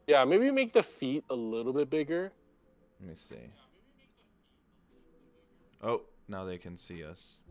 Yeah, maybe make the feet a little bit bigger. Let me see. Oh, now they can see us.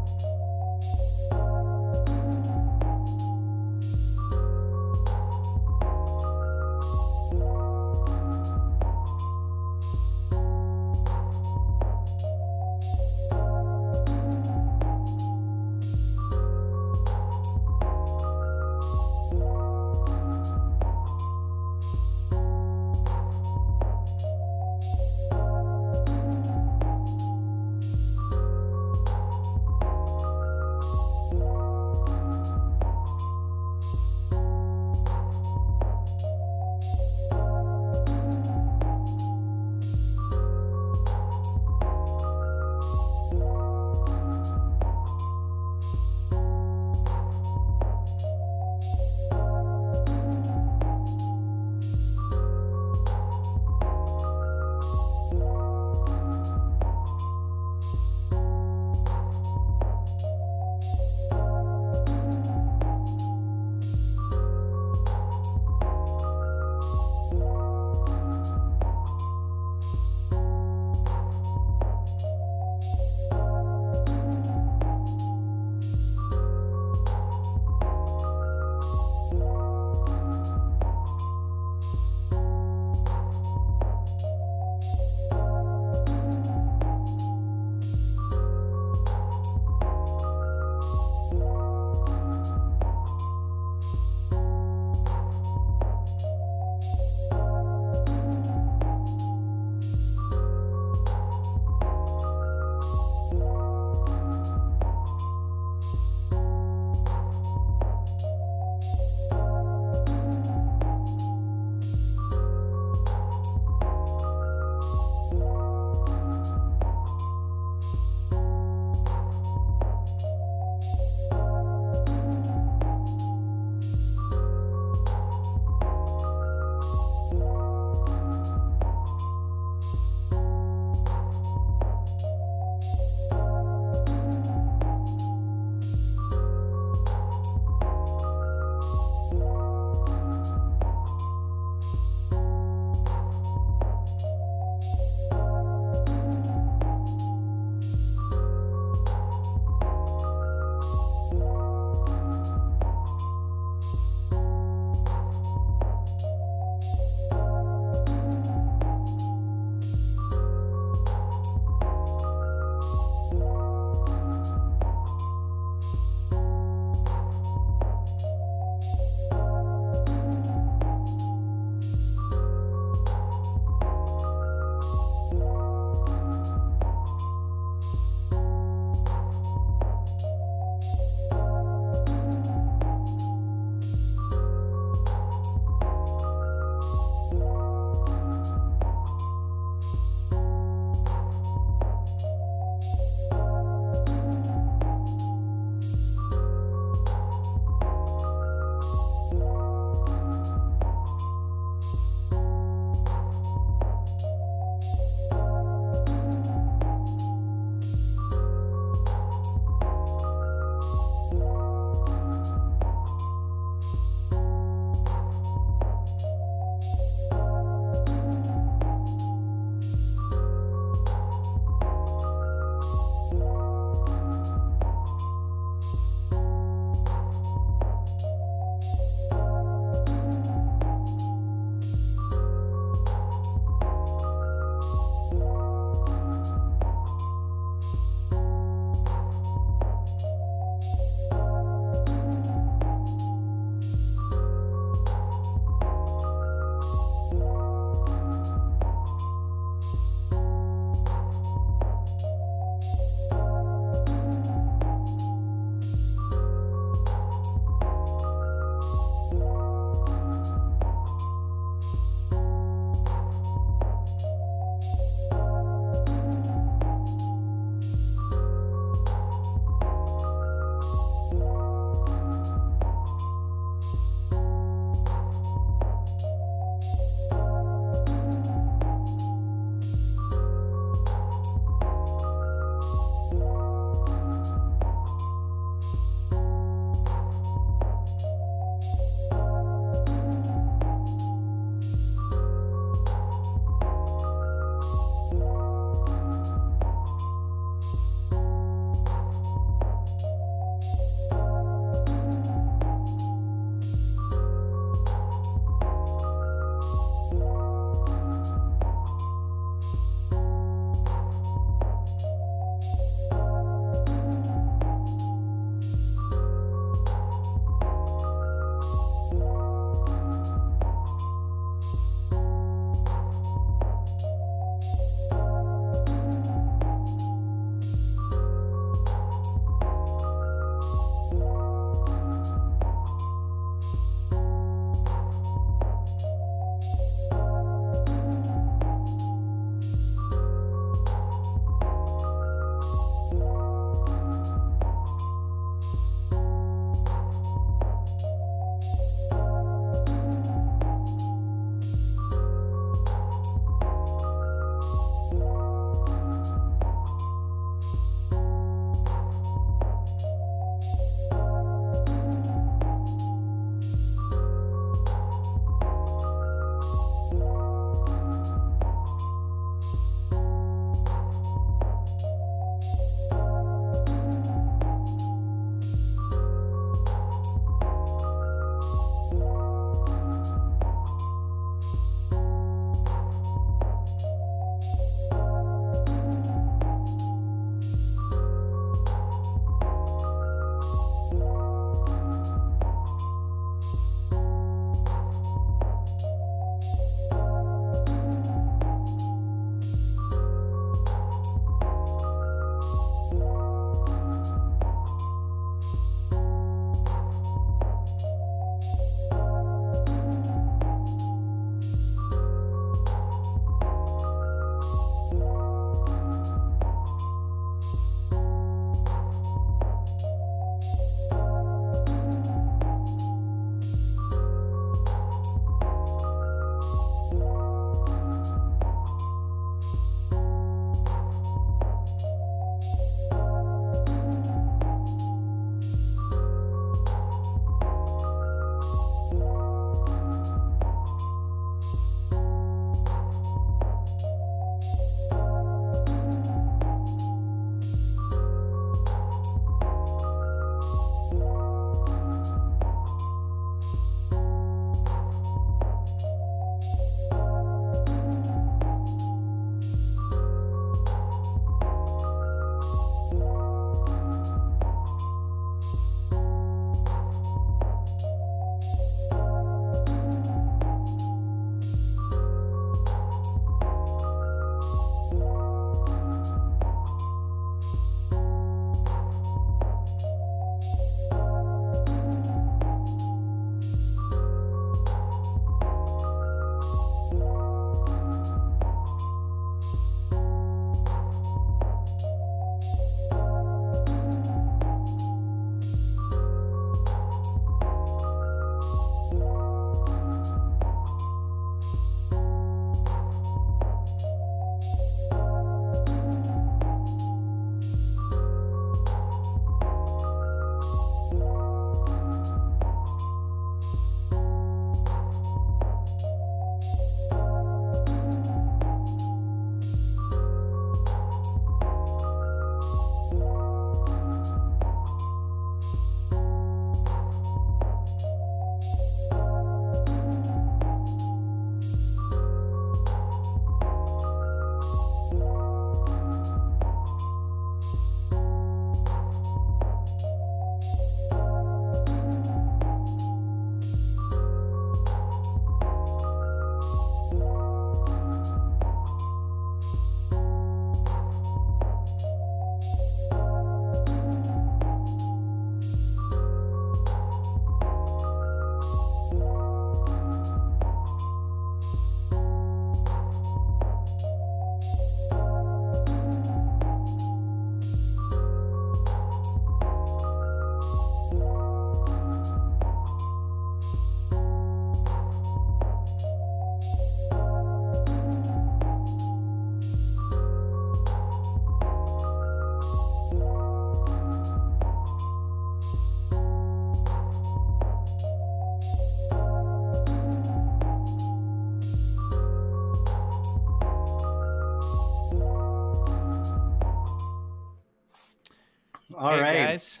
All Hey right. guys.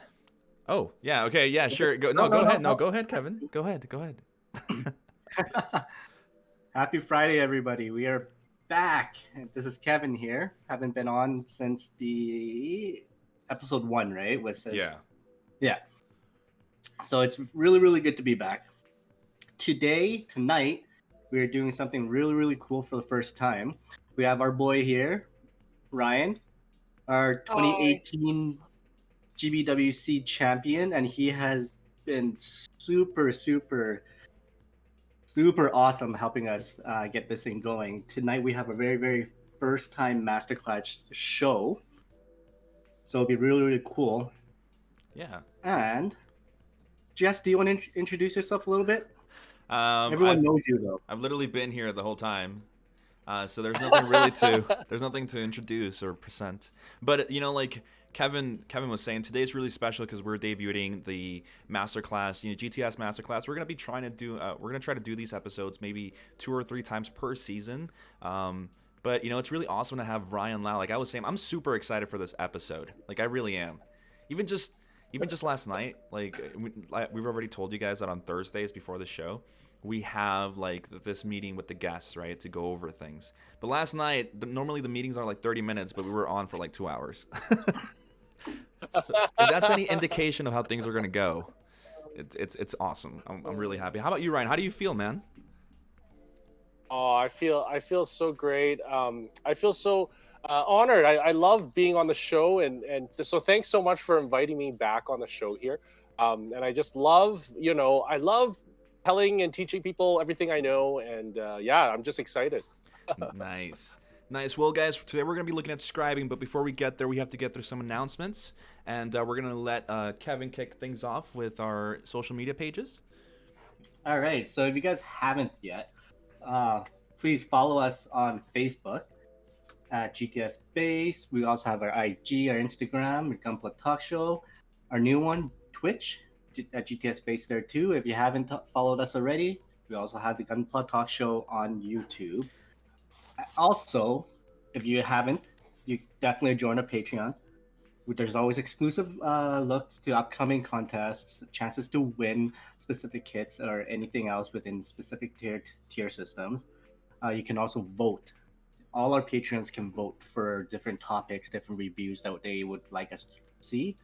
Oh, yeah, okay, yeah, sure. Go No, no, go no, no, ahead. No, no. go ahead, Kevin. Go ahead. Go ahead. Happy Friday, everybody. We are back. This is Kevin here. Haven't been on since the episode 1, right? Yeah. So it's really, really good to be back. Tonight, we are doing something really, really cool for the first time. We have our boy here, Ryan, our Hi. 2018 GBWC champion, and he has been super awesome helping us get this thing going. Tonight we have a very, very first time Masterclass show. So it'll be really, really cool. Yeah. And Jess, do you want to introduce yourself a little bit? Um, Everyone I've knows you though. I've literally been here the whole time. So there's nothing really to there's nothing to introduce or present. But like Kevin was saying, today's really special because we're debuting the masterclass, GTS Masterclass. We're gonna be trying to do we're gonna try to do these episodes maybe 2 or 3 times per season. But it's really awesome to have Ryan Lau. Like I was saying, I'm super excited for this episode. Like I really am. Even just last night, we've already told you guys that on Thursdays before the show, we have like this meeting with the guests, right, to go over things. But last night, normally the meetings are like 30 minutes, but we were on for like 2 hours. So, if that's any indication of how things are gonna go, it's awesome. I'm really happy. How about you, Ryan? How do you feel, man? Oh, I feel so great. I feel so honored. I love being on the show, and so thanks so much for inviting me back on the show here. And I just love, I love telling and teaching people everything I know, and yeah, I'm just excited. Nice. Nice. Well, guys, today we're going to be looking at scribing, but before we get there, we have to get through some announcements. And we're going to let Kevin kick things off with our social media pages. All right. So if you guys haven't yet, please follow us on Facebook at GTS Base. We also have our IG, our Instagram, our Gunpla Talk Show, our new one, Twitch, at GTS Base there too. If you haven't followed us already, we also have the Gunpla Talk Show on YouTube. Also, if you haven't, you definitely join our Patreon. There's always exclusive looks to upcoming contests, chances to win specific kits or anything else within specific tier systems. You can also vote. All our patrons can vote for different topics, different reviews that they would like us to see.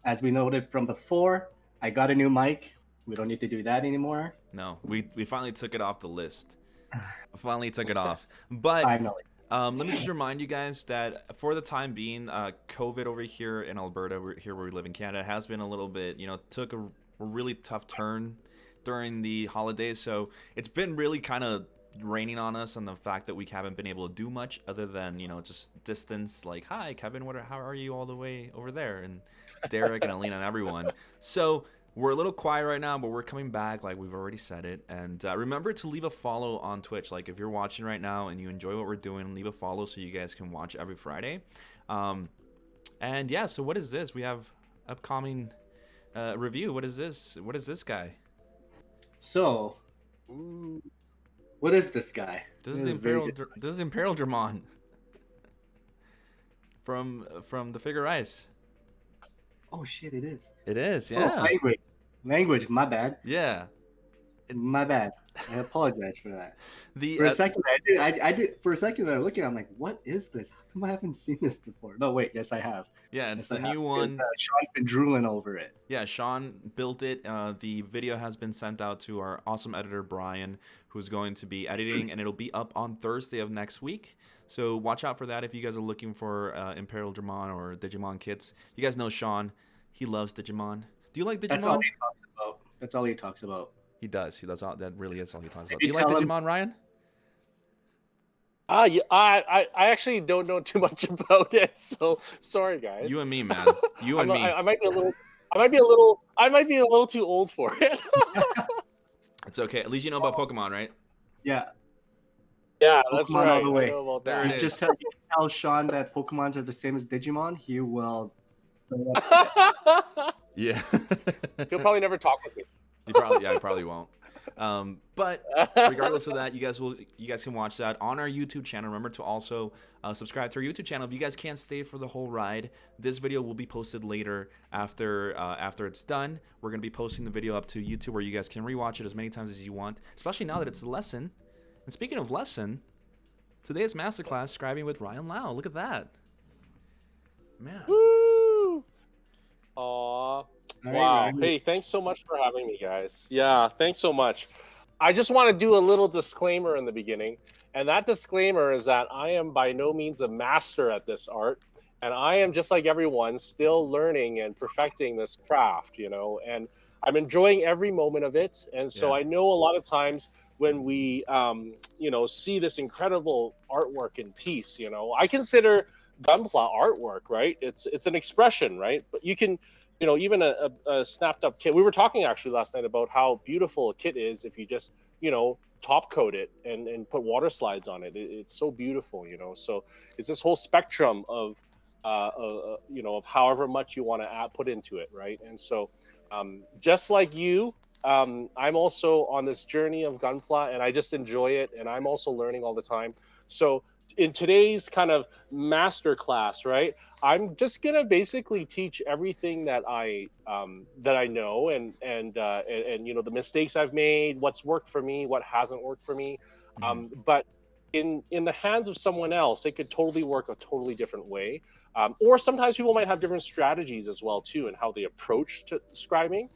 As we noted from before, I got a new mic. We don't need to do that anymore. No, we finally took it off the list. Finally took it off. But Finally. let me just remind you guys that for the time being, COVID over here in Alberta, here where we live in Canada, has been a little bit, took a really tough turn during the holidays. So it's been really kind of raining on us on the fact that we haven't been able to do much other than, just distance. Like, hi, Kevin, how are you all the way over there? And Derek and Alina and everyone. So we're a little quiet right now, but we're coming back, like we've already said it. And remember to leave a follow on Twitch. Like if you're watching right now and you enjoy what we're doing, leave a follow so you guys can watch every Friday. And yeah, so what is this? We have upcoming review. What is this? What is this guy? So, Ooh. what is this guy? This is the Imperial. This is Imperial Dramon from the Figure Ice. Oh shit! It is. It is, Oh, yeah. language. My bad. Yeah. My bad. I apologize for that. The For a second, I did. For a second, I was looking. I'm like, what is this? How come I haven't seen this before? No, wait. Yes, I have. yeah, it's Yes, I the have. new Because, one. Sean's been drooling over it. Yeah, Sean built it. The video has been sent out to our awesome editor Brian, who's going to be editing, and it'll be up on Thursday of next week. So watch out for that if you guys are looking for Imperial Dramon or Digimon kits. You guys know Sean; he loves Digimon. Do you like Digimon? That's all he talks about. That's all he talks about. He does. He does. That really is all he talks about. you Do you like tell him- Digimon, Ryan? Yeah, I actually don't know too much about it, so sorry guys. You and me, man. You and me. I might be a little too old for it. It's okay. At least you know about Pokemon, right? Yeah, Yeah, that's Pokemon right. all the way. I know about There that. it is. Just tell Sean that Pokemons are the same as Digimon. He will. Yeah. He'll probably never talk with me. He probably won't. But regardless of that, you guys can watch that on our YouTube channel. Remember to also subscribe to our YouTube channel. If you guys can't stay for the whole ride, this video will be posted later after it's done. We're gonna be posting the video up to YouTube where you guys can rewatch it as many times as you want, especially now that it's a lesson. And speaking of lesson, today's masterclass, Scribing with Ryan Lau. Look at that, man. Woo! Aw. right, Wow. Ryan. Hey, thanks so much for having me, guys. Yeah, thanks so much. I just want to do a little disclaimer in the beginning. And that disclaimer is that I am by no means a master at this art. And I am just like everyone, still learning and perfecting this craft, and I'm enjoying every moment of it. And so Yeah. I know a lot of times when we, see this incredible artwork in piece, I consider Gunpla artwork, right? It's an expression, right? But you can, even a snapped up kit. We were talking actually last night about how beautiful a kit is if you just, top coat it and put water slides on it. It's so beautiful, So it's this whole spectrum of, of however much you want to put into it, right? And so, just like you, I'm also on this journey of Gunpla, and I just enjoy it, and I'm also learning all the time. So in today's kind of master class, right, I'm just gonna basically teach everything that I know, and the mistakes I've made, what's worked for me, what hasn't worked for me. But in the hands of someone else, it could totally work a totally different way. Or sometimes people might have different strategies as well too, and how they approach to scribing,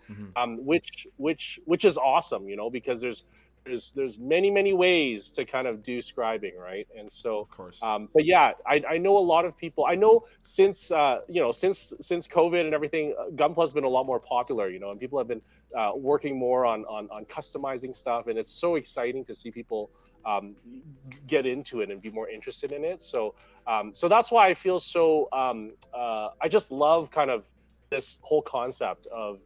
which is awesome, because there's many ways to kind of do scribing, right? And so, Of course. but yeah, I know a lot of people. I know since since COVID and everything, Gunpla's been a lot more popular, and people have been working more on customizing stuff, and it's so exciting to see people get into it and be more interested in it. So that's why I feel so. I just love kind of this whole concept of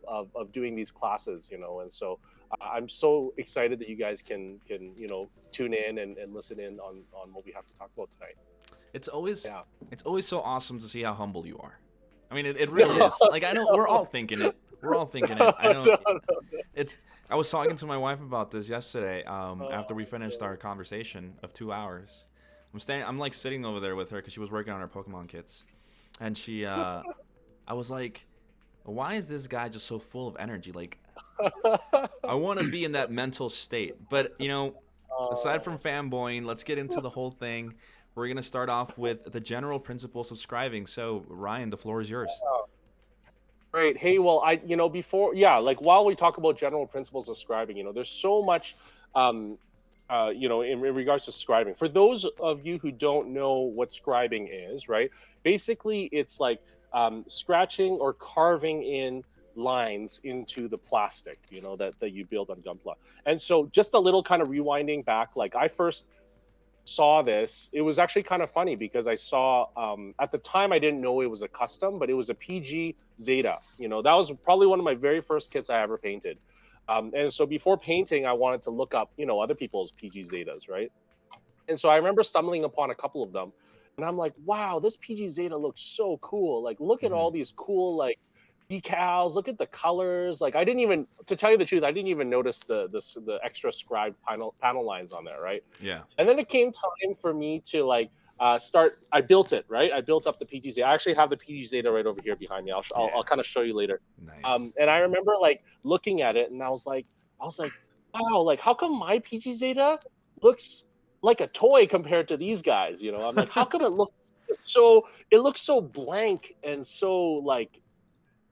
doing these classes, and so I'm so excited that you guys can tune in and listen in on what we have to talk about tonight. It's always Yeah. it's always so awesome to see how humble you are. I mean, it really is. Like, I know we're all thinking it. We're all thinking it. I know. It's. I was talking to my wife about this yesterday. After we finished our conversation of 2 hours, I'm like sitting over there with her because she was working on her Pokemon kits, and she. I was like, why is this guy just so full of energy? Like, I want to be in that mental state. But aside from fanboying, let's get into the whole thing. We're gonna start off with the general principles of scribing. So, Ryan, the floor is yours. Great. Hey, well, before, yeah, like while we talk about general principles of scribing, there's so much, in regards to scribing. For those of you who don't know what scribing is, right? Basically, it's like scratching or carving in lines into the plastic, that you build on Gunpla. And so, just a little kind of rewinding back, like I first saw this, it was actually kind of funny because I saw at the time I didn't know it was a custom, but it was a PG Zeta. That was probably one of my very first kits I ever painted. And so before painting, I wanted to look up, other people's PG Zetas, right? And so I remember stumbling upon a couple of them, and I'm like, wow, this PG Zeta looks so cool. Like, look at all these cool like decals. Look at the colors. Like, I didn't even, to tell you the truth, I didn't even notice the extra scribed panel lines on there, right? Yeah. And then it came time for me to like start. I built it, right? I built up the PG Zeta. I actually have the PG Zeta right over here behind me. I'll kind of show you later. Nice. And I remember like looking at it, and I was like, wow, like how come my PG Zeta looks like a toy compared to these guys? I'm like, how come it looks so blank and so like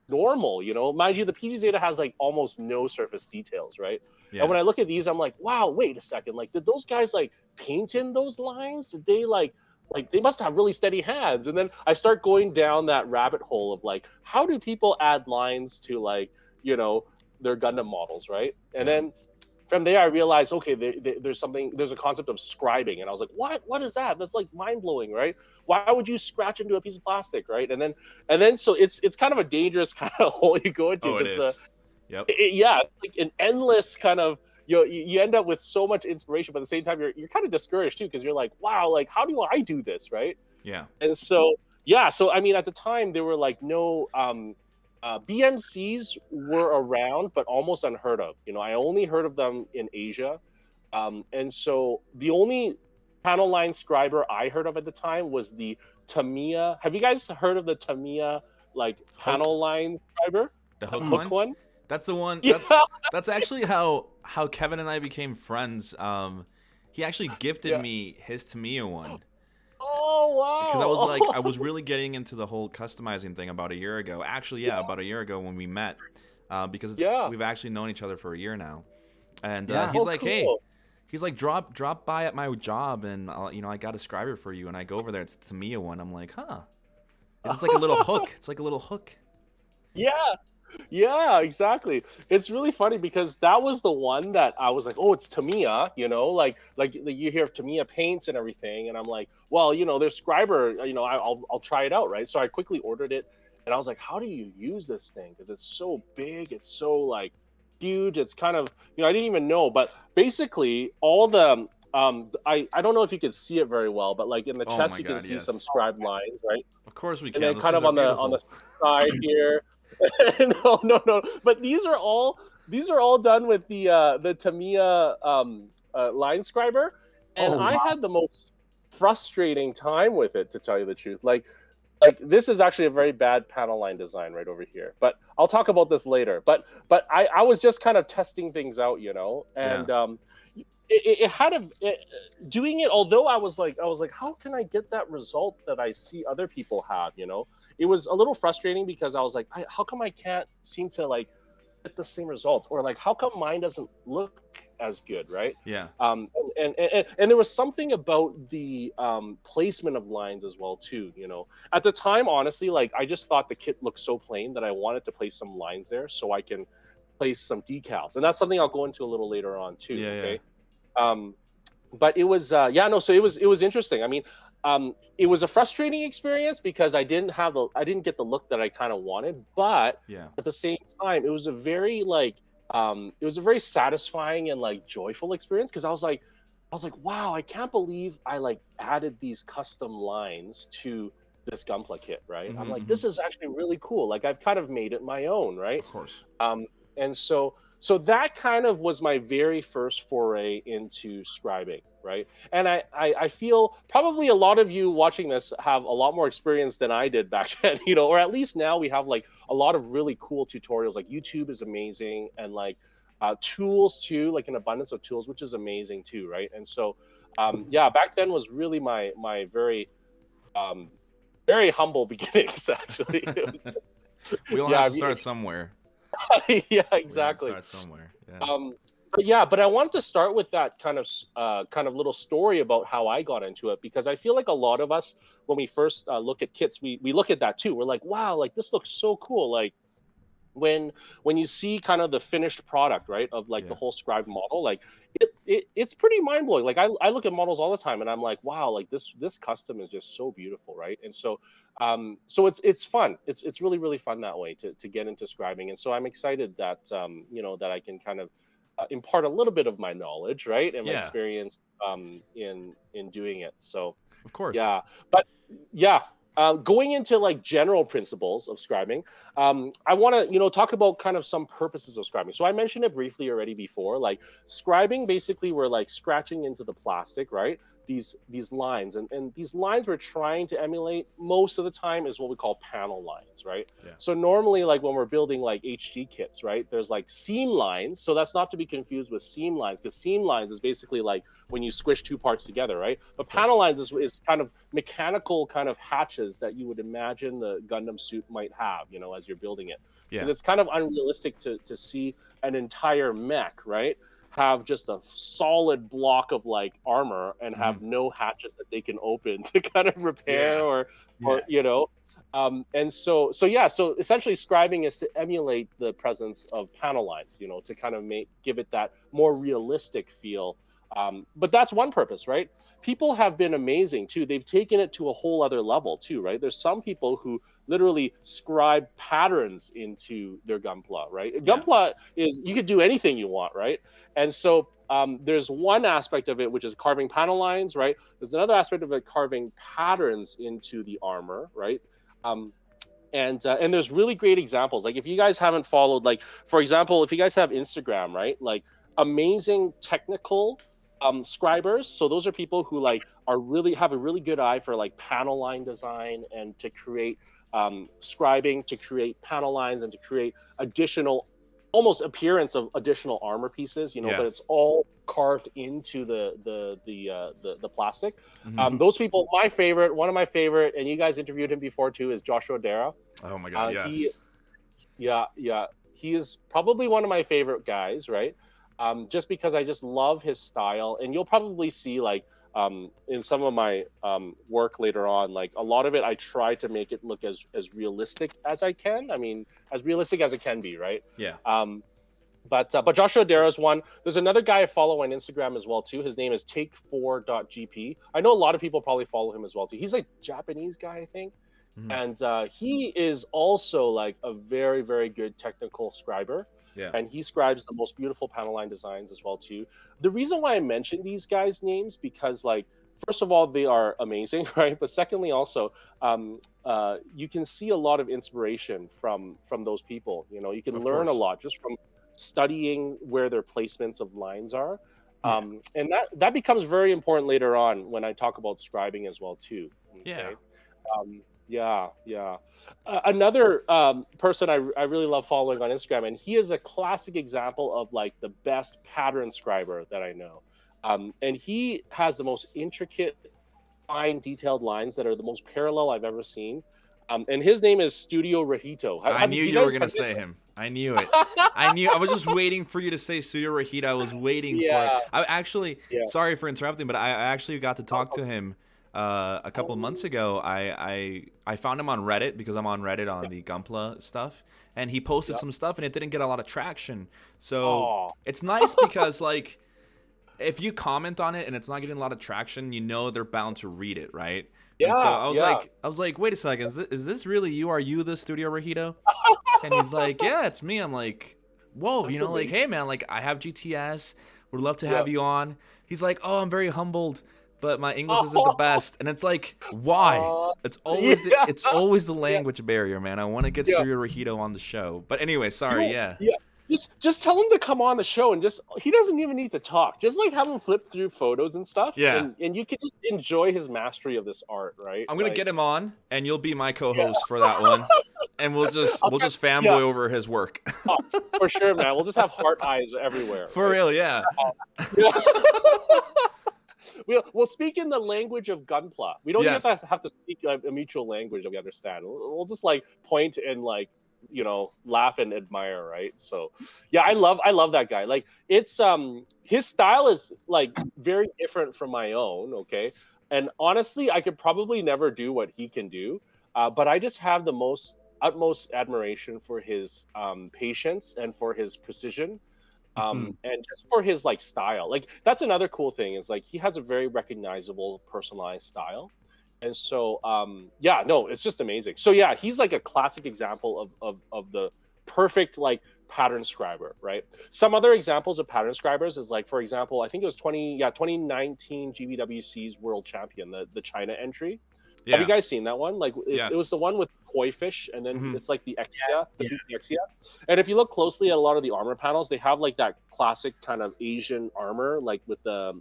normal, mind you, the PG Zeta has like almost no surface details, right? Yeah. And when I look at these, I'm like, wow, wait a second, like did those guys like paint in those lines? Did they like they must have really steady hands? And then I start going down that rabbit hole of like, how do people add lines to like their Gundam models, right? And then from there I realized, okay, there's a concept of scribing, and I was like, what is that? That's like mind-blowing, right? Why would you scratch into a piece of plastic, right? And then so it's kind of a dangerous kind of hole you go into. Oh, it is. Yep. Yeah, it's like an endless kind of, you end up with so much inspiration, but at the same time you're kind of discouraged too, because you're like, wow, like how do I do this, right? Yeah. And so yeah, so I mean at the time there were like no BMCs were around, but almost unheard of. I only heard of them in Asia, and so the only panel line scriber I heard of at the time was the Tamiya. Have you guys heard of the Tamiya like Hook, panel line scriber? the The hook Mm. hook one. one? That's the one. Yeah. That's actually how Kevin and I became friends. He actually gifted Yeah. me his Tamiya one because Oh I wow. was really getting into the whole customizing thing about a year ago. Actually, yeah, about a year ago when we met, because Yeah. we've actually known each other for a year now. And Yeah. he's Oh like, hey, cool. he's like, drop by at my job, and I got a scriber for you. And I go over there, it's a Tamiya one. I'm like, huh? It's like a little hook. It's like a little hook. Yeah. Yeah, exactly. It's really funny because that was the one that I was like, oh, it's Tamiya, like you hear of Tamiya paints and everything, and I'm like, well, there's Scriber, I'll try it out, right? So I quickly ordered it, and I was like, how do you use this thing? Because it's so big, it's so like huge, it's kind of, I didn't even know, but basically all the I don't know if you can see it very well, but like in the Oh chest my you can God, see some yes. scribed lines, right? Of course we And can. then Those kind things of are on the beautiful. side here. No, no, no. But these are all done with the Tamiya line scriber, and Oh I wow. had the most frustrating time with it, to tell you the truth. Like this is actually a very bad panel line design right over here, but I'll talk about this later. But I was just kind of testing things out, Yeah. and it had doing it. Although I was like, how can I get that result that I see other people have? It was a little frustrating because I was like, how come I can't seem to like get the same result, or like how come mine doesn't look as good, right? Yeah. And there was something about the placement of lines as well too. At the time, honestly, like I just thought the kit looked so plain that I wanted to place some lines there so I can place some decals, and that's something I'll go into a little later on too. Yeah. Yeah. Okay. um but it was yeah, no, so it was interesting. I mean, it was a frustrating experience because I didn't get the look that I kind of wanted, but Yeah. at the same time it was a very like it was a very satisfying and like joyful experience because I was like, wow, I can't believe I like added these custom lines to this Gunpla kit, right? I'm like, Mm-hmm. this is actually really cool, like I've kind of made it my own, right? Of course. And so that kind of was my very first foray into scribing, right? And I feel probably a lot of you watching this have a lot more experience than I did back then, or at least now we have like a lot of really cool tutorials. Like YouTube is amazing, and like tools too, like an abundance of tools, which is amazing too, right? And so yeah, back then was really my um, very humble beginnings actually. It was, We all yeah, have to start somewhere. yeah, We have to exactly. start somewhere. Yeah. But I wanted to start with that kind of little story about how I got into it, because I feel like a lot of us, when we first look at kits, we look at that too. We're like, wow, like this looks so cool. Like when you see kind of the finished product, right, of like the Yeah. whole scribed model, like it's pretty mind blowing. Like I look at models all the time, and I'm like, wow, like this custom is just so beautiful, right? And so it's fun. It's really really fun that way to get into scribing, and so I'm excited that that I can kind of impart a little bit of my knowledge, right, and my Yeah. experience in doing it. So Of course. yeah, but yeah, going into like general principles of scribing, I want to talk about kind of some purposes of scribing. So I mentioned it briefly already before. Like scribing, basically, we're like scratching into the plastic, right? These lines, and these lines we're trying to emulate most of the time is what we call panel lines, right? Yeah. So normally, like when we're building like HG kits, right? There's like seam lines. So that's not to be confused with seam lines, because seam lines is basically like when you squish two parts together, right? But Of course. panel lines is kind of mechanical kind of hatches that you would imagine the Gundam suit might have, as you're building it. Because Yeah. it's kind of unrealistic to see an entire mech, right, have just a solid block of like armor and Hmm. have no hatches that they can open to kind of repair Yeah. or and so yeah, so essentially scribing is to emulate the presence of panel lines, to kind of give it that more realistic feel. But that's one purpose, right? People have been amazing too. They've taken it to a whole other level too, right? There's some people who literally scribe patterns into their Gunpla, right? Yeah. Gunpla is, you could do anything you want, right? And so there's one aspect of it which is carving panel lines, right? There's another aspect of it, carving patterns into the armor, right? Um, And there's really great examples. Like if you guys haven't followed, like for example, if you guys have Instagram, right? Like amazing technical scribers. So those are people who like are really have a really good eye for like panel line design and to create scribing, to create panel lines and to create additional almost appearance of additional armor pieces, you know, Yeah. but it's all carved into the plastic. Mhm. Those people, my favorite, one of my favorite, and you guys interviewed him before too, is Joshua Dara. Oh my God, He, yes. yeah, he is probably one of my favorite guys, right? Just because I just love his style, and you'll probably see like in some of my work later on, like a lot of it, I try to make it look as realistic as I can. I mean, as realistic as it can be, right? Yeah. Um, but Joshua Dara's one. There's another guy I follow on Instagram as well too. His name is take4.gp. I know a lot of people probably follow him as well too. He's like Japanese guy, I think, Mhm. and he is also like a very very good technical scriber, Yeah. and he scribes the most beautiful panel line designs as well too. The reason why I mention these guys' names because like first of all they are amazing, right? But secondly also you can see a lot of inspiration from those people. You know, you can Of learn a course. lot just from studying where their placements of lines are. Yeah. And that becomes very important later on when I talk about scribing as well too. Yeah. Okay. Yeah. Another person I really love following on Instagram, and he is a classic example of like the best pattern scriber that I know. And he has the most intricate, fine, detailed lines that are the most parallel I've ever seen. And his name is Studio Rahito. I knew Do you you were guys gonna have say him. I knew it. I knew. I was just waiting for you to say Studio Rahita. I was waiting for it. Yeah, I actually, yeah. sorry for interrupting, but I actually got to talk Oh, to him a couple of months oh, ago. I found him on Reddit because I'm on Reddit on yeah, the Gunpla stuff, and he posted yeah. some stuff, and it didn't get a lot of traction. So Oh, it's nice because like if you comment on it and it's not getting a lot of traction, you know they're bound to read it, right? And so yeah, yeah. I was like, wait a second, is this really you? Are you the Studio Rahito? And he's like, yeah, it's me. I'm like, whoa, you That's know, like, amazing. hey, man, like, I have GTS. Would love to Yeah. have you on. He's like, oh, I'm very humbled, but my English isn't the Oh, best. And it's like, why? yeah, It's always the yeah, language barrier, man. I want to get yeah. Studio Rahito on the show. But anyway, sorry, You, yeah. yeah. Just tell him to come on the show and just he doesn't even need to talk. Just like have him flip through photos and stuff, Yeah. and you can just enjoy his mastery of this art, right? I'm gonna Like, get him on, and you'll be my yeah. co-host for that one, and we'll Okay. just Yeah. fanboy over his work. Oh, for sure, man. We'll just have heart eyes everywhere, For right? real, yeah. Yeah. We'll speak in the language of Gunpla. We don't even Yes. have to speak a mutual language that we understand. We'll just like point and like laugh and admire, right? So yeah, I love that guy. Like it's his style is like very different from my own. Okay, and honestly, I could probably never do what he can do. But I just have the most utmost admiration for his patience and for his precision, Mhm. and just for his like style. Like that's another cool thing is like he has a very recognizable personalized style. And so yeah, no, it's just amazing. So yeah, he's like a classic example of the perfect like pattern scriber, right? Some other examples of pattern scribers is like, for example, I think it was 2019 GBWC's world champion, the China entry. Have you Yeah. guys seen that one? Like, it was Yes. the one with koi fish, and then Hmm. it's like the Yes. Exia, the Yeah. big Exia. And if you look closely at a lot of the armor panels, they have like that classic kind of Asian armor, like with the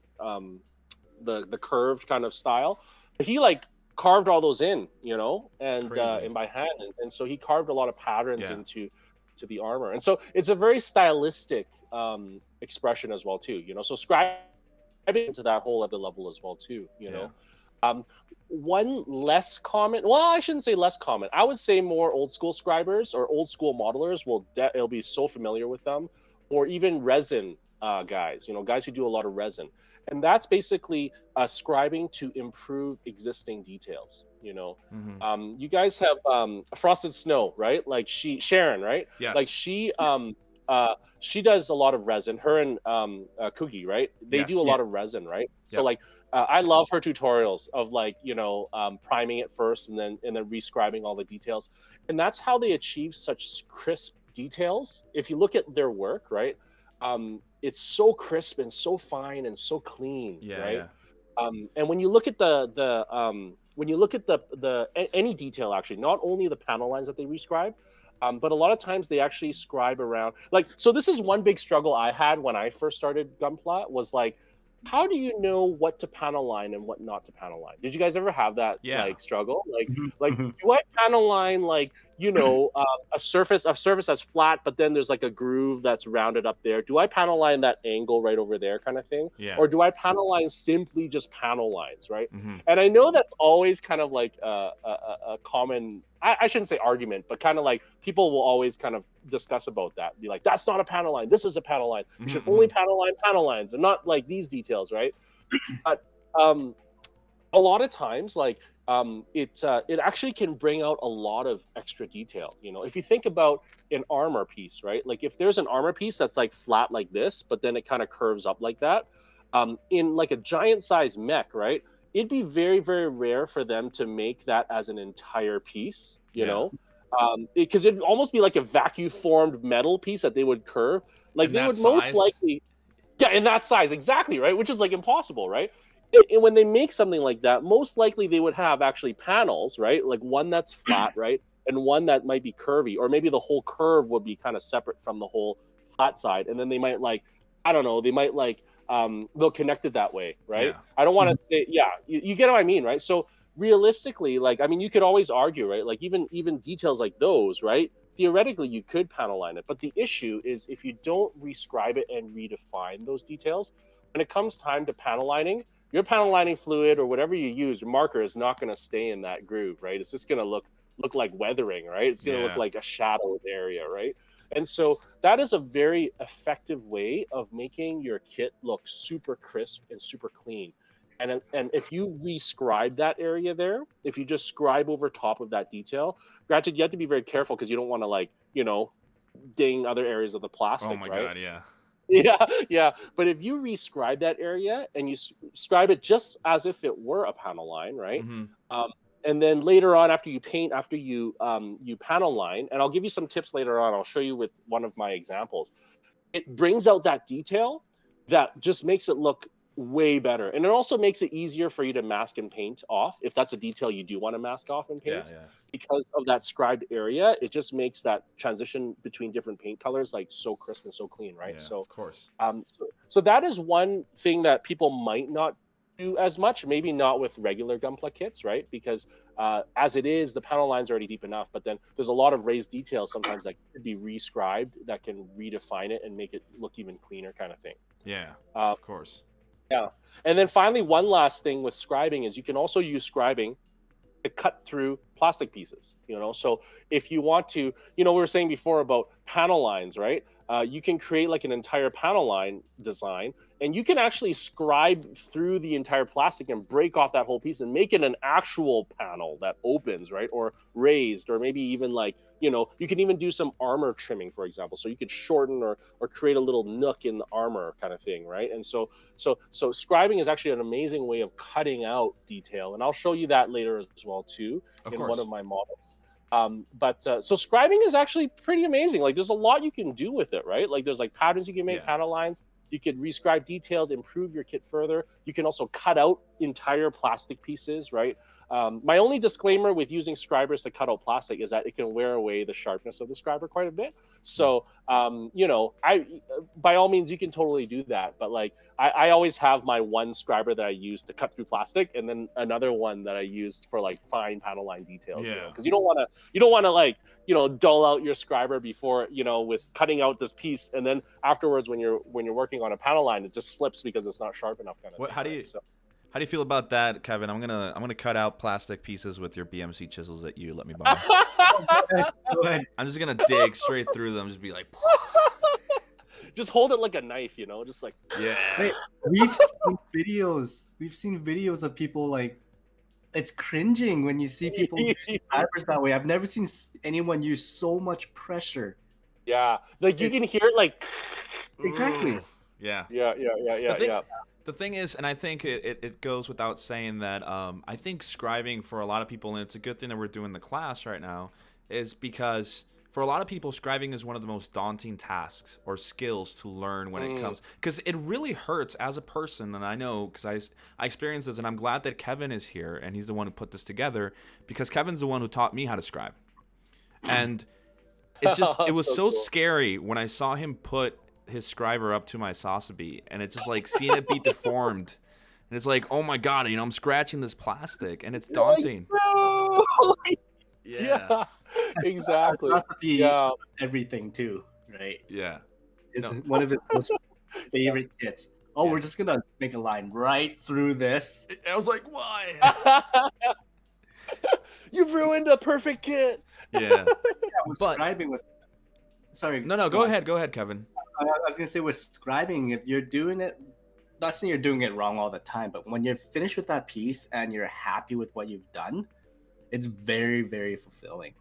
curved kind of style. He like carved all those in, Crazy. and by hand, and so he carved a lot of patterns Yeah. into to the armor, and so it's a very stylistic expression as well too. So scribing into that whole other level as well too. Yeah. Um, one less common, well, I shouldn't say less common. I would say more old school scribers or old school modelers it'll be so familiar with them, or even resin guys. Guys who do a lot of resin, and that's basically scribing to improve existing details. Hmm. You guys have Frosted Snow, right? Like Sharon, right? Like Yes. she does a lot of resin. Her and Cookie, right? They do a Yes. Yeah. lot of resin, right? So Yep. like I love her tutorials of like priming it first and then rescribing all the details, and that's how they achieve such crisp details. If you look at their work, right, it's so crisp and so fine and so clean, Yeah. right? Yeah. And when you look at when you look at any detail, actually, not only the panel lines that they rescribe, but a lot of times they actually scribe around. Like, so this is one big struggle I had when I first started Gunpla, was like, how do you know what to panel line and what not to panel line? Did you guys ever have that Yeah. like struggle? Mhm, Like, mhm. do I panel line like, a surface that's flat, but then there's like a groove that's rounded up there? Do I panel line that angle right over there, kind of thing, Yeah. or do I panel line simply just panel lines, right? Mm-hmm. And I know that's always kind of like a common, I shouldn't say argument, but kind of like people will always kind of discuss about that. Be like, that's not a panel line. This is a panel line. You should only panel lines and not like these details, right? But a lot of times, like it actually can bring out a lot of extra detail. If you think about an armor piece, right? Like if there's an armor piece that's like flat like this, but then it kind of curves up like that, in like a giant size mech, right? It'd be very, very rare for them to make that as an entire piece, Yeah. because it'd almost be like a vacuum formed metal piece that they would curve. Like And they that would most size. likely, yeah, in that size, exactly, right? Which is like impossible, right? And when they make something like that, most likely they would have actually panels, right? Like one that's flat, right? And one that might be curvy, or maybe the whole curve would be kind of separate from the whole flat side. And then they might like, I don't know, they might like, they'll connect it that way, right? Yeah. I don't want Mhm. to say, yeah, you get what I mean, right? So realistically, like, I mean, you could always argue, right? Like even details like those, right? Theoretically, you could panel line it, but the issue is if you don't rescribe it and redefine those details, when it comes time to panel lining, your panel lining fluid or whatever you use, your marker is not going to stay in that groove, right? It's just going to look like weathering, right? It's going to look Yeah. like a shadowed area, right? And so that is a very effective way of making your kit look super crisp and super clean. And if you rescribe that area there, if you just scribe over top of that detail, granted, you have to be very careful because you don't want to like, ding other areas of the Oh plastic, my right? God. Yeah. Yeah, yeah. But if you rescribe that area and you scribe it just as if it were a panel line, right? Mm-hmm. Um, and then later on, after you paint, after you panel line, and I'll give you some tips later on. I'll show you with one of my examples. It brings out that detail that just makes it look way better, and it also makes it easier for you to mask and paint off if that's a detail you do want to mask off and Yeah. paint Yeah. because of that scribed area. It just makes that transition between different paint colors like so crisp and so clean, right? Yeah. So Of course. so that is one thing that people might not do as much, maybe not with regular Gunpla kits, right? Because as it is, the panel line's already deep enough, but then there's a lot of raised details sometimes that could be rescribed that can redefine it and make it look even cleaner, kind of thing. Yeah. Uh, Of course. yeah. And then finally, one last thing with scribing is you can also use scribing to cut through plastic pieces. So if you want to, we were saying before about panel lines, right? You can create like an entire panel line design, and you can actually scribe through the entire plastic and break off that whole piece and make it an actual panel that opens, right? Or raised, or maybe even like, you can even do some armor trimming, for example. So you could shorten or create a little nook in the armor kind of thing, right? And so scribing is actually an amazing way of cutting out detail, and I'll show you that later as well too Of in one of course. my models. So scribing is actually pretty amazing. Like there's a lot you can do with it, right? Like there's like patterns you can make, Yeah. panel lines. You could rescribe details, improve your kit further. You can also cut out entire plastic pieces, right? My only disclaimer with using scribers to cut out plastic is that it can wear away the sharpness of the scriber quite a bit. So, I by all means you can totally do that, but like I always have my one scriber that I use to cut through plastic, and then another one that I use for like fine panel line details. Yeah. Because you don't want to like dull out your scriber before with cutting out this piece, and then afterwards when you're working on a panel line, it just slips because it's not sharp enough, kind of What? thing, How do right? you? So. How do you feel about that, Kevin? I'm gonna cut out plastic pieces with your BMC chisels that you let me borrow. Go ahead. I'm just gonna dig straight through them, just be like, Just hold it like a knife, just like. yeah. Wait, we've seen videos. We've seen videos of people like, it's cringing when you see people use fibers that way. I've never seen anyone use so much pressure. Yeah, like you can hear it like. Exactly. Ooh. Yeah. Yeah, yeah, yeah, yeah, The thing, yeah. the thing is, and I think it goes without saying that I think scribing for a lot of people, and it's a good thing that we're doing the class right now, is because for a lot of people, scribing is one of the most daunting tasks or skills to learn when it comes, because it really hurts as a person. And I know, because I experienced this, and I'm glad that Kevin is here and he's the one who put this together, because Kevin's the one who taught me how to scribe. And it's just, it was so cool. scary when I saw him put his scriber up to my Sasabi, and it's just like seeing it be deformed. And it's like, oh my God, I'm scratching this plastic, and it's daunting. Yeah, exactly. Yeah, everything too, right? Yeah. It's one of his most favorite kits. Oh, we're just gonna make a line right through this. I was like, why? You've ruined a perfect kit. Yeah. With But- scribing with. Sorry. No, go ahead, Kevin. I was gonna say with scribing, if you're doing it, not saying you're doing it wrong all the time, but when you're finished with that piece and you're happy with what you've done, it's very, very fulfilling.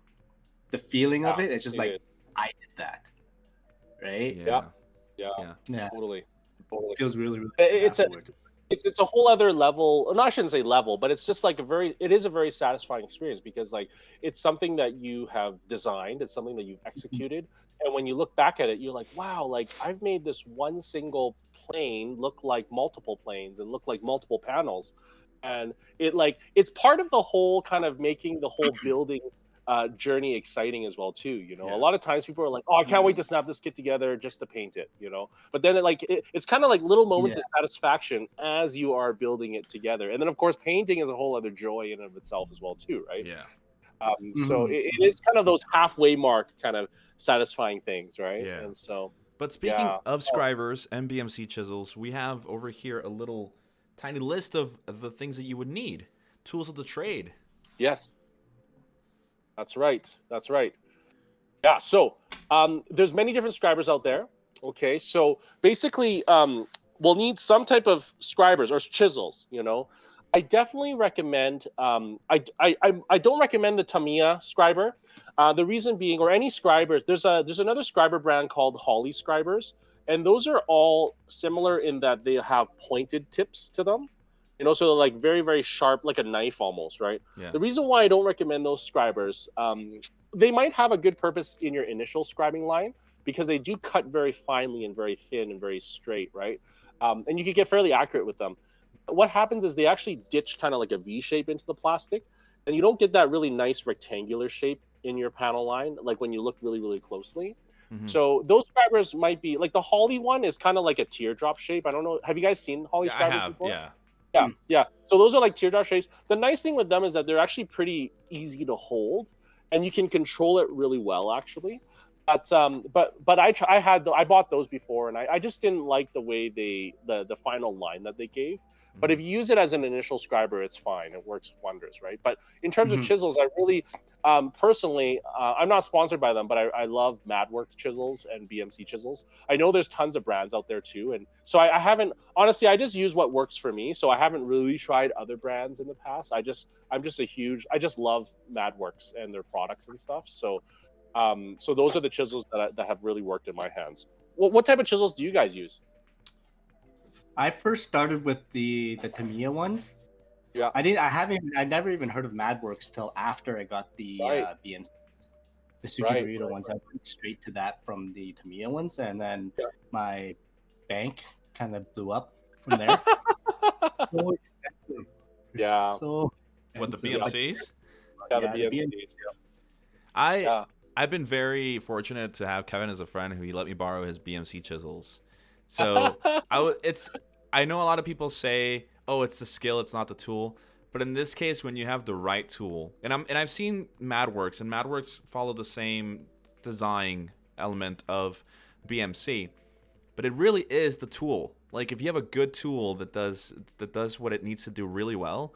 The feeling of it's just like, I did that, right? Yeah. Totally. It feels really, really. It's a whole other level. No, I shouldn't say level, but it's just like it is a very satisfying experience, because like it's something that you have designed, it's something that you've executed, and when you look back at it, you're like, wow, like I've made this one single plane look like multiple planes and look like multiple panels, and it's part of the whole kind of making the whole building journey exciting as well too. A lot of times people are like, oh, I can't wait to snap this kit together just to paint it, but then it's kind of like little moments of satisfaction as you are building it together. And then of course painting is a whole other joy in and of itself as well too, right? So it is kind of those halfway mark kind of satisfying things, right? And so, but speaking of scribers and BMC chisels, we have over here a little tiny list of the things that you would need, tools of the trade. Yes. That's right. Yeah. So there's many different scribers out there. Okay. So basically, we'll need some type of scribers or chisels. I definitely recommend. I don't recommend the Tamiya scriber. The reason being, or any scribers, there's another scriber brand called Holly scribers, and those are all similar in that they have pointed tips to them. So they're like very, very sharp, like a knife almost, right? Yeah. The reason why I don't recommend those scribers, they might have a good purpose in your initial scribing line, because they do cut very finely and very thin and very straight, right? And you can get fairly accurate with them. What happens is they actually ditch kind of like a V shape into the plastic, and you don't get that really nice rectangular shape in your panel line, like when you look really, really closely. So those scribers might be like the Holly one is kind of like a teardrop shape. I don't know. Have you guys seen Holly scribers before? Yeah. So those are like teardrop shapes. The nice thing with them is that they're actually pretty easy to hold, and you can control it really well, actually. But I bought those before, and I just didn't like the way the final line that they gave. But if you use it as an initial scriber, it's fine. It works wonders, right? But in terms of chisels, I really, personally, I'm not sponsored by them, but I love Madworx chisels and BMC chisels. I know there's tons of brands out there too, and so I haven't, honestly, I just use what works for me. So I haven't really tried other brands in the past. I just love Madworx and their products and stuff. So those are the chisels that have really worked in my hands. What type of chisels do you guys use? I first started with the Tamiya ones. Yeah. I never even heard of Madworx till after I got the BMCs. The Sujiburito ones. I went straight to that from the Tamiya ones, and then my bank kind of blew up from there. So expensive. Yeah. So what, the BMCs? Yeah, the BMCs. I've been very fortunate to have Kevin as a friend who he let me borrow his BMC chisels. So I know a lot of people say, oh, it's the skill, it's not the tool. But in this case, when you have the right tool, and I've seen Madworx, and Madworx follow the same design element of BMC, but it really is the tool. Like if you have a good tool that does what it needs to do really well,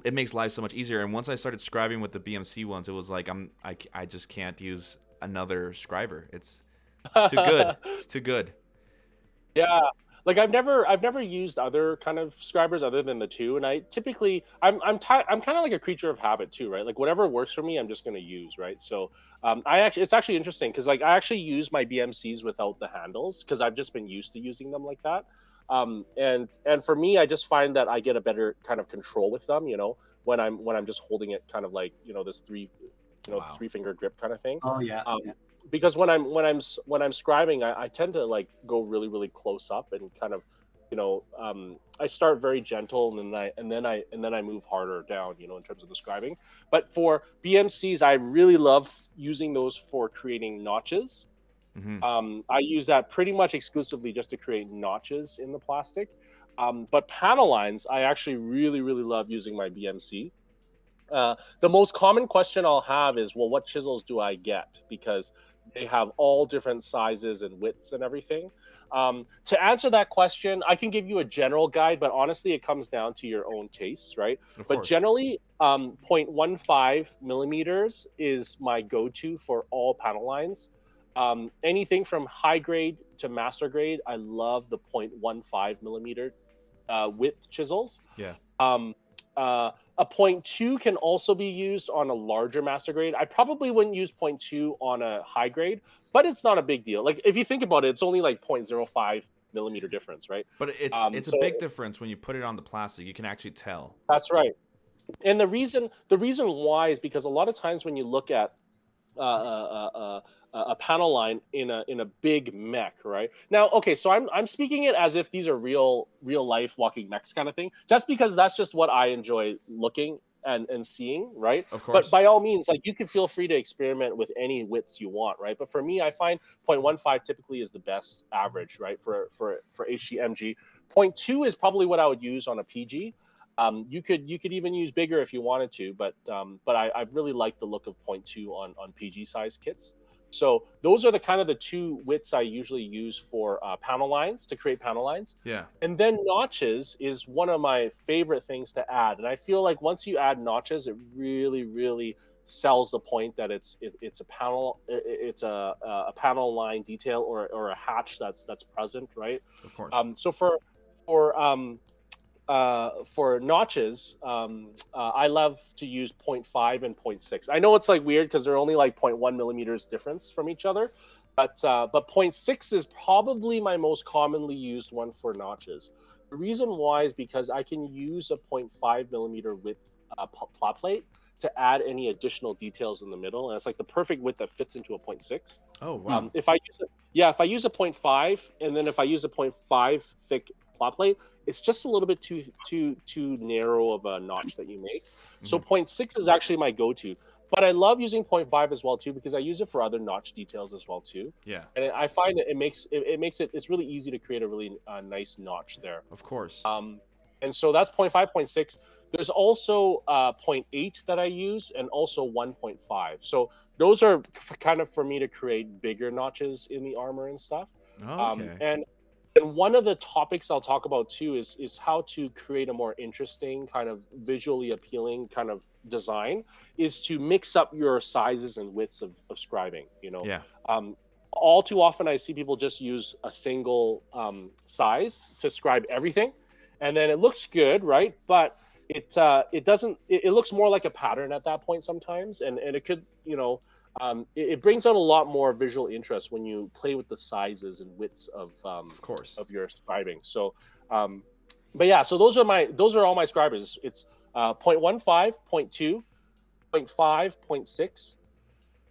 it makes life so much easier. And once I started scribing with the BMC ones, it was like I just can't use another scriber. It's too good. It's too good. Yeah. Like I've never used other kind of scribers other than the two, and I'm kind of like a creature of habit too, right? Like whatever works for me, I'm just going to use, right? So it's actually interesting because like I actually use my BMCs without the handles because I've just been used to using them like that. And for me, I just find that I get a better kind of control with them, when I'm just holding it kind of like this three finger grip kind of thing. Oh yeah. because when I'm scribing, I tend to like go really really close up and kind of, I start very gentle, and then I move harder down, in terms of the scribing. But for BMCs, I really love using those for creating notches. Hmm. I use that pretty much exclusively just to create notches in the plastic. But panel lines, I actually really really love using my BMC. The most common question I'll have is, well, what chisels do I get? Because they have all different sizes and widths and everything. To answer that question, I can give you a general guide, but honestly, it comes down to your own taste, right? Of But course. generally, 0.15 millimeters is my go-to for all panel lines. Anything from high grade to master grade, I love the 0.15 millimeter width chisels. Yeah. Um, a point two can also be used on a larger master grade. I probably wouldn't use point two on a high grade, but it's not a big deal. Like if you think about it, it's only like 0.05 millimeter difference, right? But it's a So big difference when you put it on the plastic. You can actually tell. that's right. And the reason why is because a lot of times when you look at a panel line in a big mech, right? Now, okay, so I'm speaking it as if these are real life walking mechs kind of thing, just because that's just what I enjoy looking and seeing, right? Of But course. by all means, like you can feel free to experiment with any widths you want, right? But for me, I find 0.15 typically is the best average, right? For HGMG. Point 0.2 is probably what I would use on a PG. You could even use bigger if you wanted to, but I really like the look of point 0.2 on PG size kits. So those are the kind of the two widths I usually use for panel lines to create panel lines. Yeah. And then notches is one of my favorite things to add. And I feel like once you add notches, it really really sells the point that it's a panel, it's a panel line detail or a hatch that's present, right? Of course. So for for notches, I love to use zero point 0.5 and zero point 0.6. I know it's like weird because they're only like 0.1 millimeters difference from each other, but zero point 0.6 is probably my most commonly used one for notches. The reason why is because I can use a zero point 0.5 millimeter width plot plate to add any additional details in the middle, and it's like the perfect width that fits into a zero point 0.6. Oh wow. If I use it, yeah, if I use a zero point 0.5 and then if I use a zero point 0.5 thick plot plate, it's just a little bit too narrow of a notch that you make. So Hmm. zero point 0.6 is actually my go-to. But I love using 0.5 as well too because I use it for other notch details as well too. Yeah. And I find it it's really easy to create a really nice notch there. Of course. And so that's 0.5, 0.6. There's also 0.8 that I use and also 1.5. So those are kind of for me to create bigger notches in the armor and stuff. Okay. And one of the topics I'll talk about too is how to create a more interesting kind of visually appealing kind of design is to mix up your sizes and widths of scribing. Yeah. Um, all too often I see people just use a single size to scribe everything, and then it looks good, right? But it doesn't. It looks more like a pattern at that point sometimes, and it could it brings out a lot more visual interest when you play with the sizes and widths Of course. of your scribing. So, but yeah, so those are all my scribers. It's 0.15, 0.2, 0.5, 0.6,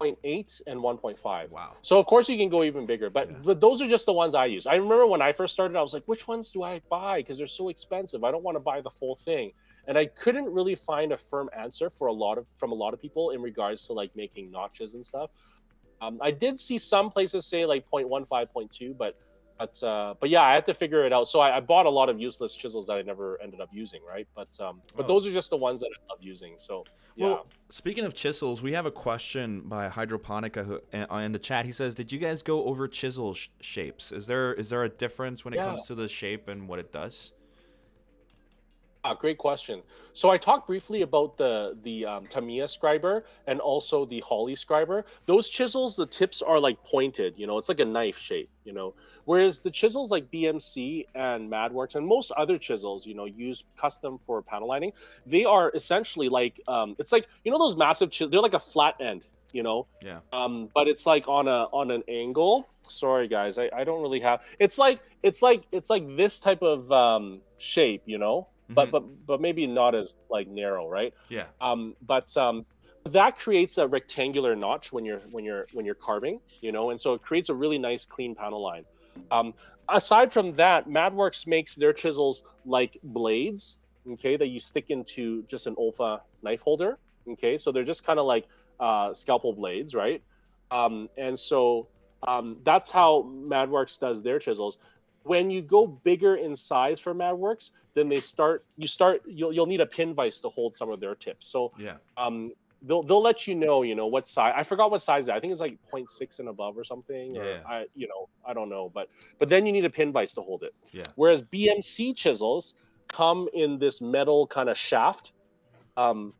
0.8, and 1.5. Wow. So of course you can go even bigger, but Yeah. but those are just the ones I use. I remember when I first started, I was like, which ones do I buy? Because they're so expensive. I don't want to buy the full thing. And I couldn't really find a firm answer from a lot of people in regards to like making notches and stuff. I did see some places say like 0.15, 0.2, but yeah, I had to figure it out. So I bought a lot of useless chisels that I never ended up using, right? But Oh. those are just the ones that I love using. So yeah. Well, speaking of chisels, we have a question by Hydroponica in the chat. He says, "Did you guys go over chisel shapes? Is there a difference when it Yeah. comes to the shape and what it does?" Great question. So I talked briefly about the Tamiya scriber and also the Holly scriber. Those chisels, the tips are like pointed. It's like a knife shape. Whereas the chisels like BMC and Madworx and most other chisels, used custom for panel lining, they are essentially like it's like those massive they're like a flat end. Yeah. But it's like on an angle. Sorry guys, I don't really have. It's like this type of shape. But Hmm. but but maybe not as like narrow, right? Yeah. But that creates a rectangular notch when you're carving, and so it creates a really nice clean panel line. Um, Aside from that, Madworx makes their chisels like blades, okay, that you stick into just an Olfa knife holder, okay, so they're just kind of like scalpel blades, right? And so that's how Madworx does their chisels. When you go bigger in size for Madworx, then you'll need a pin vise to hold some of their tips. So Yeah. um, they'll let you know, what size. I forgot what size. I think it's like 0.6 and above or something, or Yeah. I don't know, but then you need a pin vise to hold it. Yeah. Whereas BMC chisels come in this metal kind of shaft, um,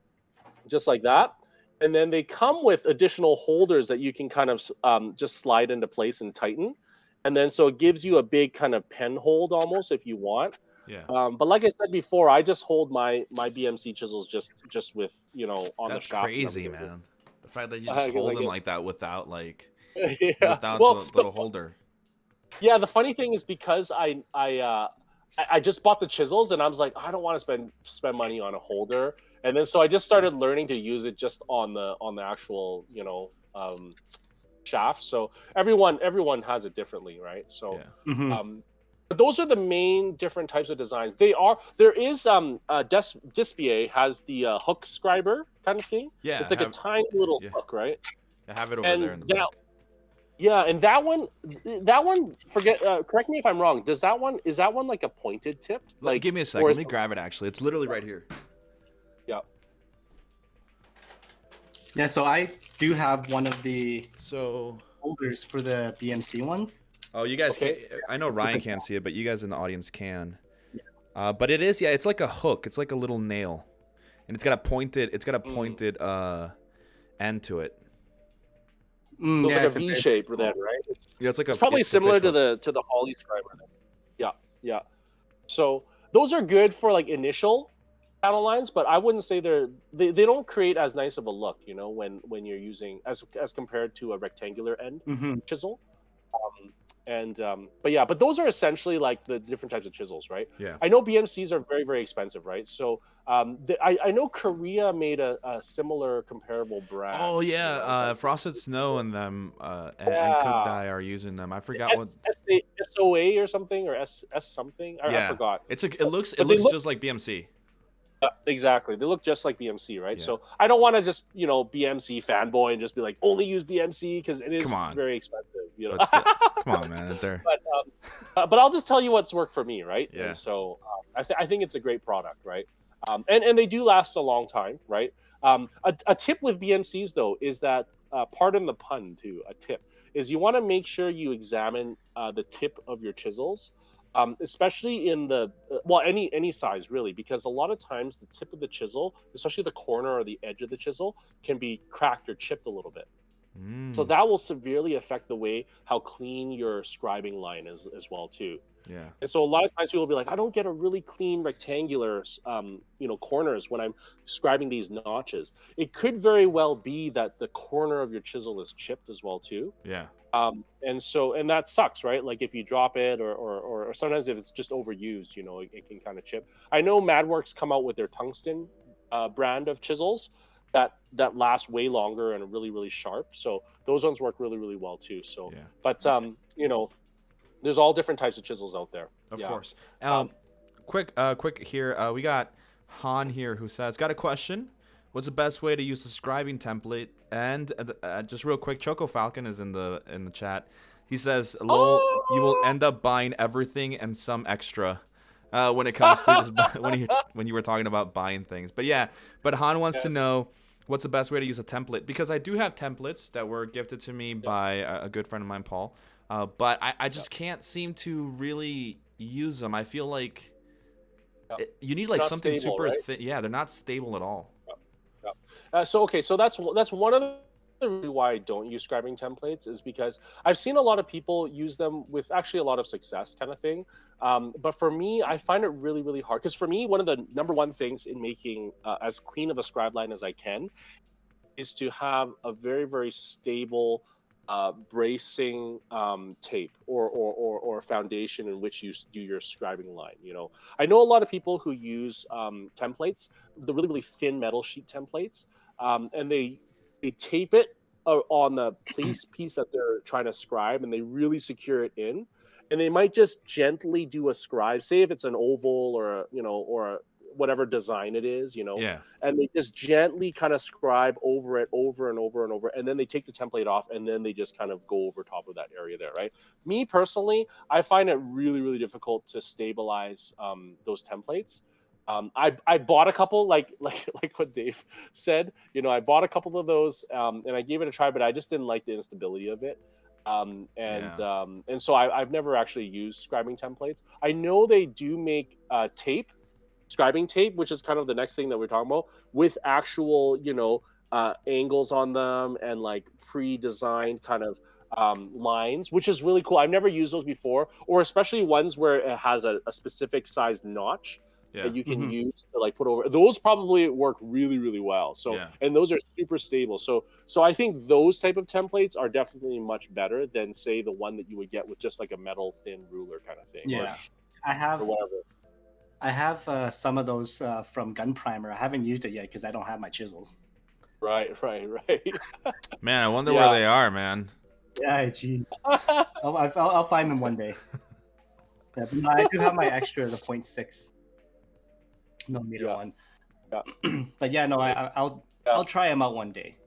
just like that. And then they come with additional holders that you can kind of just slide into place and tighten. And then so it gives you a big kind of pen hold almost if you want. Yeah. But like I said before, I just hold my BMC chisels just with on the That's shaft and crazy, everything. man. The fact that you just hold Like them like that without yeah. without Well, the little holder. yeah. The funny thing is because I just bought the chisels and I was like, I don't want to spend money on a holder, and then so I just started learning to use it just on the actual shaft. So everyone has it differently, right? So Yeah. Mhm. but those are the main different types of designs. There is Despier has the hook scriber kind of thing. Yeah. It's like a tiny little Yeah. hook, right? I have it over And there in the that back. yeah, and that one forget correct me if I'm wrong. Is that one like a pointed tip? Like Give me a or second. Let is me grab it. Actually, it's literally right here. yeah. Yeah, so I do have one of the So, holders for the BMC ones. oh, you guys Okay. can't. I know Ryan can't see it, but you guys in the audience can. Yeah. But it is, yeah. It's like a hook. It's like a little nail, and it's got a pointed. It's got a Mm. pointed end to it. So it's Yeah, like a it's a V very shape then, small. right? Yeah, it's like It's probably it's a similar fish to hook. the Holly scriber then. Yeah, yeah. So those are good for like initial panel lines, but I wouldn't say they don't create as nice of a look, when you're using as compared to a rectangular end Mhm. chisel. And but those are essentially like the different types of chisels, right? Yeah. I know BMCs are very very expensive, right? So I know Korea made a similar comparable brand. Oh yeah, That Frosted Snow and them and Cook yeah, Die are using them. I forgot what. SOA or something or S something. I Yeah, forgot. it But they looks look just like BMC. exactly. They look just like BMC, right? Yeah. So I don't want to just BMC fanboy and just be like only use BMC because it Come is on, very expensive, but still, come on, man. They're but but I'll just tell you what's worked for me, right? And yeah. so I think it's a great product, right? And they do last a long time, right? A tip with BMCs though is that pardon the pun too. A tip is you want to make sure you examine the tip of your chisels, especially in the well any size really, because a lot of times the tip of the chisel, especially the corner or the edge of the chisel, can be cracked or chipped a little bit. So Mm, that will severely affect the way how clean your scribing line is as well too. yeah. And so a lot of times people will be like, I don't get a really clean rectangular, corners when I'm scribing these notches. It could very well be that the corner of your chisel is chipped as well too. Yeah. And that sucks, right? Like if you drop it or sometimes if it's just overused, it can kind of chip. I know Madworx come out with their tungsten brand of chisels that last way longer and are really really sharp. So those ones work really really well too. So, Yeah. but there's all different types of chisels out there. Of Yeah. course. Um, Quick here. We got Han here who says, "Got a question. What's the best way to use the scribing template?" And just real quick, Choco Falcon is in the chat. He says, "Lol, you will oh! end up buying everything and some extra." When it comes to just when you were talking about buying things, but yeah, but Han wants to Yes. know what's the best way to use a template, because I do have templates that were gifted to me Yeah. by a good friend of mine, Paul. But I Yeah. just can't seem to really use them. I feel like Yeah. you need They're like not something stable, super right? thin. Yeah, they're not stable at all. Yeah. So okay, so that's one of the reasons why I don't use scribing templates is because I've seen a lot of people use them with actually a lot of success, kind of thing. But for me, I find it really really hard because for me, one of the number one things in making as clean of a scribe line as I can is to have a very very stable bracing tape or foundation in which you do your scribing line. I know a lot of people who use templates, the really really thin metal sheet templates. and they tape it on the piece that they're trying to scribe, and they really secure it in. And they might just gently do a scribe, say if it's an oval or or whatever design it is, Yeah. and they just gently kind of scribe over it over and over and over, and then they take the template off, and then they just kind of go over top of that area there, right? Me personally, I find it really, really difficult to stabilize those templates. I bought a couple, like what Dave said. I bought a couple of those, and I gave it a try, but I just didn't like the instability of it. And so I've never actually used scribing templates. I know they do make tape, scribing tape, which is kind of the next thing that we're talking about, with actual angles on them and like pre-designed kind of lines, which is really cool. I've never used those before, or especially ones where it has a specific size notch that you can use to like put over. Those probably work really, really well. So and those are super stable. So I think those type of templates are definitely much better than say the one that you would get with just like a metal thin ruler kind of thing. Yeah, I have some of those from Gun Primer. I haven't used it yet because I don't have my chisels. Right. Man, I wonder where they are, man. Yeah, gee. I'll find them one day. Yeah, but no, I do have my extra, the 0.6 millimeter one. Yeah. But yeah, no, I'll try them out one day.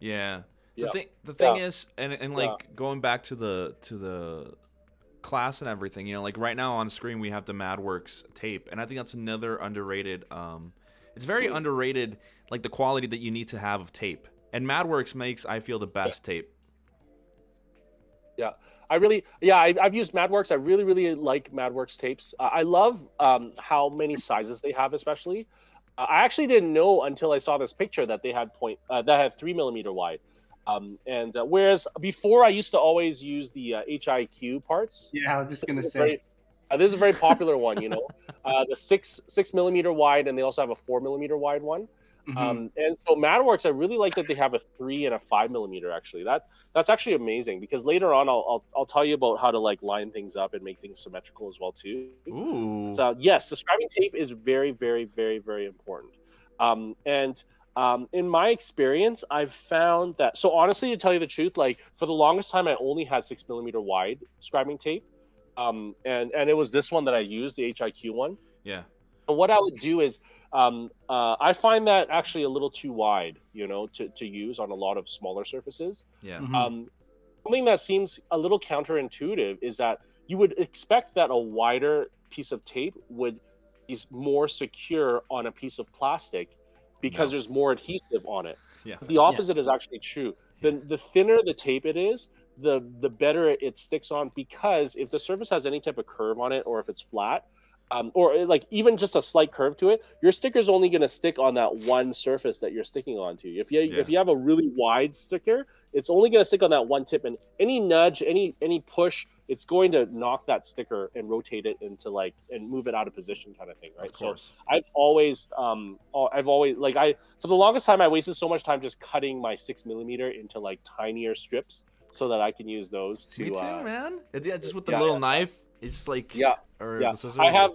Yeah. The thing is, and like going back to the class and everything, like right now on screen we have the Madworx tape, and I think that's another underrated. It's very underrated, like the quality that you need to have of tape, and Madworx makes, I feel, the best tape. Yeah, I've used Madworx. I really, really like Madworx tapes. I love how many sizes they have, especially. I actually didn't know until I saw this picture that they had 3 millimeter wide. Whereas before I used to always use the HIQ parts. Yeah, I was just gonna say. This is a very popular one, the 6 millimeter wide, and they also have a 4 millimeter wide one. And so Madworx, I really like that they have a 3 and a 5 millimeter. Actually, that's actually amazing, because later on I'll tell you about how to like line things up and make things symmetrical as well too. Ooh. So yes, the scribing tape is very, very, very, very important. In my experience, I've found that, so honestly, to tell you the truth, like for the longest time, I only had 6 millimeter wide scribing tape. And it was this one that I used, the HIQ one. Yeah. And what I would do is, I find that actually a little too wide, to use on a lot of smaller surfaces. Yeah. Something that seems a little counterintuitive is that you would expect that a wider piece of tape would be more secure on a piece of plastic, because there's more adhesive on it. Yeah. The opposite is actually true. The thinner the tape it is, the better it sticks on, because if the surface has any type of curve on it, or if it's flat, or like even just a slight curve to it, your sticker's only going to stick on that one surface that you're sticking onto. If you have a really wide sticker, it's only going to stick on that one tip, and any nudge, any push, it's going to knock that sticker and rotate it into and move it out of position, kind of thing, right? So I've always for the longest time I wasted so much time just cutting my 6 millimeter into like tinier strips so that I can use those to. Me too, man. Yeah, just with the little knife. It's just like the scissors. I have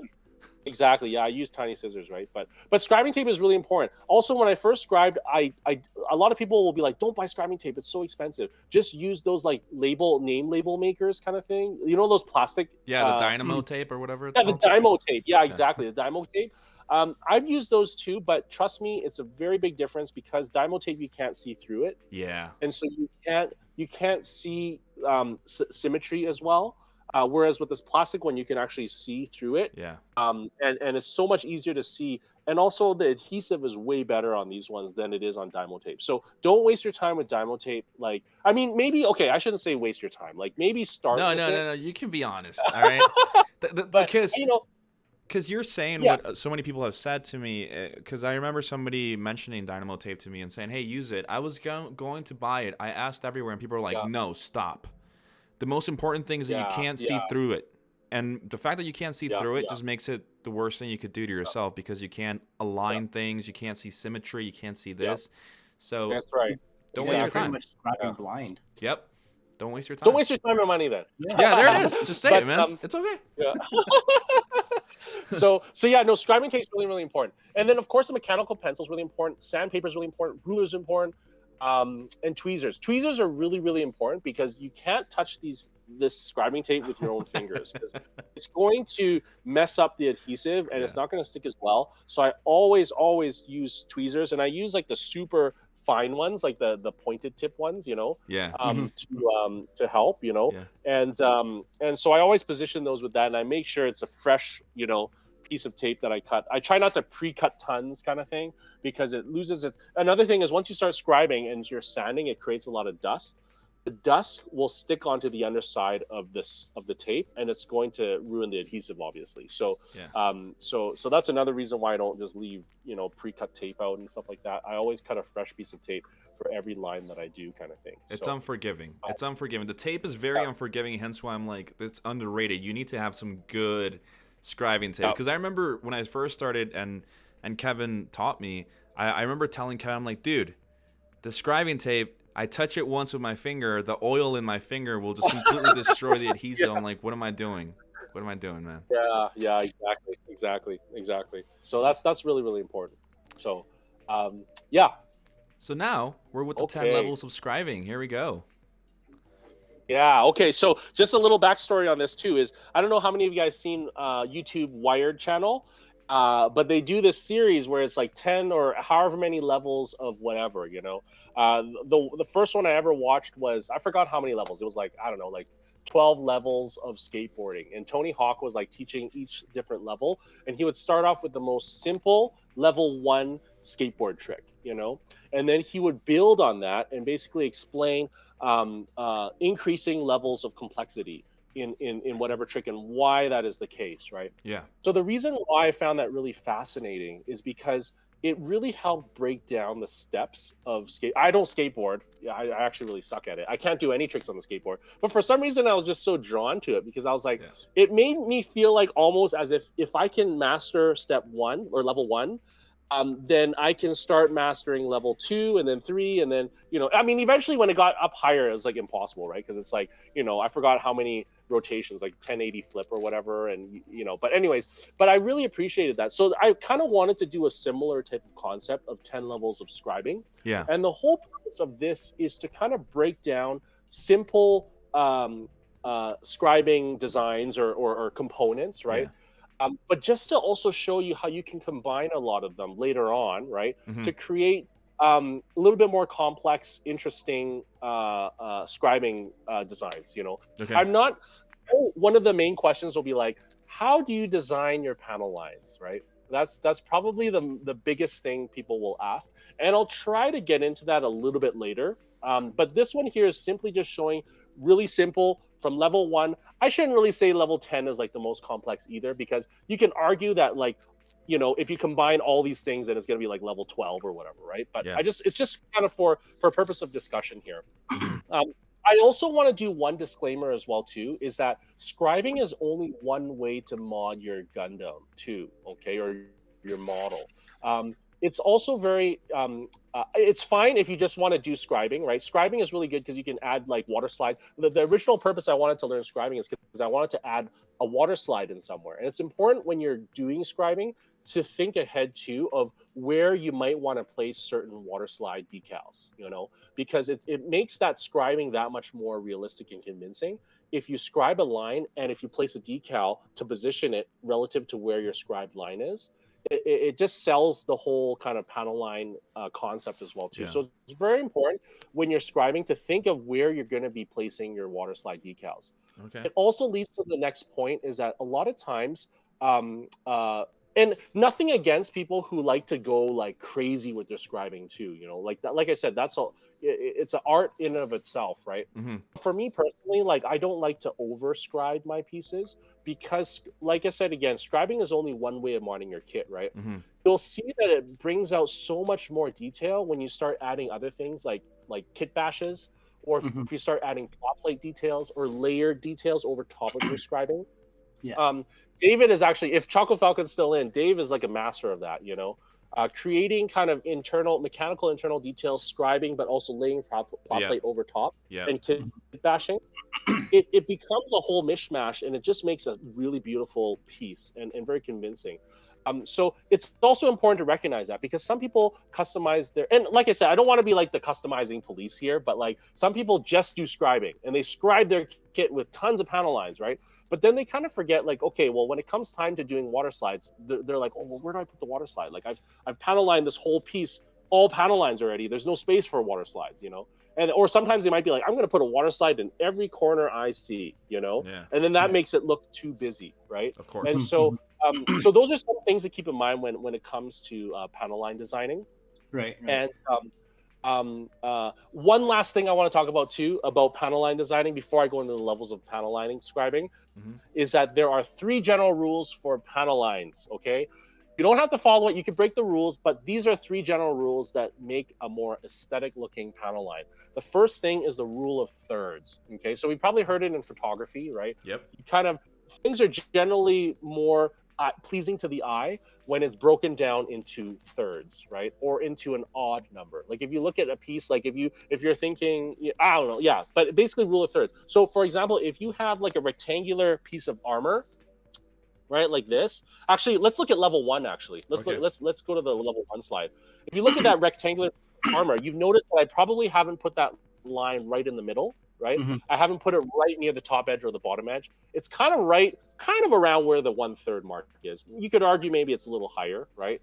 exactly. Yeah, I use tiny scissors, right? But scribing tape is really important. Also, when I first scribed, a lot of people will be like, "Don't buy scribing tape; it's so expensive. Just use those like name label makers kind of thing. Those plastic." Yeah, the dynamo tape or whatever. It's called. The Dymo tape. Yeah, exactly. The Dymo tape. I've used those too, but trust me, it's a very big difference, because Dymo tape, you can't see through it. Yeah. And so you can't see symmetry as well. Whereas with this plastic one, you can actually see through it. Yeah. And it's so much easier to see. And also the adhesive is way better on these ones than it is on Dymo tape. So don't waste your time with Dymo tape. I shouldn't say waste your time. Like maybe start. No. You can be honest. All right. Because you're saying what so many people have said to me, because I remember somebody mentioning Dynamo tape to me and saying, hey, use it. I was going to buy it. I asked everywhere, and people were like, no, stop. The most important thing is that you can't see through it. And the fact that you can't see through it just makes it the worst thing you could do to yourself, because you can't align things. You can't see symmetry. You can't see this. So that's right. Don't waste your time. Pretty much scribing blind. Yep. Don't waste your time. Don't waste your time or money then. Yeah, there it is. Just say it, man. It's okay. Yeah. So yeah, no, scribing tape is really, really important. And then of course the mechanical pencil is really important. Sandpaper is really important. Ruler is important. And tweezers. Tweezers are really, really important because you can't touch this scribing tape with your own fingers because it's going to mess up the adhesive and Yeah. it's not going to stick as well. So I always use tweezers, and I use like the super fine ones, like the pointed tip ones, Yeah. to help, Yeah. and so I always position those with that, and I make sure it's a fresh, piece of tape that I cut. I try not to pre-cut tons kind of thing because it loses it. Another thing is once you start scribing and you're sanding, it creates a lot of dust. The dust will stick onto the underside of the tape, and it's going to ruin the adhesive, obviously. So, Yeah. so that's another reason why I don't just leave, pre-cut tape out and stuff like that. I always cut a fresh piece of tape for every line that I do, kind of thing. It's So, unforgiving. It's unforgiving. The tape is very unforgiving, hence why I'm like, it's underrated. You need to have some good scribing tape. Because I remember when I first started and Kevin taught me, I remember telling Kevin, I'm like, dude, the scribing tape, I touch it once with my finger, the oil in my finger will just completely destroy the adhesive. I'm like, what am I doing? What am I doing, man? yeah, exactly. So that's really, really important. So, yeah. So now we're with the 10 levels of scribing. Here we go. Yeah. Okay. So just a little backstory on this too is I don't know how many of you guys seen YouTube Wired channel, but they do this series where it's like 10 or however many levels of whatever. The first one I ever watched was, I forgot how many levels. It was like, I don't know, like 12 levels of skateboarding, and Tony Hawk was like teaching each different level, and he would start off with the most simple level 1 skateboard trick, and then he would build on that and basically explain increasing levels of complexity in whatever trick and why that is the case, right? Yeah. So the reason why I found that really fascinating is because it really helped break down the steps of skate. I don't skateboard. Yeah, I actually really suck at it. I can't do any tricks on the skateboard. But for some reason, I was just so drawn to it because I was like, it made me feel like almost as if I can master step 1 or level 1, then I can start mastering level 2 and then 3. And then, eventually when it got up higher, it was like impossible, right? Because it's like, I forgot how many rotations, like 1080 flip or whatever. And, but anyways, but I really appreciated that. So I kind of wanted to do a similar type of concept of 10 levels of scribing. Yeah. And the whole purpose of this is to kind of break down simple scribing designs or components, right? Yeah. But just to also show you how you can combine a lot of them later on, right? To create a little bit more complex, interesting scribing designs. Okay. I'm not. One of the main questions will be like, how do you design your panel lines, right? That's probably the biggest thing people will ask, and I'll try to get into that a little bit later. But this one here is simply just showing really simple from level 1. I shouldn't really say level 10 is like the most complex either, because you can argue that like, if you combine all these things, then it's going to be like level 12 or whatever, right? But it's just kind of for purpose of discussion here. I also want to do one disclaimer as well too, is that scribing is only one way to mod your Gundam too, okay, or your model. It's also very it's fine if you just want to do scribing, right? Scribing is really good because you can add like water slides. The original purpose I wanted to learn scribing is because I wanted to add a water slide in somewhere. And it's important when you're doing scribing to think ahead too of where you might want to place certain water slide decals, because it makes that scribing that much more realistic and convincing. If you scribe a line and if you place a decal to position it relative to where your scribed line is, it just sells the whole kind of panel line concept as well too. Yeah. So it's very important when you're scribing to think of where you're going to be placing your water slide decals. Okay. It also leads to the next point, is that a lot of times and nothing against people who like to go like crazy with their scribing too, like that, like I said, that's all, it's an art in and of itself, right? For me personally, like I don't like to over scribe my pieces, because like I said, again, scribing is only one way of modding your kit, right? You'll see that it brings out so much more detail when you start adding other things like kit bashes, or if you start adding top plate details or layered details over top of your scribing. David is actually, if Choco Falcon's still in, Dave is like a master of that, creating kind of mechanical internal details, scribing, but also laying plot Yeah. plate over top Yeah. and kit bashing. It becomes a whole mishmash, and it just makes a really beautiful piece and very convincing. So it's also important to recognize that, because some people customize their, and like I said, I don't want to be like the customizing police here, but like some people just do scribing and they scribe their kit with tons of panel lines, right? But then they kind of forget, like, okay, well, when it comes time to doing water slides, they're like, oh, well, where do I put the water slide? Like I've panel lined this whole piece, all panel lines already. There's no space for water slides, you know? And or sometimes they might be like, I'm going to put a water slide in every corner I see, you know? Yeah. And then that makes it look too busy, right? Of course. And so so those are some things to keep in mind when it comes to panel line designing. Right. And one last thing I want to talk about too about panel line designing before I go into the levels of panel lining scribing is that there are 3 general rules for panel lines. Okay, you don't have to follow it. You can break the rules, but these are 3 general rules that make a more aesthetic looking panel line. The first thing is the rule of thirds. Okay, so we probably heard it in photography, right? Yep. You kind of, things are generally more pleasing to the eye when it's broken down into thirds, right, or into an odd number. Like if you look at a piece, like if you're thinking, I don't know, yeah, but basically rule of thirds. So for example, if you have like a rectangular piece of armor, right, like this. Actually, let's look at level 1. Actually, let's go to the level 1 slide. If you look at that rectangular armor, you've noticed that I probably haven't put that line right in the middle, right? I haven't put it right near the top edge or the bottom edge. It's kind of around where the 1/3 mark is. You could argue maybe it's a little higher, right?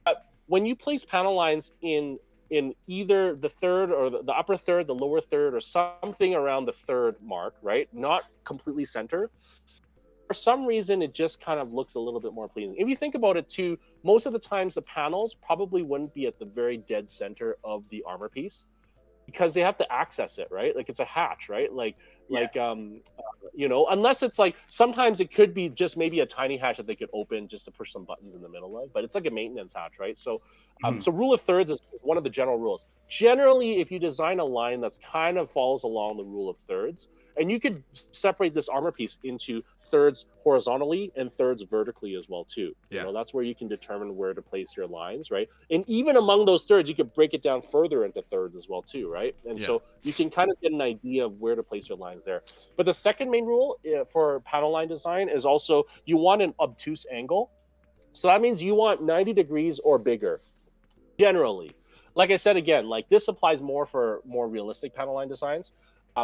But when you place panel lines in either the third or the upper third, the lower third, or something around the 3rd mark, right? Not completely center. For some reason, it just kind of looks a little bit more pleasing. If you think about it too, most of the times the panels probably wouldn't be at the very dead center of the armor piece, because they have to access it, right? Like it's a hatch, right? Unless it's like, sometimes it could be just maybe a tiny hatch that they could open just to push some buttons in the middle of, but it's like a maintenance hatch, right? So so rule of thirds is one of the general rules. Generally, if you design a line that's kind of follows along the rule of thirds, and you could separate this armor piece into thirds horizontally and thirds vertically as well too. Yeah. You know, that's where you can determine where to place your lines, right? And even among those thirds, you could break it down further into thirds as well too, right? And so you can kind of get an idea of where to place your lines there. But the second main rule for panel line design is also you want an obtuse angle. So that means you want 90 degrees or bigger, generally. Like I said, again, like this applies more for more realistic panel line designs.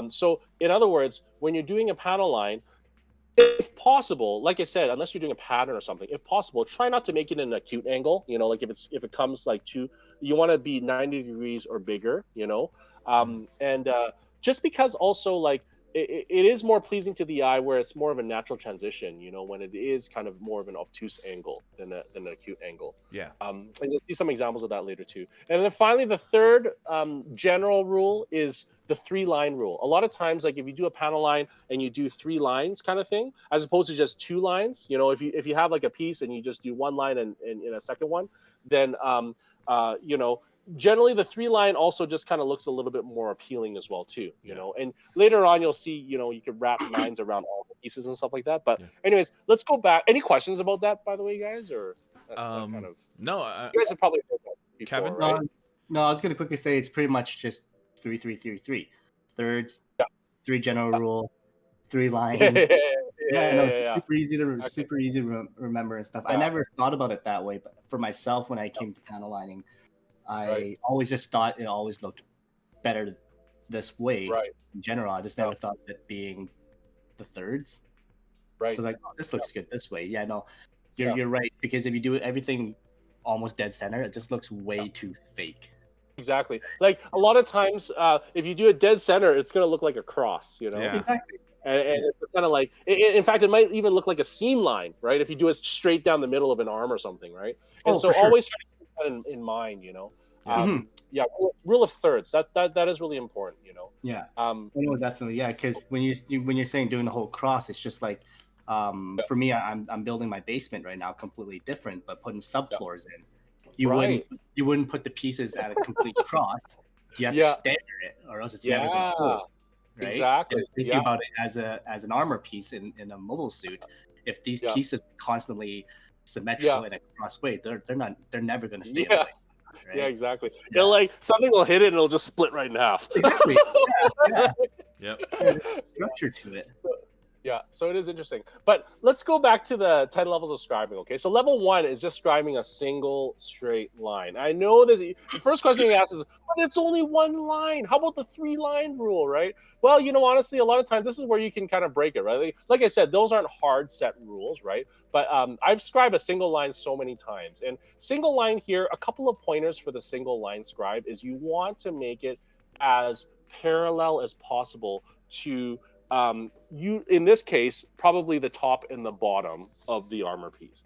So in other words, when you're doing a panel line, if possible, like I said, unless you're doing a pattern or something, if possible, try not to make it an acute angle. You know, like if it comes like you want to be 90 degrees or bigger. You know, just because also like it is more pleasing to the eye where it's more of a natural transition. You know, when it is kind of more of an obtuse angle than an acute angle. Yeah. And you'll see some examples of that later too. And then finally, the third general rule is the 3-line rule. A lot of times, like if you do a panel line and you do 3 lines kind of thing, as opposed to just 2 lines, you know, if you have like a piece and you just do 1 line and a second one, then generally the 3-line also just kind of looks a little bit more appealing as well too, you know. And later on you'll see, you know, you could wrap lines around all the pieces and stuff like that. But anyways, let's go back. Any questions about that, by the way, guys? Or that kind of no, you guys have probably heard that before, Kevin? right? No, I was gonna quickly say it's pretty much just 3, 3, 3, 3. Thirds, 3 general rule, 3 lines. Super easy to remember and stuff. I never thought about it that way, but for myself, when I came to panel lining, I always just thought it always looked better this way. Right. In general, I just never thought of it being the thirds. Right. So like, oh, this looks good this way. Yeah, no, you're right, because if you do everything almost dead center, it just looks way too fake. Exactly. Like a lot of times, if you do a dead center, it's going to look like a cross, you know? Yeah. Exactly. And it's kind of like, in fact, it might even look like a seam line, right? If you do it straight down the middle of an arm or something, right? And so always try to keep that in mind, you know? Rule of thirds. That is really important, you know? Yeah. No, definitely. Yeah. Because when you're saying doing the whole cross, it's just like, for me, I'm building my basement right now completely different, but putting subfloors in. You wouldn't put the pieces at a complete cross. You have to stagger it, or else it's never going to hold. Right? Exactly. And thinking about it as an armor piece in a mobile suit, if these pieces constantly symmetrical in a cross way, they're never going to stay in Yeah. place. Right? Yeah, exactly. Yeah. It'll like something will hit it and it'll just split right in half. Exactly. Yeah. Yep. There's structure to it. So it is interesting. But let's go back to the 10 levels of scribing, okay? So level 1 is just scribing a single straight line. I know this. The first question you ask is, but it's only one line. How about the 3-line rule, right? Well, honestly, a lot of times this is where you can kind of break it, right? Like I said, those aren't hard set rules, right? But I've scribed a single line so many times. And single line here, a couple of pointers for the single line scribe is you want to make it as parallel as possible to you, in this case, probably the top and the bottom of the armor piece.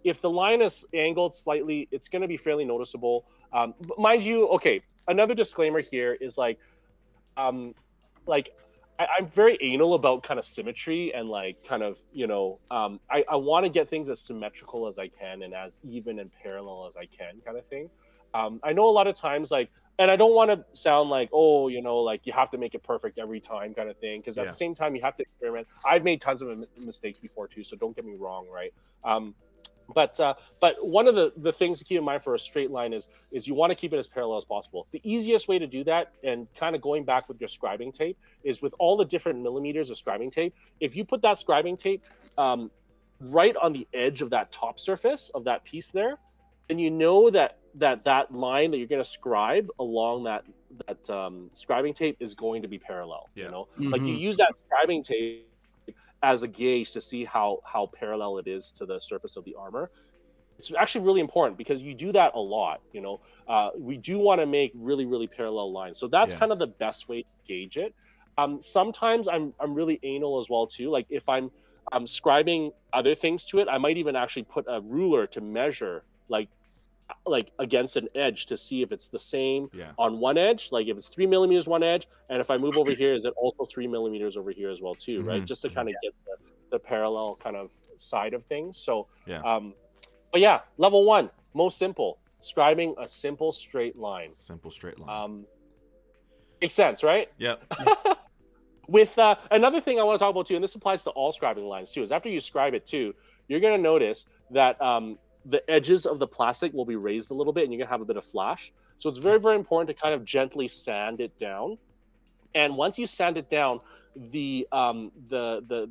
If the line is angled slightly, it's going to be fairly noticeable. But mind you, okay, another disclaimer here is I'm very anal about kind of symmetry and I want to get things as symmetrical as I can and as even and parallel as I can, kind of thing. I know a lot of times and I don't want to sound like, oh, you have to make it perfect every time kind of thing, because at the same time you have to experiment. I've made tons of mistakes before too, so don't get me wrong, right? But one of the things to keep in mind for a straight line is you want to keep it as parallel as possible. The easiest way to do that, and kind of going back with your scribing tape, is with all the different millimeters of scribing tape. If you put that scribing tape right on the edge of that top surface of that piece there, then you know that line that you're going to scribe along that scribing tape is going to be parallel. Like you use that scribing tape as a gauge to see how parallel it is to the surface of the armor. It's actually really important because you do that a lot. We do want to make really, really parallel lines. So that's kind of the best way to gauge it. Sometimes I'm really anal as well too. Like if I'm scribing other things to it, I might even actually put a ruler to measure like against an edge to see if it's the same on one edge, like if it's 3 millimeters one edge, and if I move over here, is it also 3 millimeters over here as well too, right? Just to kind of get the parallel kind of side of things. So but yeah, level 1, most simple, scribing a simple straight line. Makes sense, right? With another thing I want to talk about too, and this applies to all scribing lines too, is after you scribe it too, you're going to notice that the edges of the plastic will be raised a little bit and you're going to have a bit of flash. So it's very, very important to kind of gently sand it down. And once you sand it down, the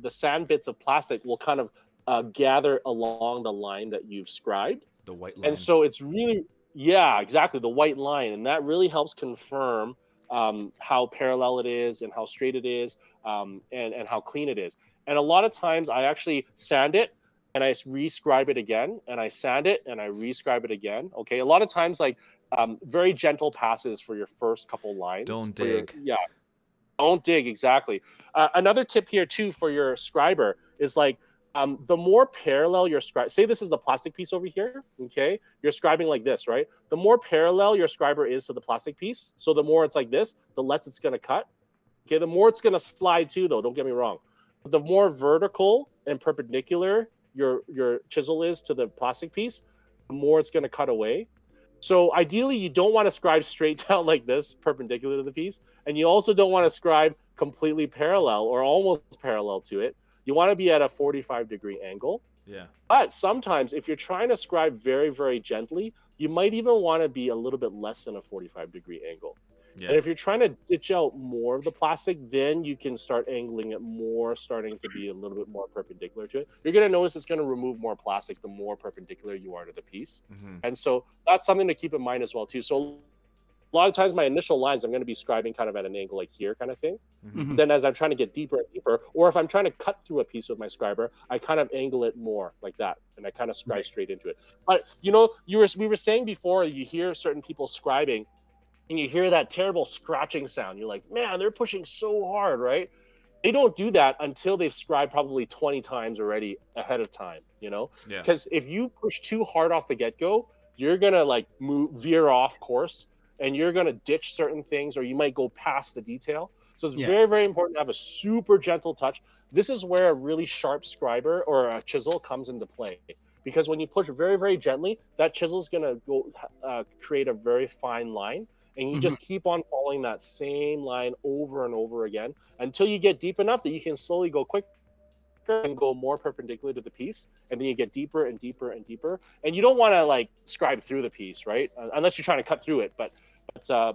sand bits of plastic will kind of gather along the line that you've scribed. The white line. And so it's really, exactly, the white line. And that really helps confirm how parallel it is and how straight it is and how clean it is. And a lot of times I actually sand it and I rescribe it again, and I sand it and I rescribe it again. Okay, a lot of times very gentle passes for your first couple lines. Don't dig. Don't dig, exactly. Another tip here too for your scriber is the more parallel your scribe, say this is the plastic piece over here, okay? You're scribing like this, right? The more parallel your scriber is to the plastic piece, so the more it's like this, the less it's gonna cut. Okay, the more it's gonna slide too, though, don't get me wrong. But the more vertical and perpendicular your chisel is to the plastic piece, the more it's gonna cut away. So ideally, you don't want to scribe straight down like this, perpendicular to the piece, and you also don't want to scribe completely parallel or almost parallel to it. You want to be at a 45-degree angle. But sometimes, if you're trying to scribe very, very gently, you might even want to be a little bit less than a 45-degree angle. And if you're trying to ditch out more of the plastic, then you can start angling it more, starting to be a little bit more perpendicular to it. You're going to notice it's going to remove more plastic the more perpendicular you are to the piece. And so that's something to keep in mind as well too. So a lot of times my initial lines, I'm going to be scribing kind of at an angle like here kind of thing. Then as I'm trying to get deeper and deeper, or if I'm trying to cut through a piece with my scriber, I kind of angle it more like that. And I kind of scribe straight into it. But, we were saying before, you hear certain people scribing, and you hear that terrible scratching sound. You're like, man, they're pushing so hard, right? They don't do that until they've scribed probably 20 times already ahead of time, Because if you push too hard off the get-go, you're going to veer off course and you're going to ditch certain things, or you might go past the detail. So it's very, very important to have a super gentle touch. This is where a really sharp scriber or a chisel comes into play. Because when you push very, very gently, that chisel is going to go create a very fine line. And you just keep on following that same line over and over again until you get deep enough that you can slowly go quicker and go more perpendicular to the piece, and then you get deeper and deeper and deeper. And you don't want to like scribe through the piece, right? Unless you're trying to cut through it. But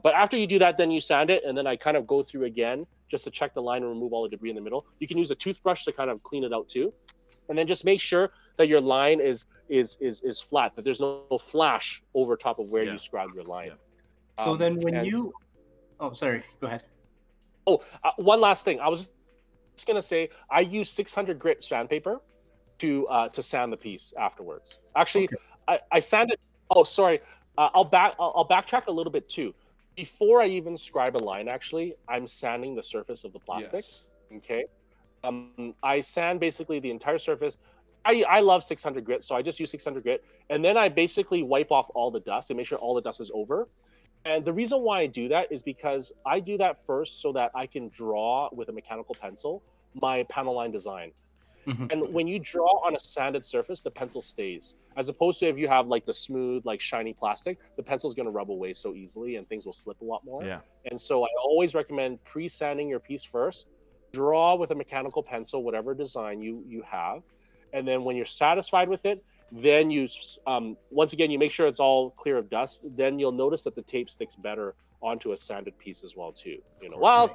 after you do that, then you sand it, and then I kind of go through again just to check the line and remove all the debris in the middle. You can use a toothbrush to kind of clean it out too, and then just make sure that your line is flat, that there's no flash over top of where you scribe your line. So then when you, oh sorry, go ahead. One last thing. I was just gonna say I use 600 grit sandpaper to sand the piece afterwards. Actually, I sanded. Oh, sorry. I'll backtrack a little bit too. Before I even scribe a line, actually, I'm sanding the surface of the plastic. Yes. Okay. I sand basically the entire surface. I love 600 grit, so I just use 600 grit, and then I basically wipe off all the dust and make sure all the dust is over. And the reason why I do that is because I do that first so that I can draw with a mechanical pencil my panel line design. And when you draw on a sanded surface, the pencil stays. As opposed to if you have like the smooth, like shiny plastic, the pencil's going to rub away so easily and things will slip a lot more. Yeah. And so I always recommend pre-sanding your piece first. Draw with a mechanical pencil, whatever design you have. And then when you're satisfied with it, then you, once again, you make sure it's all clear of dust. Then you'll notice that the tape sticks better onto a sanded piece as well too. You know, well,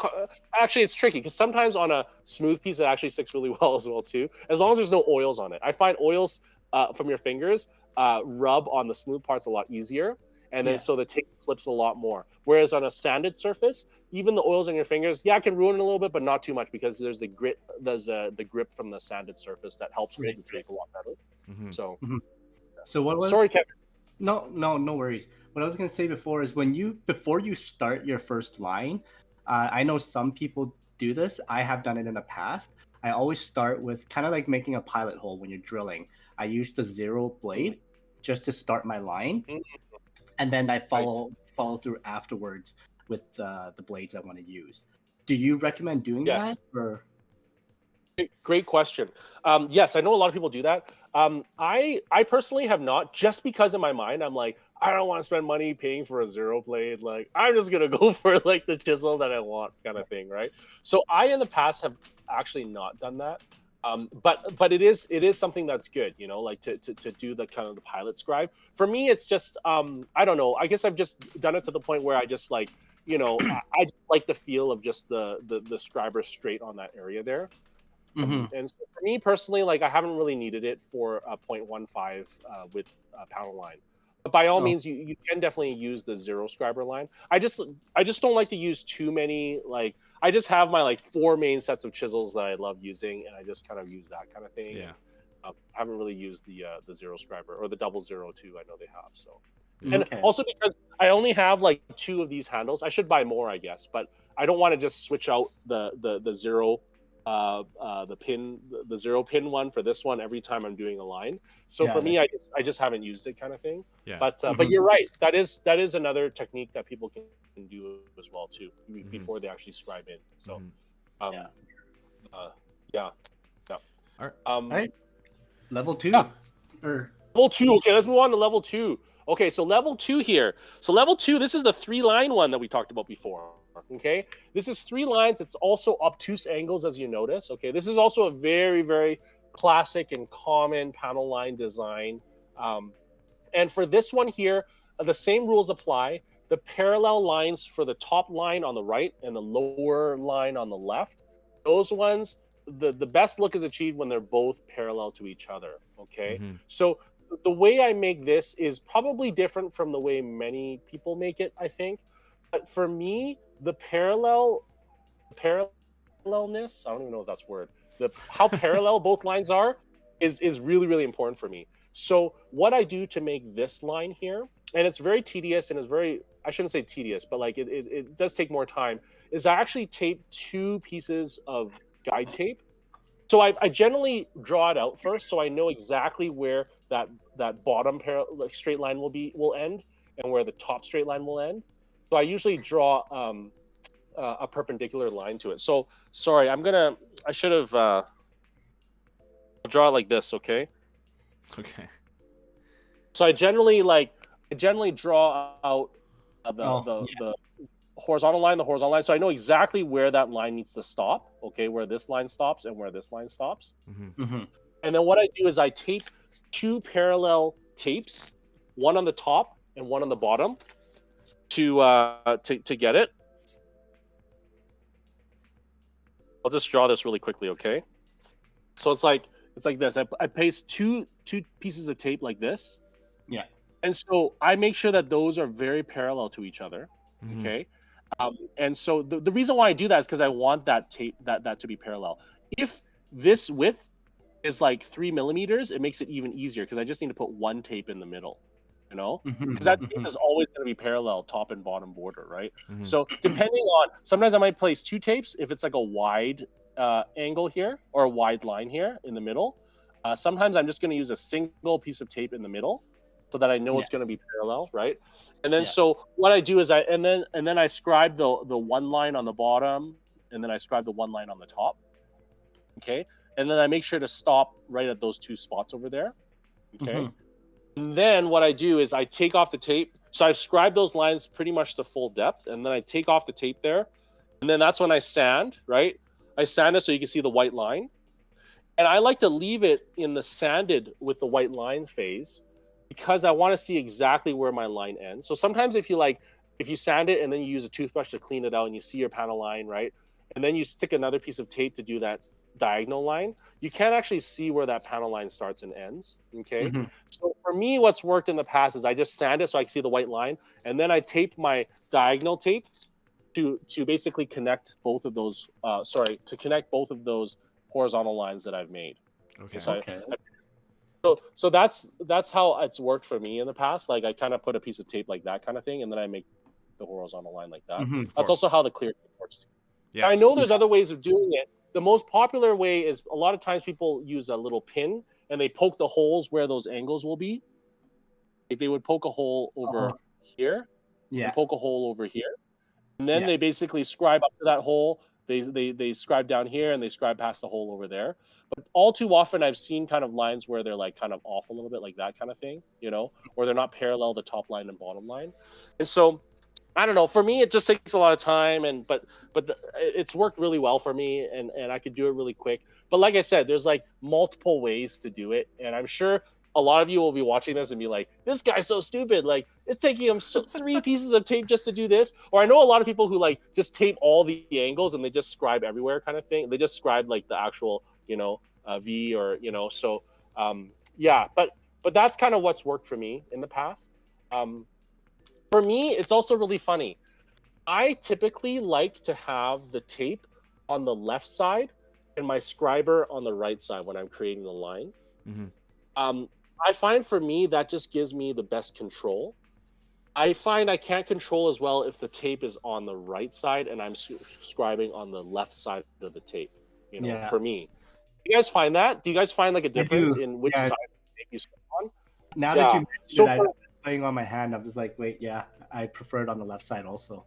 actually it's tricky because sometimes on a smooth piece it actually sticks really well as well too, as long as there's no oils on it. I find oils from your fingers rub on the smooth parts a lot easier, and then so the tape slips a lot more. Whereas on a sanded surface, even the oils on your fingers, it can ruin it a little bit, but not too much because there's the grit, there's the grip from the sanded surface that helps hold the tape a lot better. So what was? Sorry, Kevin. No worries. What I was gonna say before is before you start your first line, I know some people do this. I have done it in the past. I always start with kind of like making a pilot hole when you're drilling. I use the 0 blade just to start my line, and then I follow through afterwards with the blades I want to use. Do you recommend doing that? Or? Great question. Yes, I know a lot of people do that. I personally have not, just because in my mind I'm like, I don't want to spend money paying for a 0 blade. Like I'm just gonna go for like the chisel that I want, kind of thing, right? So I in the past have actually not done that. But it is something that's good, you know, like to do the kind of the pilot scribe. For me, it's just I don't know. I guess I've just done it to the point where I just like, you know, I just like the feel of just the scriber straight on that area there. And so for me personally, like I haven't really needed it for a 0.15 with panel line. But by all means, you can definitely use the 0 scriber line. I just don't like to use too many. Like I just have my like 4 main sets of chisels that I love using, and I just kind of use that kind of thing. Yeah. I haven't really used the 0 scriber or the 000 too. I know they have so. And also because I only have like 2 of these handles, I should buy more, I guess. But I don't want to just switch out the 0. The 0 pin one for this one every time I'm doing a line. So for me, I just haven't used it, kind of thing. Yeah. But you're right. That is another technique that people can do as well too before they actually scribe in. So, All right. Level 2. Level 2. Okay, let's move on to level 2. Okay, so level 2 here. So level 2, this is the 3-line one that we talked about before. Okay, this is 3 lines. It's also obtuse angles, as you notice. Okay, this is also a very, very classic and common panel line design. And for this one here, the same rules apply. The parallel lines for the top line on the right and the lower line on the left, those ones, the best look is achieved when they're both parallel to each other. Okay, so the way I make this is probably different from the way many people make it, I think. But for me, the parallelness, I don't even know if that's a word, how parallel both lines are is really, really important for me. So what I do to make this line here, and it's very tedious and it's very, I shouldn't say tedious, but like it does take more time, is I actually tape 2 pieces of guide tape. So I generally draw it out first, so I know exactly where that bottom straight line will end and where the top straight line will end. So I usually draw a perpendicular line to it. So sorry, I should have draw it like this, okay? Okay. So I generally draw out the horizontal line, the horizontal line. So I know exactly where that line needs to stop. Okay, where this line stops and where this line stops. Mm-hmm. And then what I do is I tape 2 parallel tapes, one on the top and one on the bottom, to get it. I'll just draw this really quickly, okay? So it's like this. I paste two pieces of tape like this. Yeah. And so I make sure that those are very parallel to each other. Okay. And so the reason why I do that is because I want that tape that to be parallel. If this width is like 3 millimeters, it makes it even easier because I just need to put one tape in the middle, because that tape is always going to be parallel, top and bottom border, right? So depending on, sometimes I might place 2 tapes if it's like a wide angle here or a wide line here in the middle. Sometimes I'm just going to use a single piece of tape in the middle so that I know it's going to be parallel, right? And then so what I do is I scribe the one line on the bottom, and then I scribe the one line on the top. Okay, and then I make sure to stop right at those 2 spots over there. Okay. And then what I do is I take off the tape. So I've scribed those lines pretty much to full depth, and then I take off the tape there, and then that's when I sand, right? I sand it so you can see the white line. And I like to leave it in the sanded with the white line phase because I want to see exactly where my line ends. So sometimes if you sand it and then you use a toothbrush to clean it out and you see your panel line, right? And then you stick another piece of tape to do that diagonal line, you can't actually see where that panel line starts and ends. Okay. So for me, what's worked in the past is I just sand it so I can see the white line, and then I tape my diagonal tape to basically connect both of those horizontal lines that I've made. Okay. So that's how it's worked for me in the past. Like I kind of put a piece of tape like that kind of thing, and then I make the horizontal line like that. That's also how the clear tape works. Yes. I know there's other ways of doing it. The most popular way is a lot of times people use a little pin and they poke the holes where those angles will be. Like they would poke a hole over here, and poke a hole over here, and then they basically scribe up to that hole. They scribe down here and they scribe past the hole over there. But all too often I've seen kind of lines where they're like kind of off a little bit, like that kind of thing, or they're not parallel the top line and bottom line. And so I don't know. For me, it just takes a lot of time, but it's worked really well for me, and I could do it really quick. But like I said, there's like multiple ways to do it, and I'm sure a lot of you will be watching this and be like, "This guy's so stupid! Like, it's taking him 3 pieces of tape just to do this." Or I know a lot of people who like just tape all the angles and they just scribe everywhere, kind of thing. They just scribe like the actual, V or So yeah, but that's kind of what's worked for me in the past. For me, it's also really funny. I typically like to have the tape on the left side and my scriber on the right side when I'm creating the line. I find for me that just gives me the best control. I find I can't control as well if the tape is on the right side and I'm scribing on the left side of the tape. For me, do you guys find that? Do you guys find like a difference in which side of the tape you scribe on? Now that you mentioned it, I'm playing on my hand. I'm just like, wait, I prefer it on the left side also.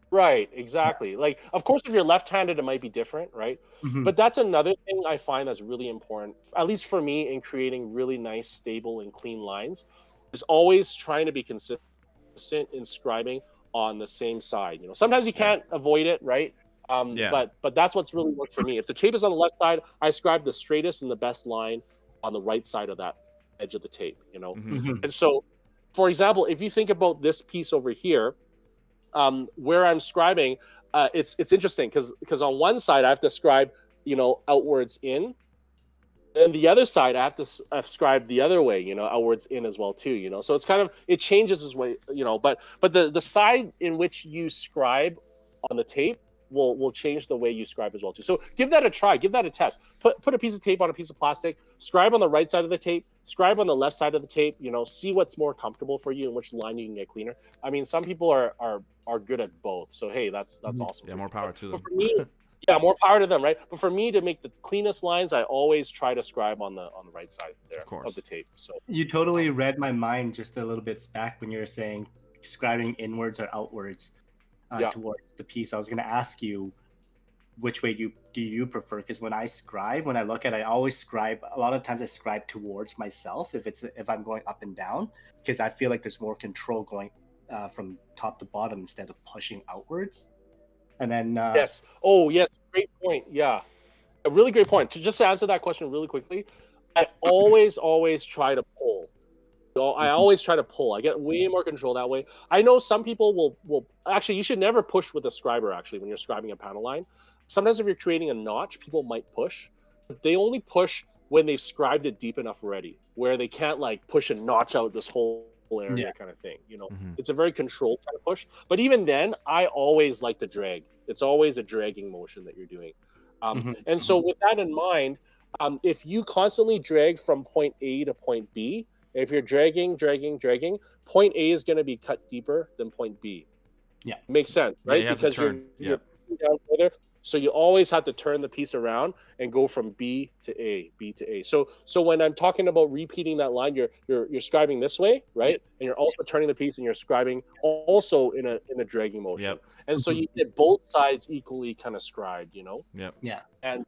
Right, exactly. Like, of course, if you're left-handed, it might be different, right? But that's another thing I find that's really important, at least for me, in creating really nice, stable, and clean lines, is always trying to be consistent in scribing on the same side. Sometimes you can't avoid it, right? But that's what's really worked for me. If the tape is on the left side, I scribe the straightest and the best line on the right side of that edge of the tape. And so, for example, if you think about this piece over here, where I'm scribing, it's interesting because on one side I have to scribe, outwards in, and the other side I have to scribe the other way, outwards in as well too. So it's kind of, it changes as way, but the side in which you scribe on the tape will change the way you scribe as well too. So give that a try, give that a test. Put a piece of tape on a piece of plastic, scribe on the right side of the tape, scribe on the left side of the tape, see what's more comfortable for you and which line you can get cleaner. I mean, some people are good at both. So hey, that's awesome. Yeah, more power to them. But for me, more power to them, right? But for me, to make the cleanest lines, I always try to scribe on the right side there of the tape. So you totally read my mind just a little bit back when you were saying scribing inwards or outwards towards the piece. I was going to ask you, which way do you prefer? Because when I look at it, I always scribe. A lot of times I scribe towards myself if I'm going up and down, because I feel like there's more control going from top to bottom instead of pushing outwards. And then Yes. Oh, yes. Great point. Yeah. A really great point. To just answer that question really quickly, I always try to pull. So I always try to pull. I get way more control that way. I know some people will actually. You should never push with a scriber. Actually, when you're scribing a panel line, sometimes if you're creating a notch, people might push. But they only push when they've scribed it deep enough already, where they can't like push a notch out this whole area Yeah. kind of thing. Mhm. It's a very controlled kind of push. But even then, I always like to drag. It's always a dragging motion that you're doing. And so with that in mind, if you constantly drag from point A to point B, if you're dragging, point A is going to be cut deeper than point B. Yeah. Makes sense, Yeah, right? you have to Because turn. you're Yep. down further. So you always have to turn the piece around and go from B to A, B to A. So when I'm talking about repeating that line, you're scribing this way, right? And you're also turning the piece and you're scribing also in a dragging motion. Yep. And so you get both sides equally kind of scribed, Yep. Yeah. and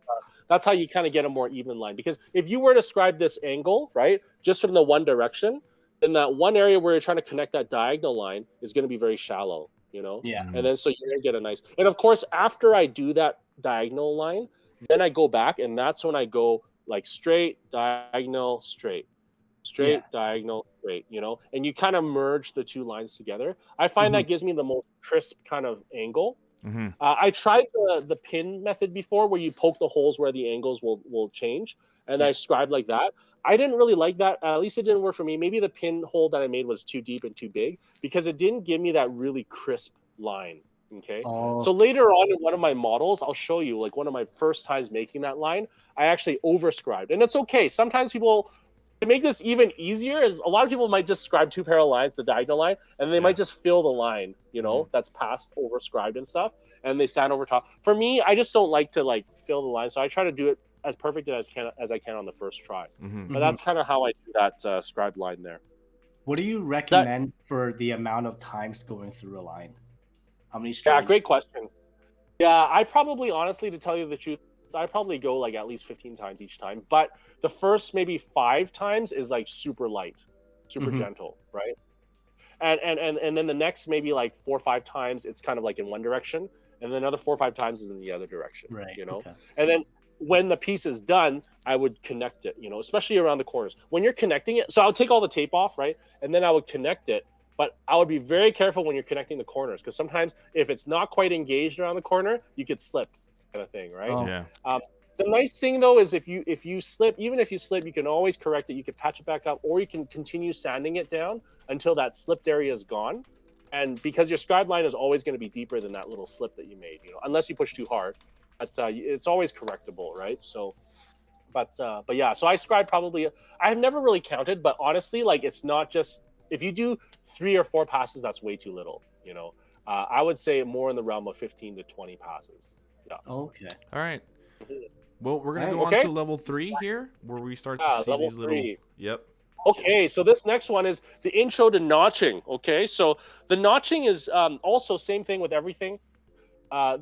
that's how you kind of get a more even line. Because if you were to scribe this angle, right, just from the one direction, then that one area where you're trying to connect that diagonal line is going to be very shallow, Yeah. and then so you're going to get a nice. And of course, after I do that diagonal line, then I go back, and that's when I go like straight, diagonal, straight, straight, diagonal, straight, and you kind of merge the two lines together. I find that gives me the most crisp kind of angle. Mm-hmm. I tried the pin method before, where you poke the holes where the angles will change, and I scribed like that. I didn't really like that. At least it didn't work for me. Maybe the pin hole that I made was too deep and too big because it didn't give me that really crisp line. Okay. Oh. So later on in one of my models, I'll show you like one of my first times making that line, I actually overscribed, and it's okay. Sometimes people, to make this even easier, is a lot of people might just scribe two parallel lines, the diagonal line, and they might just fill the line, that's past overscribed and stuff, and they stand over top. For me, I just don't like to like fill the line, so I try to do it as perfect as I can on the first try. But that's kind of how I do that scribed line there. What do you recommend for the amount of times going through a line? How many strokes? Yeah, great question. Yeah, I probably, honestly, to tell you the truth, I probably go like at least 15 times each time. But the first maybe 5 times is like super light, super gentle, right? And then the next maybe like 4 or 5 times it's kind of like in one direction, and then another 4 or 5 times is in the other direction, Right. Okay. And then when the piece is done, I would connect it, especially around the corners. When you're connecting it, so I'll take all the tape off, right? And then I would connect it, but I would be very careful when you're connecting the corners, because sometimes if it's not quite engaged around the corner, you could slip, kind of thing, right? Oh. Yeah. The nice thing though is if you slip, even if you slip, you can always correct it. You can patch it back up, or you can continue sanding it down until that slipped area is gone. And because your scribe line is always going to be deeper than that little slip that you made, unless you push too hard. But it's always correctable, right? So, but yeah. So I scribe probably. I've never really counted, but honestly, like it's not just if you do 3 or 4 passes, that's way too little. I would say more in the realm of 15 to 20 passes. Yeah. Okay. All right. Mhm. Well, we're gonna Alright. go on Okay. to level 3 here, where we start to see Level these little. 3. Yep. Okay, so this next one is the intro to notching. Okay, so the notching is also same thing with everything. How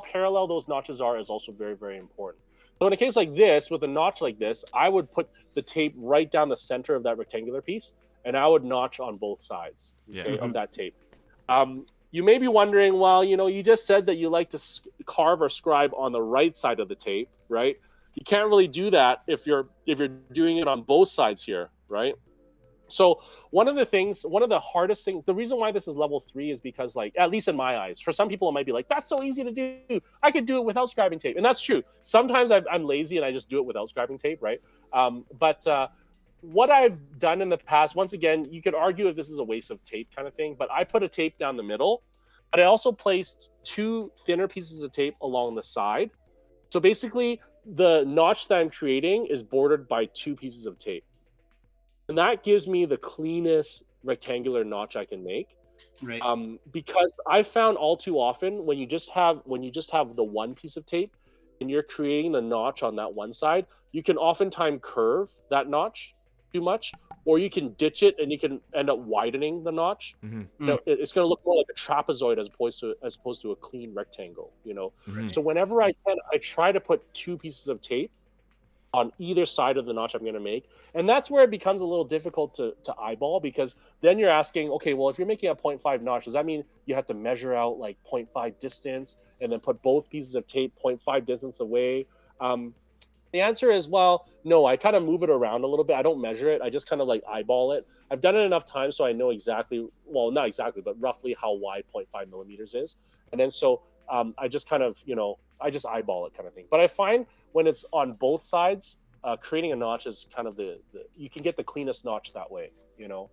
parallel those notches are is also very, very important. So in a case like this, with a notch like this, I would put the tape right down the center of that rectangular piece, and I would notch on both sides, of that tape. You may be wondering, well, you just said that you like to carve or scribe on the right side of the tape, right? You can't really do that if you're doing it on both sides here, right? So one of the hardest things, the reason why this is level 3 is because, like, at least in my eyes, for some people it might be like, that's so easy to do. I could do it without scribing tape, and that's true. Sometimes I'm lazy and I just do it without scribing tape, right? But what I've done in the past, once again, you could argue if this is a waste of tape kind of thing, but I put a tape down the middle, but I also placed 2 thinner pieces of tape along the side. So basically, the notch that I'm creating is bordered by 2 pieces of tape. And that gives me the cleanest rectangular notch I can make. Right. Because I found all too often when you just have the one piece of tape and you're creating the notch on that one side, you can oftentimes curve that notch too much, or you can ditch it and you can end up widening the notch. It's going to look more like a trapezoid as opposed to a clean rectangle. So whenever I can, I try to put 2 pieces of tape on either side of the notch I'm going to make. And that's where it becomes a little difficult to eyeball, because then you're asking, okay, well, if you're making a 0.5 notch, does that mean you have to measure out like 0.5 distance and then put both pieces of tape 0.5 distance away? The answer is, well, no, I kind of move it around a little bit. I don't measure it. I just kind of like eyeball it. I've done it enough times so I know exactly, well, not exactly, but roughly how wide 0.5 millimeters is. And then so I just kind of, I just eyeball it kind of thing. But I find when it's on both sides, creating a notch is kind of you can get the cleanest notch that way, you know.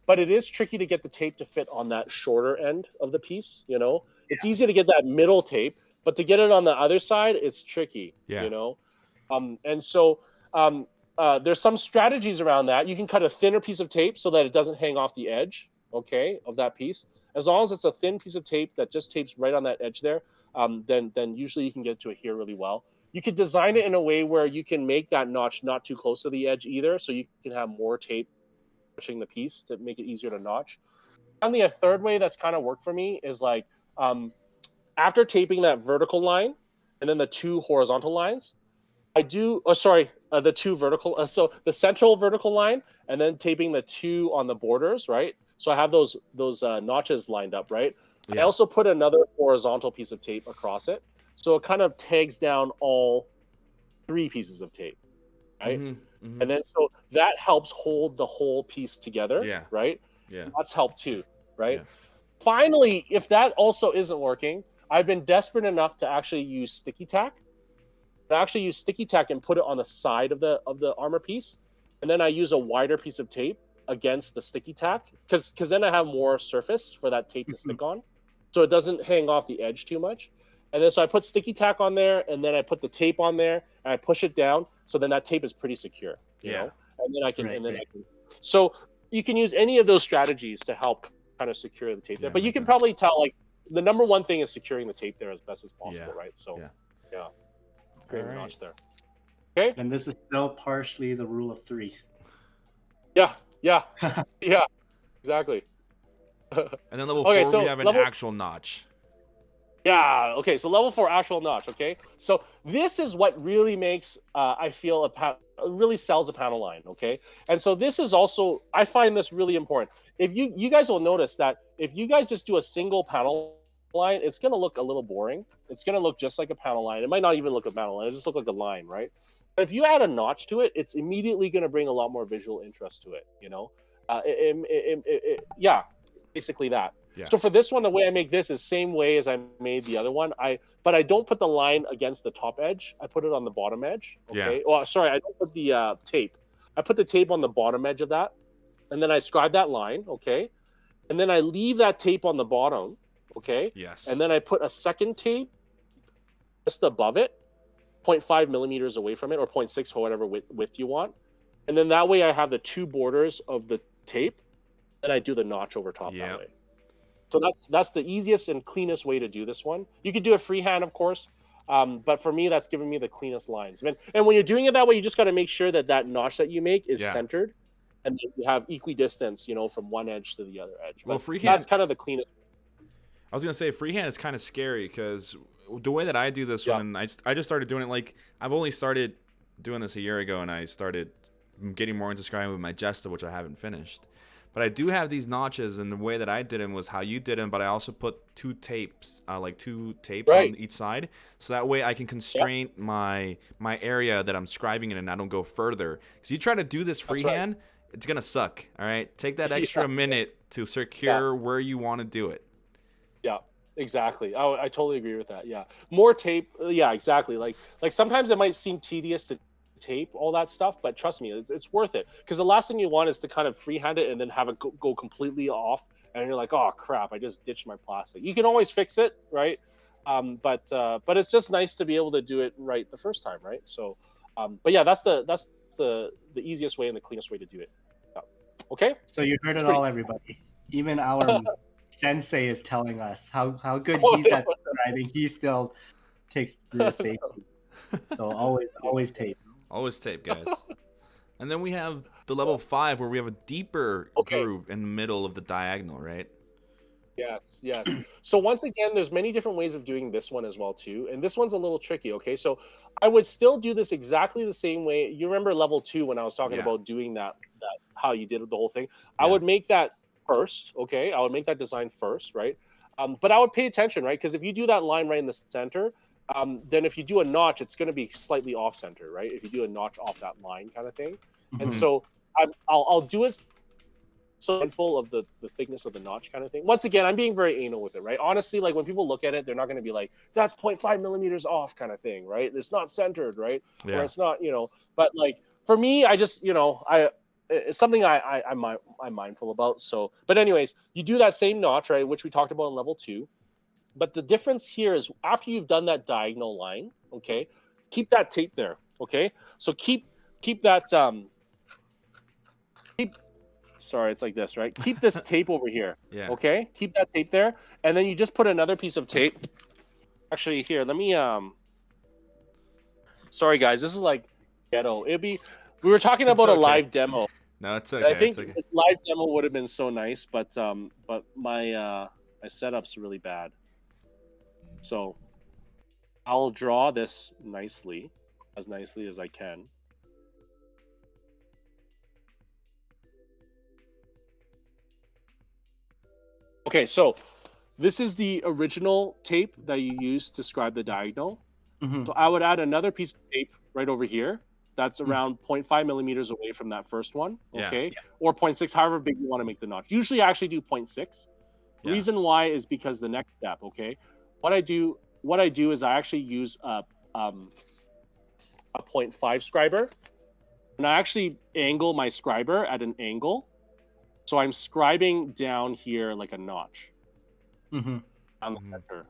But it is tricky to get the tape to fit on that shorter end of the piece, you know. It's easy to get that middle tape, but to get it on the other side, it's tricky, you know. And so there's some strategies around that. You can cut a thinner piece of tape so that it doesn't hang off the edge, okay, of that piece. As long as it's a thin piece of tape that just tapes right on that edge there, then usually you can get to it here really well. You could design it in a way where you can make that notch not too close to the edge either, so you can have more tape pushing the piece to make it easier to notch. Finally, a third way that's kind of worked for me is like after taping that vertical line and then the two horizontal lines, I do, the two vertical, so the central vertical line and then taping the two on the borders, right? So I have those notches lined up, right? I also put another horizontal piece of tape across it. So it kind of tags down all three pieces of tape, right? And then so that helps hold the whole piece together, right? That's helped too, right? Finally, if that also isn't working, I've been desperate enough to actually use sticky tack. I actually use sticky tack and put it on the side of the armor piece, and then I use a wider piece of tape against the sticky tack because then I have more surface for that tape to stick on, so it doesn't hang off the edge too much. And then so I put sticky tack on there, and then I put the tape on there, and I push it down, so then that tape is pretty secure, you know. And then I can, So you can use any of those strategies to help kind of secure the tape there. But you can probably tell, like, the number one thing is securing the tape there as best as possible, right? So, yeah. Create a notch there. Okay. And this is still partially the rule of three. Yeah. Exactly. And then level 4, we have an actual notch. Yeah. Okay. So level 4, actual notch. Okay. So this is what really makes I feel really sells a panel line. Okay. And so this is also, I find this really important. If you guys will notice that if you guys just do a single panel line, it's going to look a little boring. It's going to look just like a panel line. It might not even look a panel line. It just look like a line, right? But if you add a notch to it, it's immediately going to bring a lot more visual interest to it, you know? Basically that. So for this one, the way I make this is same way as I made the other one. But I don't put the line against the top edge. I put it on the bottom edge. Okay. Well, sorry, I don't put the tape. I put the tape on the bottom edge of that, and then I scribe that line. Okay, and then I leave that tape on the bottom. Okay. Yes. And then I put a second tape just above it, 0.5 millimeters away from it, or 0.6 or whatever width you want. And then that way I have the two borders of the tape, and I do the notch over top that way. So that's the easiest and cleanest way to do this one. You could do it freehand, of course, but for me, that's giving me the cleanest lines. And when you're doing it that way, you just got to make sure that that notch that you make is centered, and then you have equidistance, you know, from one edge to the other edge. Well, freehand, that's kind of the cleanest. I was gonna say freehand is kind of scary because the way that I do this one, and I just started doing it, like I've only started doing this a year ago, and I started getting more into scribing with my Jesta, which I haven't finished. But I do have these notches, and the way that I did them was how you did them, but I also put two tapes on each side, so that way I can constrain my area that I'm scribing in, and I don't go further. Because you try to do this freehand, it's gonna suck. All right, take that extra minute to secure where you want to do it. Yeah, exactly. I totally agree with that. Yeah, more tape. Yeah, exactly. Like sometimes it might seem tedious to tape all that stuff, but trust me, it's worth it, because the last thing you want is to kind of freehand it and then have it go completely off, and you're like, oh crap, I just ditched my plastic. You can always fix it, right? But it's just nice to be able to do it right the first time, right? So, but yeah, that's the easiest way and the cleanest way to do it. Yeah. Okay. So you heard it all, everybody. Even our sensei is telling us how good he's at scribing. He still takes the safety. So always tape. Always tape, guys. And then we have the level 5 where we have a deeper groove in the middle of the diagonal, right? Yes. So once again, there's many different ways of doing this one as well too, and this one's a little tricky. Okay, so I would still do this exactly the same way. You remember level 2 when I was talking Yeah. about doing that how you did the whole thing. I Yeah. would make that first. Okay, I would make that design first, right? But I would pay attention, right? Because if you do that line right in the center, then if you do a notch, it's going to be slightly off center, right? If you do a notch off that line kind of thing, and Mhm. so I'll do it so mindful of the thickness of the notch kind of thing. Once again, I'm being very anal with it, right? Honestly, like when people look at it, they're not going to be like, that's 0.5 millimeters off kind of thing, right? It's not centered, right? Or Yeah. it's not, but like for me, I just, it's something I'm mindful about. So, but anyways, you do that same notch, right? Which we talked about in level 2. But the difference here is after you've done that diagonal line, okay, keep that tape there, okay? So keep that sorry, it's like this, right? Keep this tape over here. Yeah. Okay? Keep that tape there. And then you just put another piece of tape. Actually, here, let me sorry guys, this is like ghetto. We were talking It's about a okay. live demo. No, it's I okay. think It's okay. a live demo would have been so nice, but my setup's really bad. So I'll draw this nicely as I can. Okay, so this is the original tape that you use to scribe the diagonal. Mhm. So I would add another piece of tape right over here. That's Mm. around 0.5 millimeters away from that first one. Yeah. Okay. Or 0.6, however big you want to make the notch. Usually I actually do 0.6. The Yeah. reason why is because the next step, okay, what I do is I actually use a 0.5 scriber, and I actually angle my scriber at an angle. So I'm scribing down here like a notch Mhm. on the center,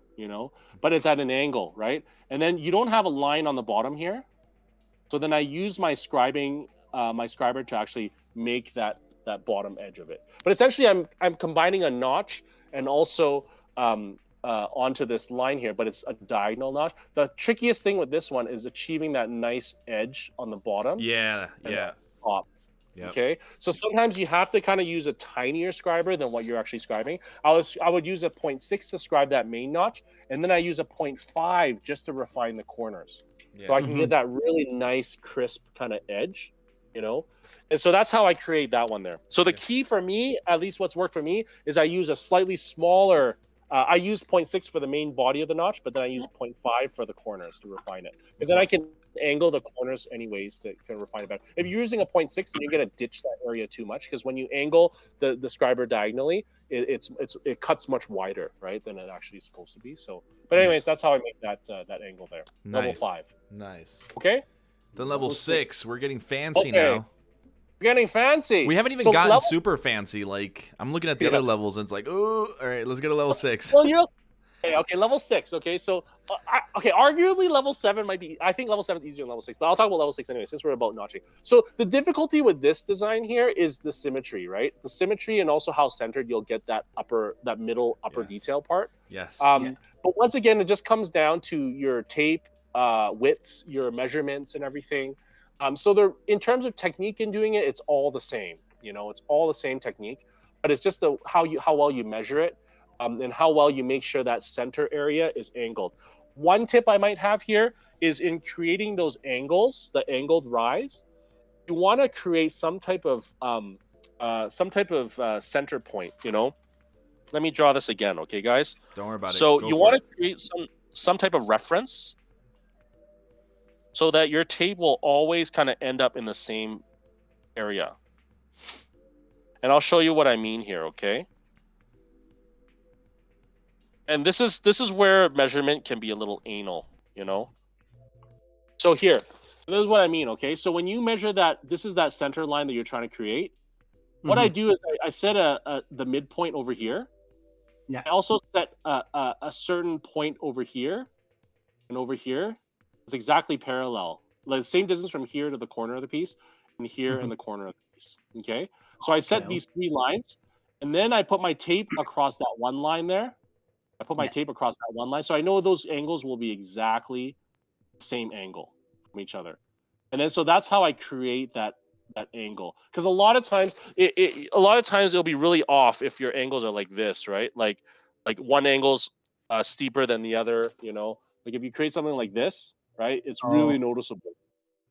but it's at an angle, right? And then you don't have a line on the bottom here. So then I use my scriber to actually make that bottom edge of it. But essentially, I'm combining a notch and also onto this line here, but it's a diagonal notch. The trickiest thing with this one is achieving that nice edge on the bottom Yeah. and Yeah. the top. Yep. Okay, so sometimes you have to kind of use a tinier scriber than what you're actually scribing. I would use a 0.6 to scribe that main notch, and then I use a 0.5 just to refine the corners. Yeah. So I can get that really nice, crisp kind of edge, And so that's how I create that one there. So the key for me, at least what's worked for me, is I use a slightly smaller. I use 0.6 for the main body of the notch, but then I use 0.5 for the corners to refine it. Because then I can angle the corners anyways to refine it better. If you're using a 0.6, then you're gonna ditch that area too much because when you angle the scriber diagonally, it cuts much wider, right, than it actually is supposed to be. So, but anyways, that's how I make that angle there. Level Nice. 5. Nice. Okay. Then level 6, we're getting fancy Okay. now. We're getting fancy. We haven't even gotten super fancy. Like I'm looking at the other levels, and it's like, oh, all right, let's get a level 6. Well, okay, level 6. Okay, so arguably level 7 might be. I think level 7 is easier than level 6, but I'll talk about level 6 anyway, since we're about notching. So the difficulty with this design here is the symmetry, right? The symmetry and also how centered you'll get that middle upper detail part. Yes. But once again, it just comes down to your tape widths, your measurements, and everything. So in terms of technique in doing it, it's all the same. It's all the same technique, but it's just how well you measure it. And how well you make sure that center area is angled. One tip I might have here is in creating those angles, the angled rise, you want to create some type of center point. Let me draw this again, okay, guys? Don't worry about it. So Go you for want it. to create some type of reference so that your tape will always kind of end up in the same area. And I'll show you what I mean here, okay? And this is where measurement can be a little anal, So here, this is what I mean, okay? So when you measure that, this is that center line that you're trying to create. What I do is I set the midpoint over here. Yeah. I also set a certain point over here and over here. It's exactly parallel, like the same distance from here to the corner of the piece, and here in the corner of the piece. Okay, so I set these 3 lines, and then I put my tape across that one line there. I put my tape across that one line, so I know those angles will be exactly the same angle from each other. And then so that's how I create that angle. Because a lot of times it'll be really off if your angles are like this, right? Like like one angle's steeper than the other. Like if you create something like this, right, it's really Oh, noticeable.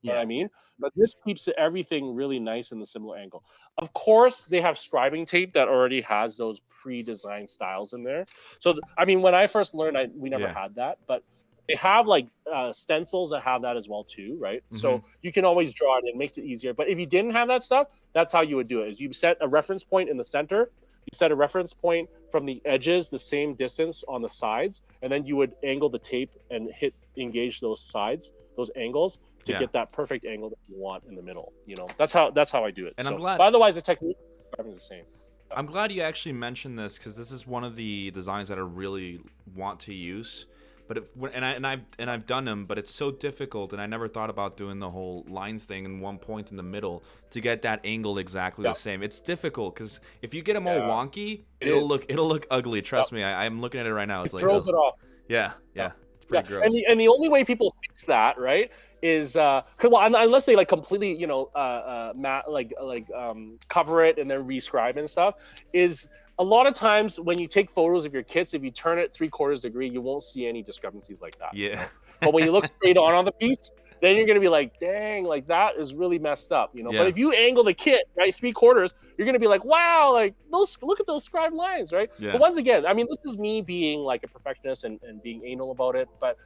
You know what yeah. I mean? But this keeps everything really nice in the similar angle. Of course, they have scribing tape that already has those pre-designed styles in there. So, I mean, when I first learned, we never Yeah. had that, but they have like stencils that have that as well too, right? Mm-hmm. So you can always draw it. It makes it easier. But if you didn't have that stuff, that's how you would do it: is you set a reference point in the center, you set a reference point from the edges the same distance on the sides, and then you would angle the tape and engage those sides, those angles, to Yeah. get that perfect angle that you want in the middle. That's how I do it. And So, I'm glad. but otherwise, the technique is the same. I'm glad you actually mentioned this because this is one of the designs that I really want to use. But I've done them, but it's so difficult, and I never thought about doing the whole lines thing in one point in the middle to get that angle exactly the same. It's difficult because if you get them all wonky, it'll look ugly. Trust me, I'm looking at it right now. It's It like, throws oh. it off. Yeah, it's pretty gross. And the only way people fix that, right, is unless they like completely, cover it and then rescribe and stuff, is a lot of times when you take photos of your kits, if you turn it 3/4 degree, you won't see any discrepancies like that. Yeah. But when you look straight on the piece, then you're gonna be like, dang, like that is really messed up, Yeah. But if you angle the kit right 3/4, you're gonna be like, wow, like look at those scribed lines, right? Yeah. But once again, I mean, this is me being like a perfectionist and being anal about it, but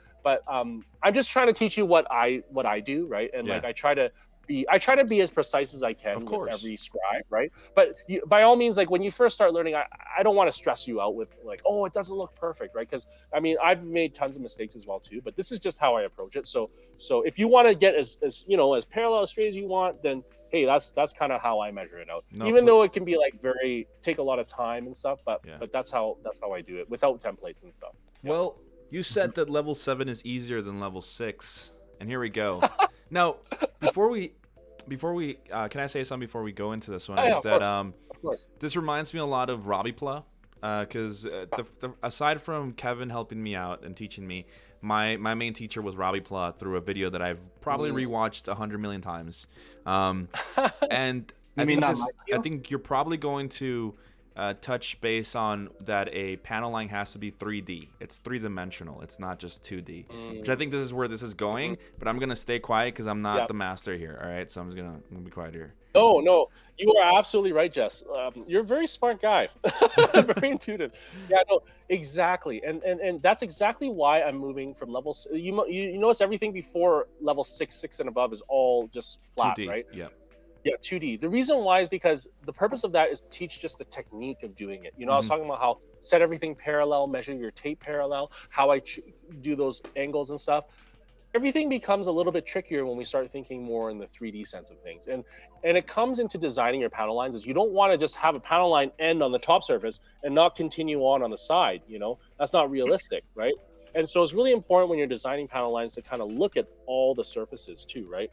I'm just trying to teach you what I do, right? And like I try to be as precise as I can with every scribe, right? But by all means, like when you first start learning, I don't want to stress you out with like, oh, it doesn't look perfect, right? Because I mean, I've made tons of mistakes as well too, but this is just how I approach it. So if you want to get as parallel as straight as you want, then hey, that's kind of how I measure it out. Even though it can be like take a lot of time and stuff, but that's how I do it without templates and stuff. Well, you said that level 7 is easier than level 6, and here we go. Now, before we can I say something before we go into this one? Of course. This reminds me a lot of Robbie because aside from Kevin helping me out and teaching me, my main teacher was Robbie Pla through a video that I've probably rewatched 100 million times. And I think you're probably going to touch base on that a panel line has to be 3D. It's 3-dimensional. It's not just 2D, which I think this is where this is going, but I'm going to stay quiet because I'm not the master here. All right. So I'm going to be quiet here. No, you are absolutely right, Jess. You're a very smart guy, very intuitive. Yeah, no, exactly, and that's exactly why I'm moving from level. You notice everything before level 6 and above is all just flat, 2D, right? Yeah. Yeah, 2D. The reason why is because the purpose of that is to teach just the technique of doing it. I was talking about how set everything parallel, measure your tape parallel, how I do those angles and stuff. Everything becomes a little bit trickier when we start thinking more in the 3D sense of things. And it comes into designing your panel lines is you don't want to just have a panel line end on the top surface and not continue on the side, That's not realistic, right? And so it's really important when you're designing panel lines to kind of look at all the surfaces too, right?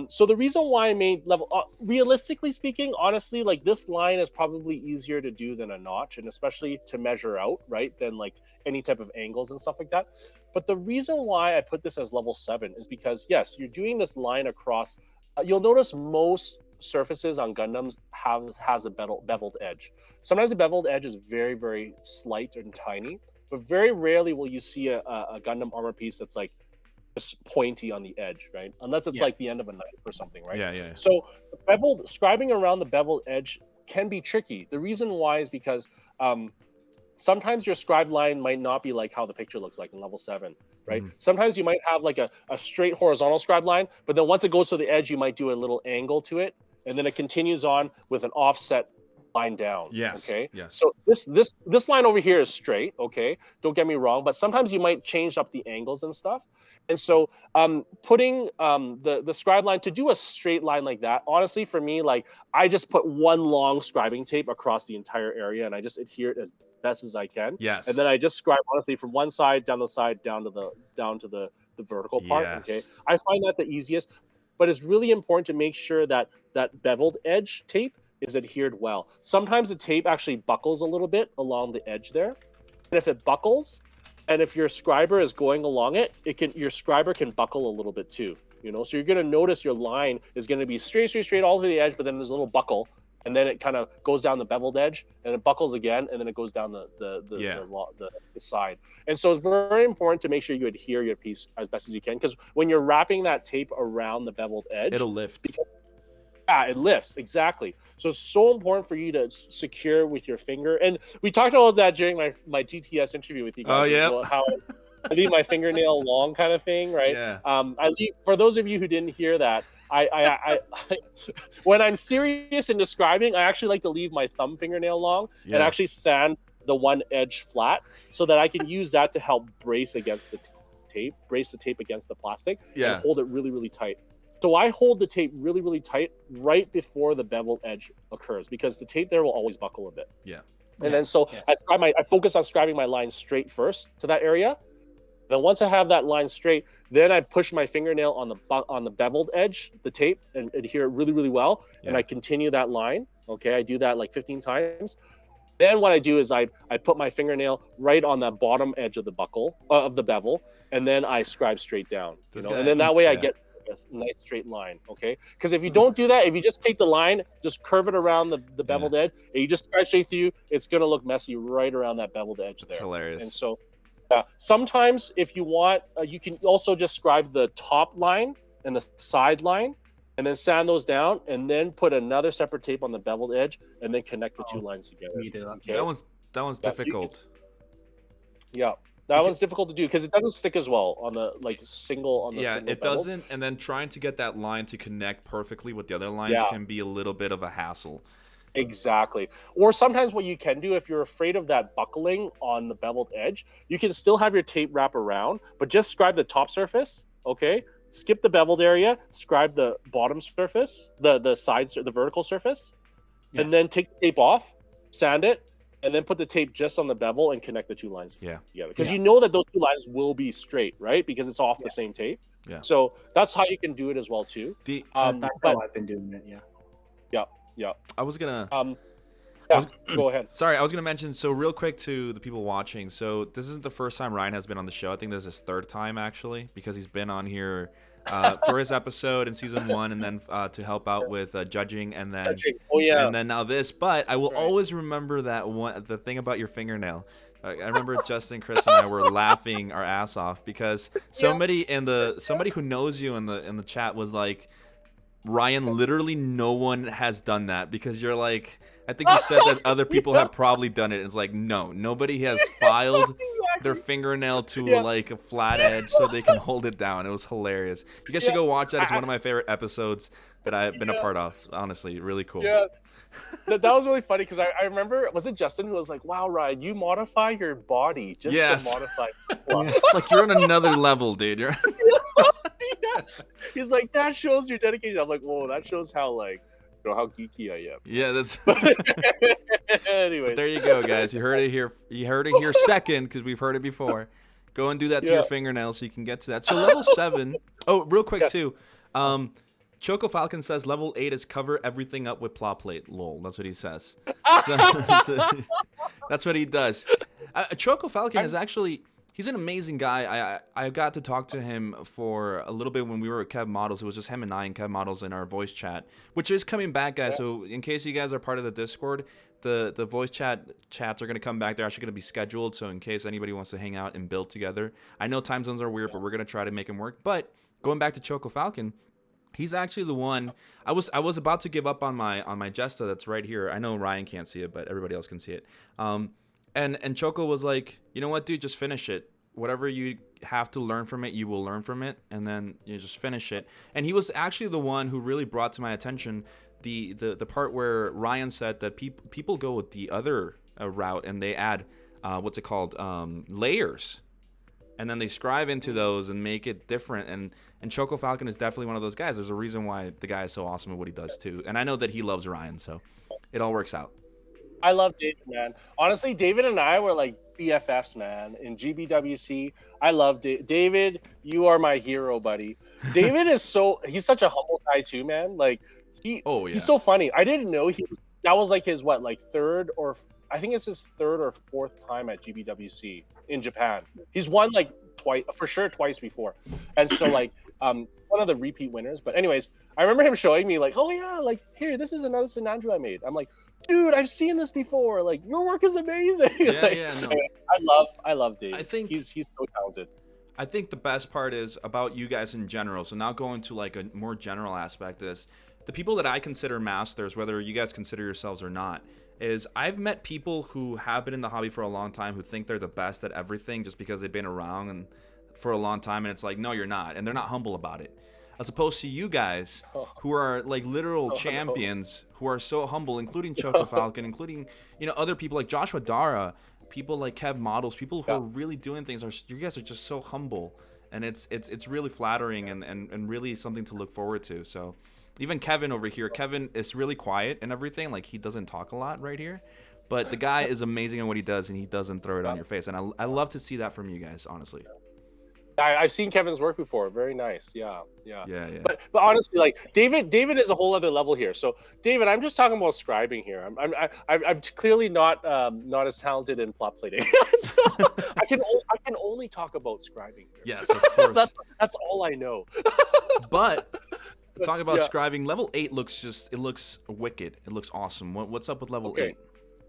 So the reason why I made level, realistically speaking, honestly, like this line is probably easier to do than a notch, and especially to measure out, right? Than like any type of angles and stuff like that. But the reason why I put this as level 7 is because, yes, you're doing this line across. You'll notice most surfaces on Gundams has a beveled edge. Sometimes the beveled edge is very, very slight and tiny, but very rarely will you see a Gundam armor piece that's like just pointy on the edge, right? Unless it's like the end of a knife or something, right? Yeah. So scribing around the beveled edge can be tricky. The reason why is because sometimes your scribe line might not be like how the picture looks like in level 7, right? Sometimes you might have like a straight horizontal scribe line, but then once it goes to the edge, you might do a little angle to it, and then it continues on with an offset line down. Yes. Okay. Yes. So this line over here is straight. Okay. Don't get me wrong, but sometimes you might change up the angles and stuff. And so putting the scribe line to do a straight line like that, honestly, for me, like I just put one long scribing tape across the entire area and I just adhere it as best as I can. Yes. And then I just scribe honestly from one side down to the vertical part. Yes. Okay. I find that the easiest, but it's really important to make sure that beveled edge tape is adhered well. Sometimes the tape actually buckles a little bit along the edge there. And if it buckles, and if your scriber is going along it, your scriber can buckle a little bit too. So you're going to notice your line is going to be straight all to the edge, but then there's a little buckle and then it kind of goes down the beveled edge, and it buckles again, and then it goes down the side. And so it's very important to make sure you adhere your piece as best as you can, because when you're wrapping that tape around the beveled edge, It'll lift. It lifts, exactly. So it's so important for you to secure with your finger. And we talked about that during my GTS interview with you guys. Oh, yeah. How I leave my fingernail long, kind of thing, right? Yeah. I leave, for those of you who didn't hear that, I when I'm serious in describing, I actually like to leave my thumb fingernail long and actually sand the one edge flat, so that I can use that to help brace against the tape, brace the tape against the plastic, and hold it really, really tight. So I hold the tape really, really tight right before the beveled edge occurs, because the tape there will always buckle a bit. Yeah. And then so I focus on scribing my line straight first to that area. Then once I have that line straight, then I push my fingernail on the beveled edge, the tape, and adhere it really, really well. And I continue that line. Okay, I do that like 15 times. Then what I do is I put my fingernail right on that bottom edge of the buckle of the bevel, and then I scribe straight down. And then that way I get a nice straight line. Okay, because if you don't do that, if you just take the line, just curve it around the beveled edge, and you just scribe straight through, it's gonna look messy right around that beveled edge there. That's hilarious. And so sometimes if you want, you can also just scribe the top line and the side line, and then sand those down, and then put another separate tape on the beveled edge, and then connect the two lines together. Okay? That one's difficult. That one's difficult to do because it doesn't stick as well on the single on the single it bevel. doesn't. And then trying to get that line to connect perfectly with the other lines can be a little bit of a hassle. Exactly. Or sometimes what you can do, if you're afraid of that buckling on the beveled edge, you can still have your tape wrap around, but just scribe the top surface. Okay, skip the beveled area, scribe the bottom surface, the sides, the vertical surface, and then take the tape off, sand it, and then put the tape just on the bevel and connect the two lines together. Because you know that those two lines will be straight, right? Because it's off the same tape. Yeah. So that's how you can do it as well too. That's how I've been doing it. Yeah. I was gonna. Go ahead. Sorry, I was gonna mention. So real quick to the people watching. So this isn't the first time Ryan has been on the show. I think this is his third time actually, because he's been on here for his episode in season 1, and then to help out with judging, and then and then now this. But I will always remember the thing about your fingernail. I remember Justin, Chris, and I were laughing our ass off because somebody who knows you in the chat was like, Ryan, literally no one has done that, because you're like, I think you said that other people have probably done it. It's like, no, nobody has filed their fingernail to like a flat edge so they can hold it down. It was hilarious. You guys should go watch that. It's one of my favorite episodes that I've been a part of. Honestly, really cool. Yeah. That was really funny because I remember, was it Justin who was like, wow, Ryan, you modify your body just to modify. Like, you're on another level, dude. You're He's like, that shows your dedication. I'm like, whoa, that shows how how geeky I am. Yeah, that's. Anyway, there you go, guys. You heard it here. You heard it here second, because we've heard it before. Go and do that to your fingernails so you can get to that. So level 7. Oh, real quick too. Choco Falcon says level 8 is cover everything up with plot plate. Lol, that's what he says. So, that's what he does. Choco Falcon is actually. He's an amazing guy. I got to talk to him for a little bit when we were at Kev Models. It was just him and I and Kev Models in our voice chat, which is coming back, guys. So in case you guys are part of the Discord, the voice chats are going to come back. They're actually going to be scheduled. So in case anybody wants to hang out and build together. I know time zones are weird, but we're going to try to make them work. But going back to Choco Falcon, he's actually the one. I was about to give up on my Jesta that's right here. I know Ryan can't see it, but everybody else can see it. And Choco was like, you know what, dude, just finish it. Whatever you have to learn from it, you will learn from it, and then you just finish it. And he was actually the one who really brought to my attention the part where Ryan said that people go with the other route and they add what's it called, layers, and then they scribe into those and make it different. And Choco Falcon is definitely one of those guys. There's a reason why the guy is so awesome at what he does too. And I know that he loves Ryan, so it all works out. I love David, man. Honestly, David and I were like BFFs, man, in GBWC. I love David. You are my hero, buddy. David is he's such a humble guy too, man. Like he's so funny. I didn't know that was like his third or I think it's his third or fourth time at GBWC in Japan. He's won like twice, for sure twice before. And so one of the repeat winners. But anyways, I remember him showing me like, oh yeah, like here, this is another St. Andrew I made. I'm like, dude, I've seen this before. Like your work is amazing. Yeah, Like, yeah, no. I love Dave. I think he's so talented. I think the best part is about you guys in general. So now going to like a more general aspect is the people that I consider masters, whether you guys consider yourselves or not, is I've met people who have been in the hobby for a long time who think they're the best at everything just because they've been around and for a long time, and it's like, no, you're not, and they're not humble about it. As opposed to you guys who are like literal champions who are so humble, including Choco Falcon, including, you know, other people like Joshua Dara, people like Kev Models, people who are really doing things. You guys are just so humble, and it's really flattering and really something to look forward to. So even Kevin over here, Kevin is really quiet and everything, like he doesn't talk a lot right here, but the guy is amazing at what he does, and he doesn't throw it on your face, and I love to see that from you guys, honestly. I've seen Kevin's work before. Very nice. Yeah. Yeah. But honestly, like David is a whole other level here. So David, I'm just talking about scribing here. I'm clearly not as talented in plot plating. So I can only talk about scribing here. Yes, of course. that's all I know. But talking about scribing, level 8 looks wicked. It looks awesome. What's up with level 8?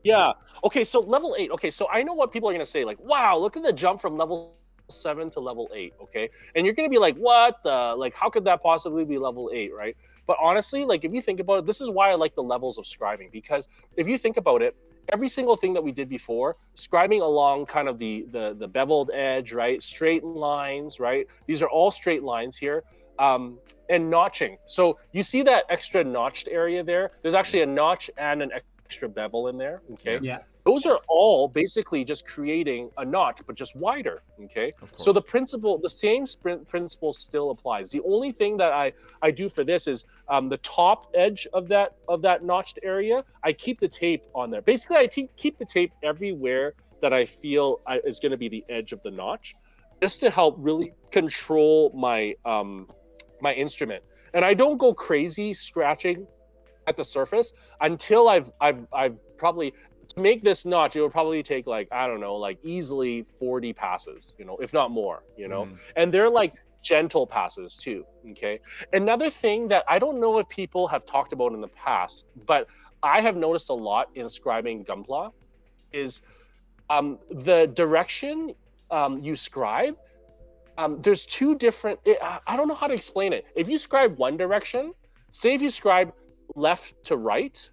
Yeah. Okay. So level 8. Okay. So I know what people are gonna say. Like, wow, look at the jump from level 7 to level 8. Okay, and you're gonna be like, what the, like, how could that possibly be level 8, right? But honestly, like, if you think about it, this is why I like the levels of scribing, because if you think about it, every single thing that we did before, scribing along kind of the beveled edge, right, straight lines, right, these are all straight lines here, and notching. So you see that extra notched area there, there's actually a notch and an extra bevel in there. Okay, those are all basically just creating a notch, but just wider. Okay, so the same principle still applies. The only thing that I do for this is the top edge of that notched area, I keep the tape on there. Basically, I keep the tape everywhere that I feel is going to be the edge of the notch, just to help really control my my instrument. And I don't go crazy scratching at the surface until I've probably, to make this notch, it would probably take, like, I don't know, like easily 40 passes, you know, if not more, you know. And they're like gentle passes too. Okay, another thing that I don't know if people have talked about in the past, but I have noticed a lot in scribing Gunpla is the direction you scribe. There's two different, I don't know how to explain it. If you scribe one direction, say if you scribe left to right,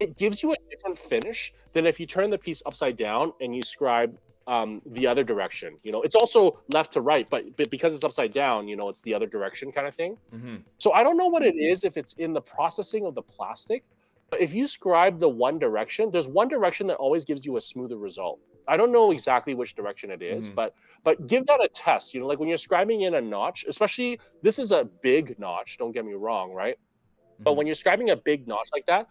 it gives you a different finish than if you turn the piece upside down and you scribe the other direction. You know, it's also left to right, but because it's upside down, you know, it's the other direction kind of thing. So I don't know what it is, if it's in the processing of the plastic, but if you scribe the one direction, there's one direction that always gives you a smoother result. I don't know exactly which direction it is, but give that a test. You know, like when you're scribing in a notch, especially, this is a big notch, don't get me wrong, right? But when you're scribing a big notch like that,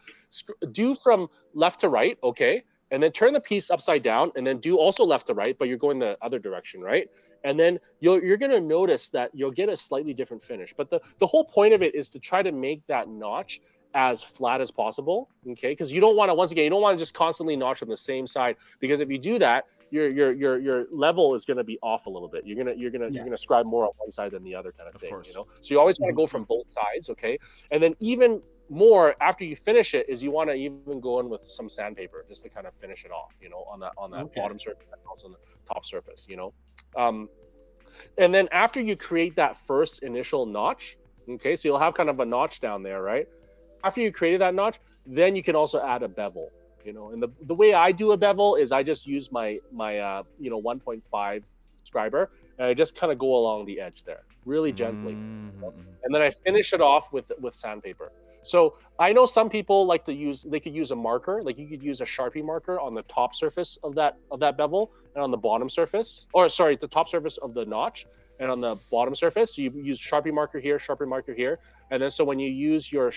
do from left to right, okay? And then turn the piece upside down, and then do also left to right, but you're going the other direction, right? And then you're going to notice that you'll get a slightly different finish. But the whole point of it is to try to make that notch as flat as possible, okay? Because you don't want to, once again, you don't want to just constantly notch on the same side, because if you do that, your level is going to be off a little bit. You're gonna scribe more on one side than the other, kind of thing. You know, so you always want to go from both sides, okay? And then even more after you finish it is you want to even go in with some sandpaper just to kind of finish it off, you know, on that bottom surface and also on the top surface, you know. And then after you create that first initial notch, okay, so you'll have kind of a notch down there, right? After you created that notch, then you can also add a bevel. You know, and the way I do a bevel is I just use my 1.5 scriber, and I just kind of go along the edge there, really gently, you know? And then I finish it off with sandpaper. So I know some people like to they could use a marker, like you could use a Sharpie marker on the top surface of that bevel, and on the bottom surface, or sorry, the top surface of the notch, and on the bottom surface. So you use Sharpie marker here, and then so when you use your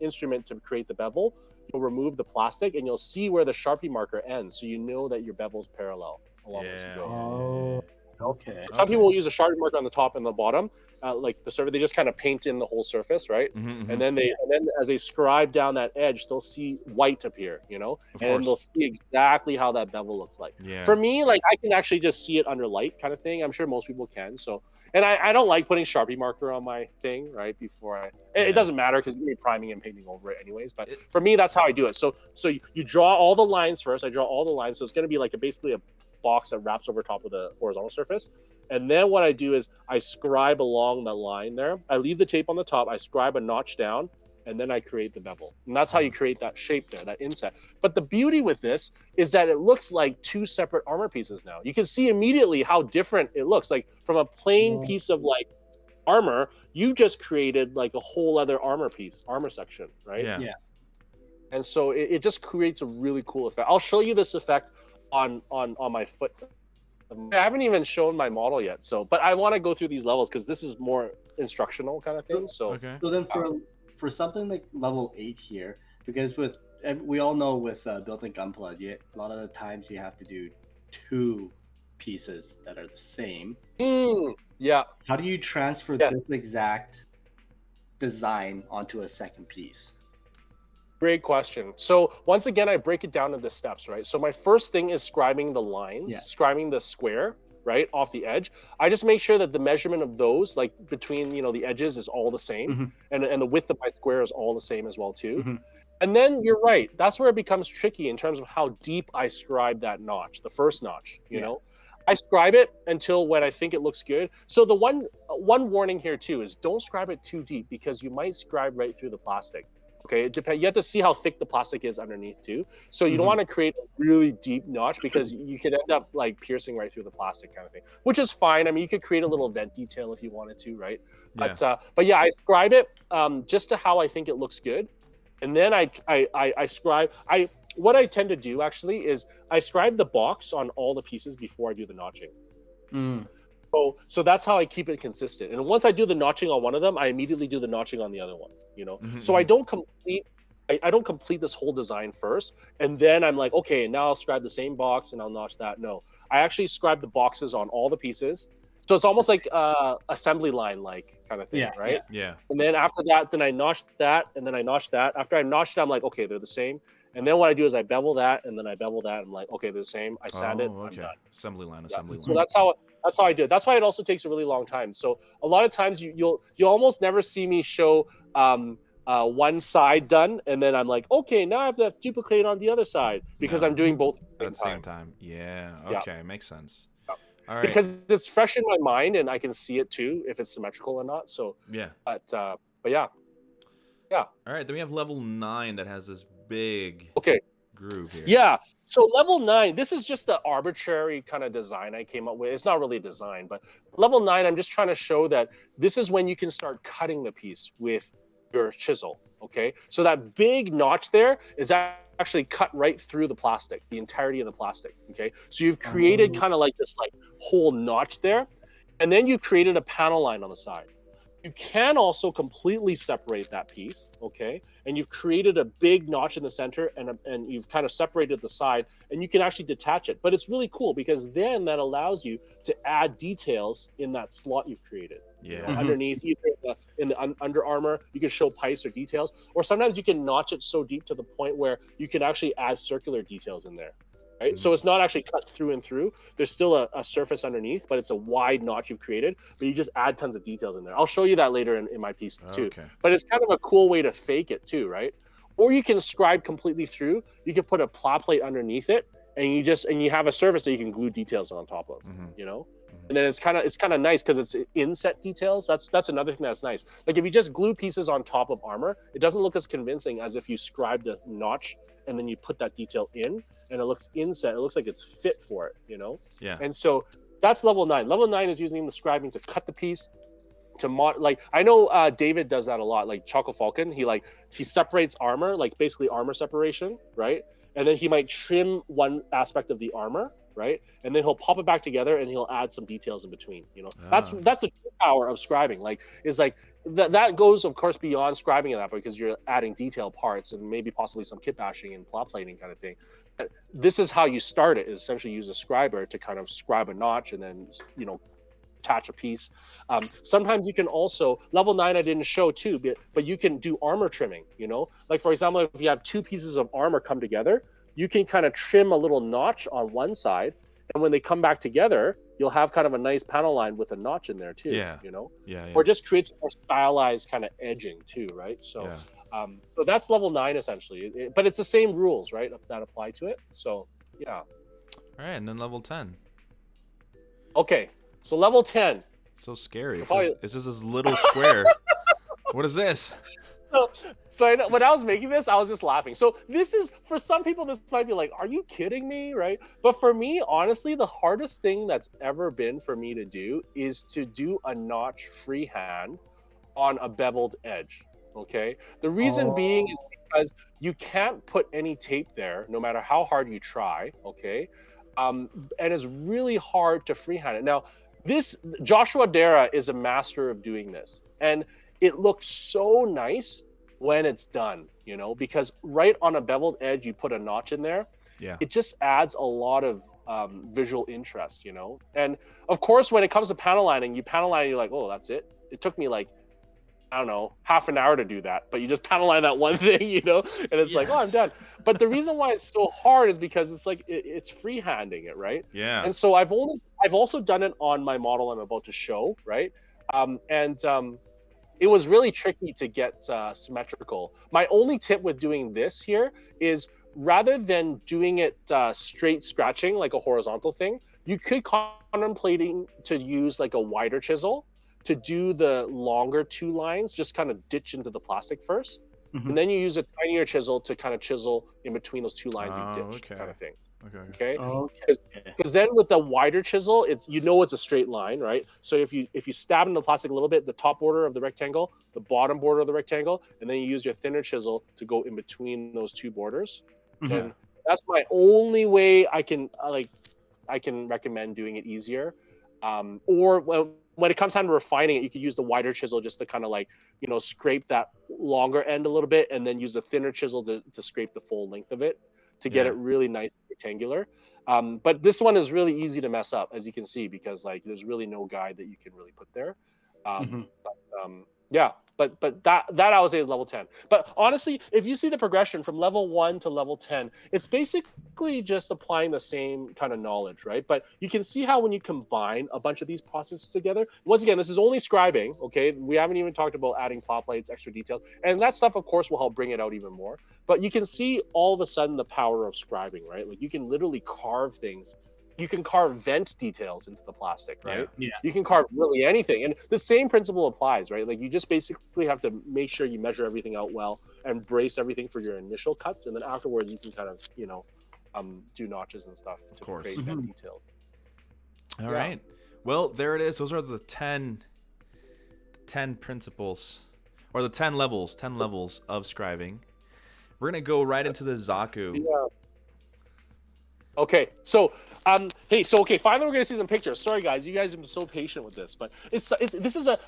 instrument to create the bevel, you'll remove the plastic and you'll see where the Sharpie marker ends, so you know that your bevel's parallel along as you go. Okay. So some people will use a Sharpie marker on the top and the bottom, like the surface. They just kind of paint in the whole surface, right? And then as they scribe down that edge, they'll see white appear, you know, Of and then they'll course. see exactly how that bevel looks like. Yeah. For me, like I can actually just see it under light, kind of thing. I'm sure most people can. So, and I don't like putting Sharpie marker on my thing right before it doesn't matter because you're priming and painting over it anyways. But for me, that's how I do it. So you draw all the lines first. I draw all the lines, so it's going to be like basically a box that wraps over top of the horizontal surface. And then what I do is I scribe along the line there. I leave the tape on the top. I scribe a notch down, and then I create the bevel. And that's how you create that shape there, that inset. But the beauty with this is that it looks like two separate armor pieces now. You can see immediately how different it looks. Like from a plain piece of like armor, you just created like a whole other armor section, right? Yeah. And so it just creates a really cool effect. I'll show you this effect on my foot. I haven't even shown my model yet, but I want to go through these levels because this is more instructional kind of thing. So then for something like level 8 here, because we all know with built-in Gunpla, a lot of the times you have to do 2 pieces that are the same. How do you transfer this exact design onto a second piece? Great question. So once again, I break it down into steps, right? So my first thing is scribing the lines, scribing the square, right, off the edge. I just make sure that the measurement of those, like between, the edges is all the same. And the width of my square is all the same as well too. And then you're right. That's where it becomes tricky in terms of how deep I scribe that notch, the first notch, you know? I scribe it until when I think it looks good. So the one warning here too is don't scribe it too deep because you might scribe right through the plastic. Okay, it depends. You have to see how thick the plastic is underneath too. So you don't want to create a really deep notch because you could end up like piercing right through the plastic kind of thing, which is fine. I mean, you could create a little vent detail if you wanted to, right? But yeah, I scribe it just to how I think it looks good, and then I scribe. What I tend to do actually is I scribe the box on all the pieces before I do the notching. So that's how I keep it consistent. And once I do the notching on one of them, I immediately do the notching on the other one, So I don't complete this whole design first. And then I'm like, okay, now I'll scribe the same box and I'll notch that. No, I actually scribe the boxes on all the pieces. So it's almost like assembly line like kind of thing, right? Yeah. And then after that, then I notch that and then I notch that. After I notched it, I'm like, okay, they're the same. And then what I do is I bevel that and then I bevel that. I'm like, okay, they're the same. I sand it. I'm done. Assembly line. So that's how I do it. That's why it also takes a really long time. So a lot of times you'll almost never see me show one side done, and then I'm like, okay, now I have to duplicate it on the other side because I'm doing both at the same time. Yeah. Okay, makes sense. All right. Because it's fresh in my mind, and I can see it too if it's symmetrical or not. So but yeah. All right. Then we have level 9 that has this big groove here. Yeah. So level 9, this is just an arbitrary kind of design I came up with. It's not really a design, but level 9, I'm just trying to show that this is when you can start cutting the piece with your chisel. Okay. So that big notch there is actually cut right through the plastic, the entirety of the plastic. Okay. So you've created kind of like this like whole notch there. And then you created a panel line on the side. You can also completely separate that piece, okay? And you've created a big notch in the center and you've kind of separated the side and you can actually detach it. But it's really cool because then that allows you to add details in that slot you've created. Underneath, either in the under armor, you can show pipes or details, or sometimes you can notch it so deep to the point where you can actually add circular details in there. Right? So it's not actually cut through and through. There's still a surface underneath, but it's a wide notch you've created, but you just add tons of details in there. I'll show you that later in my piece too. But it's kind of a cool way to fake it too, right? Or you can scribe completely through. You can put a plot plate underneath it, and you have a surface that you can glue details on top of, And then it's kind of nice because it's inset details. That's another thing that's nice. Like if you just glue pieces on top of armor, it doesn't look as convincing as if you scribe the notch and then you put that detail in, and it looks inset. It looks like it's fit for it, Yeah. And so that's level 9. Level 9 is using the scribing to cut the piece. Like I know David does that a lot. Like Choco Falcon, he separates armor, like basically armor separation, right? And then he might trim one aspect of the armor, right? And then he'll pop it back together and he'll add some details in between. That's the true power of scribing. That goes, of course, beyond scribing in that because you're adding detail parts and maybe possibly some kit bashing and plot plating kind of thing. this is how you start it, is essentially use a scriber to kind of scribe a notch and then, attach a piece. Sometimes you can also, level 9 I didn't show too, but you can do armor trimming, like for example, if you have two pieces of armor come together, you can kind of trim a little notch on one side, and when they come back together, you'll have kind of a nice panel line with a notch in there too. Yeah. Or just creates more stylized kind of edging too, right? So Yeah. so that's level 9 essentially, but it's the same rules, right, that apply to it. So yeah. All right, and then level 10. Okay, so level 10. So scary. It's Probably- just this little square. What is this? So I know, when I was making this, I was just laughing. So this is, for some people, this might be like, are you kidding me, right? But for me, honestly, the hardest thing that's ever been for me to do is to do a notch freehand on a beveled edge, okay? The reason being is because you can't put any tape there, no matter how hard you try, okay? And it's really hard to freehand it. Now, Joshua Dara is a master of doing this, and it looks so nice when it's done, because right on a beveled edge, you put a notch in there. Yeah. It just adds a lot of visual interest, And of course, when it comes to panel lining, you're like, oh, that's it. It took me like, I don't know, half an hour to do that, but you just panel line that one thing, and it's like, oh, I'm done. But the reason why it's so hard is because it's like it's freehanding it, right? Yeah. And so I've also done it on my model I'm about to show, right? It was really tricky to get symmetrical. My only tip with doing this here is, rather than doing it straight scratching like a horizontal thing, you could contemplating to use like a wider chisel to do the longer two lines, just kind of ditch into the plastic first. Mhm. And then you use a tinier chisel to kind of chisel in between those two lines you ditch, okay. kind of thing. Okay. Okay? Because then with the wider chisel, it's a straight line, right? So if you stab into the plastic a little bit, the top border of the rectangle, the bottom border of the rectangle, and then you use your thinner chisel to go in between those two borders, then that's my only way I can recommend doing it easier. Or when it comes time to refining it, you could use the wider chisel just to kind of like, scrape that longer end a little bit, and then use a thinner chisel to scrape the full length of it to get it really nice and rectangular. But this one is really easy to mess up, as you can see, because like there's really no guide that you can really put there. But that I would say is level 10. But honestly, if you see the progression from level 1 to level 10, it's basically just applying the same kind of knowledge, right? But you can see how when you combine a bunch of these processes together, once again, this is only scribing, okay? We haven't even talked about adding flat plates, extra details, and that stuff, of course, will help bring it out even more. But you can see all of a sudden the power of scribing, right? Like you can literally carve things. You can carve vent details into the plastic, right? Yeah. You can carve really anything. And the same principle applies, right? Like you just basically have to make sure you measure everything out well and brace everything for your initial cuts. And then afterwards you can kind of, do notches and stuff to create vent details. All right. Well, there it is. Those are the 10 principles, or the 10 levels of scribing. We're going to go right into the Zaku. Yeah. Okay, so finally we're gonna see some pictures. Sorry guys, you guys have been so patient with this, but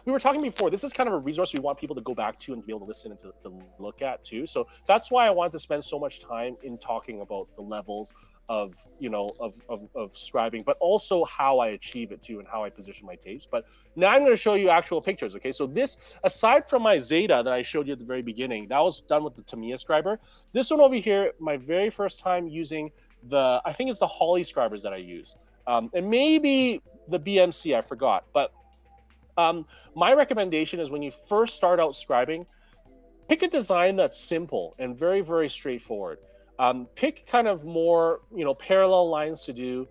we were talking before, this is kind of a resource we want people to go back to and be able to listen and to look at too. So that's why I wanted to spend so much time in talking about the levels of scribing, but also how I achieve it too and how I position my tapes. But now I'm going to show you actual pictures. Okay, so this, aside from my Zeta that I showed you at the very beginning, that was done with the Tamiya scriber. This one over here, my very first time using I think it's the Holly scribers that I used, and maybe the BMC, I forgot. But my recommendation is, when you first start out scribing, pick a design that's simple and very, very straightforward. Pick kind of more, parallel lines to do,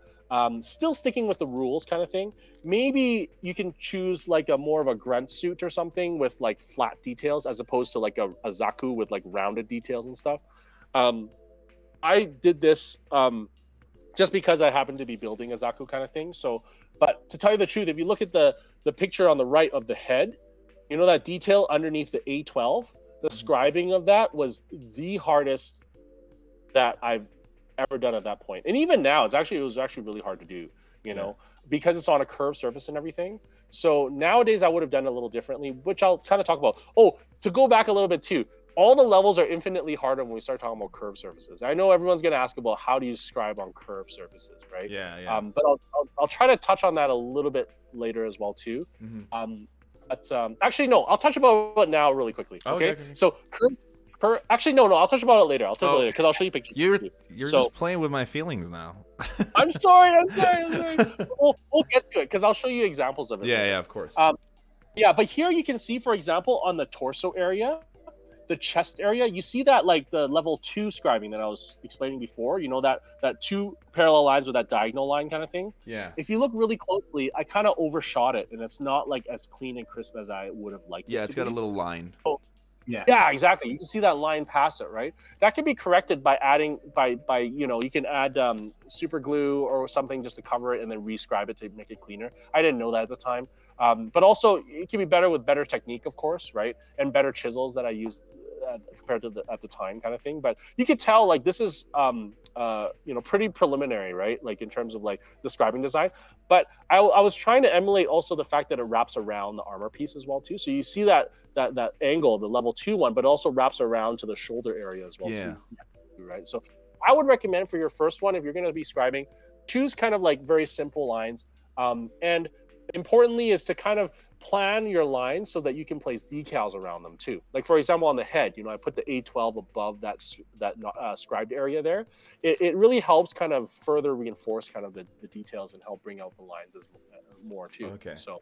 still sticking with the rules kind of thing. Maybe you can choose like a more of a grunt suit or something with like flat details, as opposed to like a Zaku with like rounded details and stuff. I did this just because I happened to be building a Zaku kind of thing. So, but to tell you the truth, if you look at the picture on the right of the head, that detail underneath the A12, the scribing of that was the hardest that I've ever done at that point. And even now, it was actually really hard to do, because it's on a curved surface and everything. So nowadays I would have done it a little differently, which I'll kind of talk about. Oh, to go back a little bit too, all the levels are infinitely harder when we start talking about curved surfaces. I know everyone's going to ask about how do you scribe on curved surfaces, right? Yeah. But I'll try to touch on that a little bit later as well too. Mm-hmm. But actually, no, I'll touch about it now really quickly. Okay. Okay. So actually, no, I'll touch about it later. I'll touch about it later because I'll show you pictures. You're So, just playing with my feelings now. I'm sorry. We'll get to it because I'll show you examples of it. Yeah, later. yeah, of course. Yeah, but here you can see, for example, on the torso area, the chest area, you see that like the level 2 scribing that I was explaining before, you know, that two parallel lines with that diagonal line kind of thing. Yeah. If you look really closely, I kind of overshot it and it's not like as clean and crisp as I would have liked it to be. Yeah, it's got a little line. So, yeah, exactly. You can see that line past it, right? That can be corrected by adding by you know, you can add super glue or something just to cover it and then rescribe it to make it cleaner. I didn't know that at the time, but also it can be better with better technique, of course, right? And better chisels that I used compared to at the time, kind of thing. But you could tell like this is you know, pretty preliminary, right? Like in terms of like the scribing design. But I was trying to emulate also the fact that it wraps around the armor piece as well too. So you see that angle, the level 2 one, but it also wraps around to the shoulder area as well too. Right. So I would recommend for your first one, if you're going to be scribing, choose kind of like very simple lines. And importantly is to kind of plan your lines so that you can place decals around them too. Like for example, on the head, you know, I put the A12 above that scribed area there. It really helps kind of further reinforce kind of the details and help bring out the lines as more too. Okay. So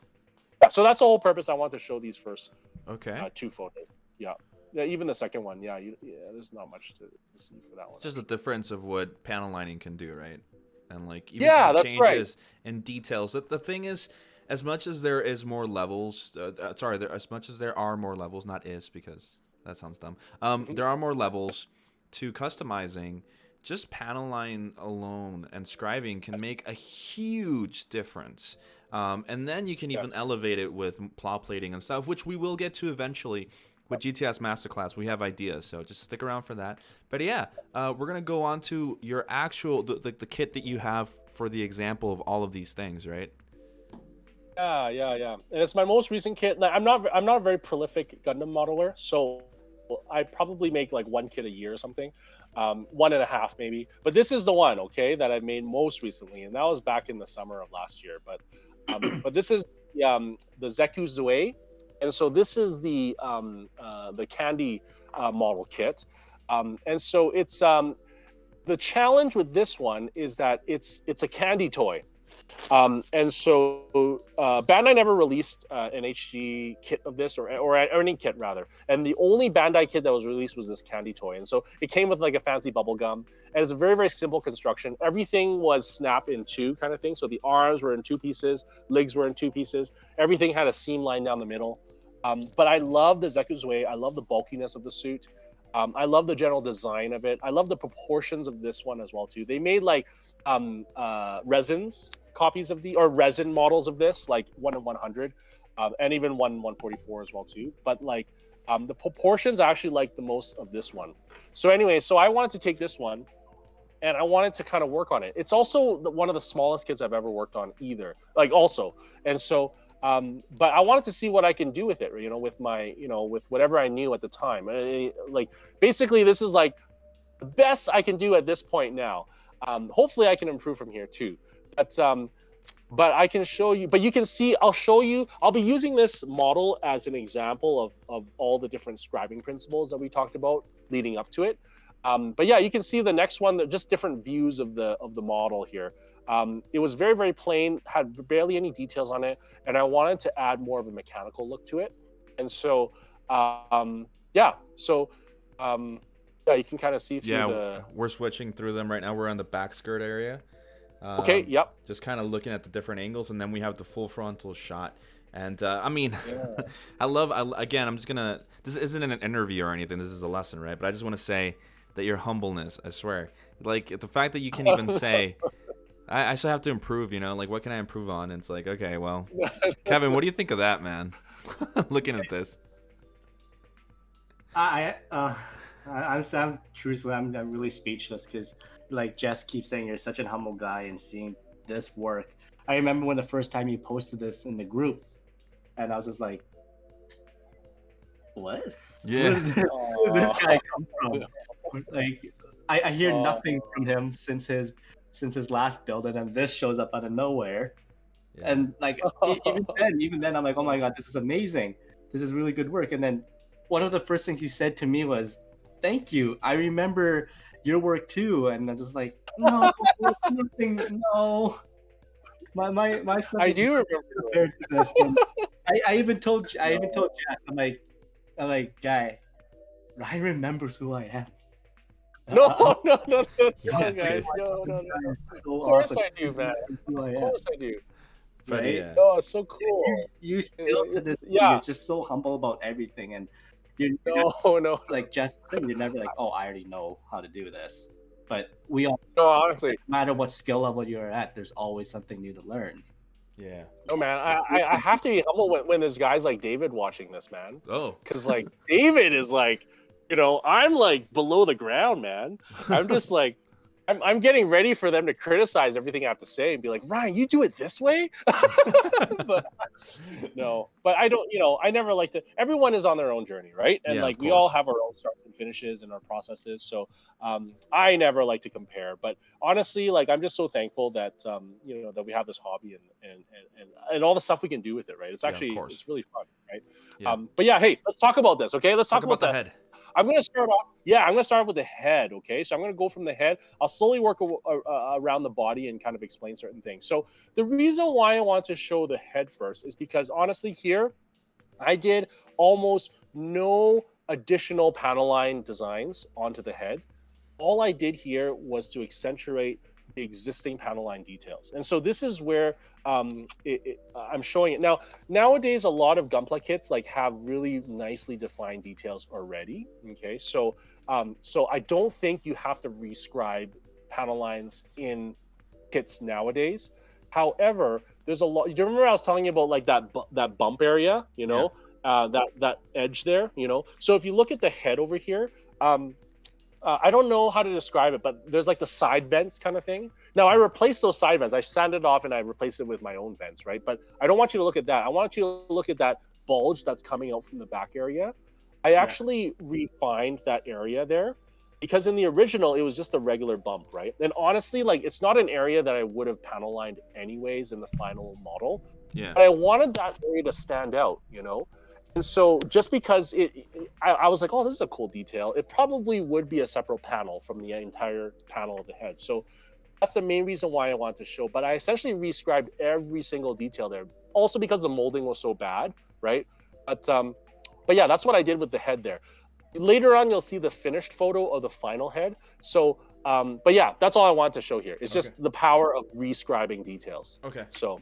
that's the whole purpose. I want to show these first two photos. Yeah, even the second one. Yeah, there's not much to see for that one. It's just a difference of what panel lining can do, right? And like even that's changes right. and details. The thing is, as much as there is more levels, as much as there are more levels, not is because that sounds dumb. There are more levels to customizing. Just panel line alone and scribing can make a huge difference. And then you can even elevate it with plow plating and stuff, which we will get to eventually with GTS Masterclass. We have ideas, so just stick around for that. But yeah, we're going to go on to your actual, the kit that you have for the example of all of these things, right? Yeah. And it's my most recent kit. I'm not a very prolific Gundam modeler, so I probably make like one kit a year or something, 1.5 maybe. But this is the one, okay, that I made most recently, and that was back in the summer of last year. But this is the Zeku Zue, and so this is the candy model kit, and so it's the challenge with this one is that it's a candy toy. And so Bandai never released an HG kit of this, or any kit rather. And the only Bandai kit that was released was this candy toy. And so it came with like a fancy bubble gum, and it's a very, very simple construction. Everything was snap in two kind of thing. So the arms were in 2 pieces, legs were in 2 pieces. Everything had a seam line down the middle. But I love the Zeku's-Way. I love the bulkiness of the suit. I love the general design of it. I love the proportions of this one as well too. They made like resins copies of resin models of this, like 1 in 100, and even 1 in 144 as well too. But like the proportions I actually like the most of this one. So anyway, so I wanted to take this one and I wanted to kind of work on it. It's also one of the smallest kits I've ever worked on and so but I wanted to see what I can do with it, you know, with my, you know, with whatever I knew at the time. Like basically this is like the best I can do at this point now. Hopefully I can improve from here too. But I can show you, but you can see, I'll be using this model as an example of all the different scribing principles that we talked about leading up to it. But yeah, you can see the next one, just different views of the model here. It was very, very plain, had barely any details on it, and I wanted to add more of a mechanical look to it. And so, yeah, you can kind of see through we're switching through them right now. We're on the back skirt area. Okay, yep. Just kind of looking at the different angles, and then we have the full frontal shot. And I mean, again, I'm just gonna. This isn't an interview or anything. This is a lesson, right? But I just want to say that your humbleness, I swear, like the fact that you can even say, I still have to improve. You know, like what can I improve on? And it's like, okay, well, Kevin, what do you think of that, man? Looking at this, I'm truthfully, I'm really speechless because like Jess keeps saying you're such a humble guy, and seeing this work. I remember when the first time you posted this in the group, and I was just like, what? Yeah. Where did this guy come from? Like, I hear nothing from him since his last build, and then this shows up out of nowhere. Yeah. And like even then, I'm like, oh my god, this is amazing. This is really good work. And then one of the first things you said to me was, "Thank you. I remember your work too." And I'm just like, no, nothing, no. My stuff I is do remember. compared to this. And I even told Jack, I'm like, guy, Ryan remembers who I am. No, no, Yeah, guys, dude. no. So Of course awesome. I do, man. Who I Of am. course I do. But Right? yeah. Oh, it's so cool. You still to this day, Yeah. you're just so humble about everything, and you're No. like Jess said, you're never like, oh, I already know how to do this. But we all, No, honestly, no matter what skill level you're at, there's always something new to learn. Yeah. no, man. I have to be humble when there's guys like David watching this, man. Oh. Because like David is like, I'm like below the ground, man. I'm just like, I'm getting ready for them to criticize everything I have to say and be like, Ryan, you do it this way? But no, but I don't, I never like to, everyone is on their own journey, right? And Yeah, like of we all course. have our own starts and finishes and our processes. So I never like to compare, but honestly, like I'm just so thankful that, that we have this hobby and all the stuff we can do with it, right? It's Yeah, of actually, course. it's really fun, right? Yeah. But yeah, hey, let's talk about this, okay? Let's Talk about the head. I'm going to start off. Yeah, I'm going to start with the head. Okay, so I'm going to go from the head. I'll slowly work around the body and kind of explain certain things. So the reason why I want to show the head first is because honestly, here I did almost no additional panel line designs onto the head. All I did here was to accentuate the existing panel line details. And so this is where I'm showing it. Now, nowadays, a lot of Gunpla kits like have really nicely defined details already. Okay, so I don't think you have to rescribe panel lines in kits nowadays. However, there's a lot. Do you remember I was telling you about like that bump area? That edge there. So if you look at the head over here, I don't know how to describe it, but there's like the side vents kind of thing. Now I replaced those side vents. I sanded off and I replaced it with my own vents, right? But I don't want you to look at that. I want you to look at that bulge that's coming out from the back area. I actually refined that area there because in the original it was just a regular bump, right? And honestly, like it's not an area that I would have panel lined anyways in the final model. Yeah. But I wanted that area to stand out, And so just because I was like, oh, this is a cool detail. It probably would be a separate panel from the entire panel of the head. So that's the main reason why I wanted to show. But I essentially rescribed every single detail there. Also because the molding was so bad, right? But yeah, that's what I did with the head there. Later on, you'll see the finished photo of the final head. So, but yeah, that's all I wanted to show here. It's just the power of rescribing details. Okay. So.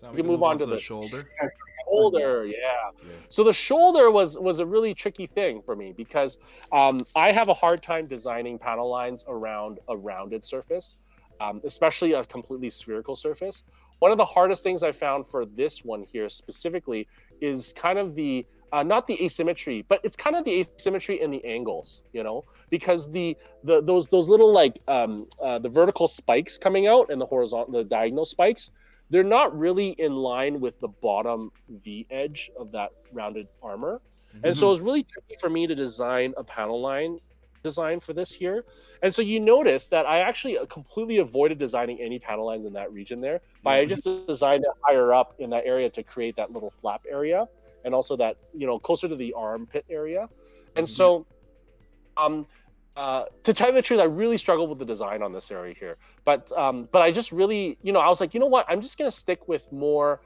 So we can move on to the the shoulder. Shoulder, yeah. So the shoulder was a really tricky thing for me because I have a hard time designing panel lines around a rounded surface, especially a completely spherical surface. One of the hardest things I found for this one here specifically is kind of the not the asymmetry, but it's kind of the asymmetry in the angles, because those little like the vertical spikes coming out and the diagonal spikes, they're not really in line with the bottom V edge of that rounded armor. And so it was really tricky for me to design a panel line design for this here. And so you notice that I actually completely avoided designing any panel lines in that region there, but I just designed it higher up in that area to create that little flap area and also that, closer to the armpit area. And so to tell you the truth, I really struggled with the design on this area here, but I just really, I was like, you know what, I'm just gonna stick with more,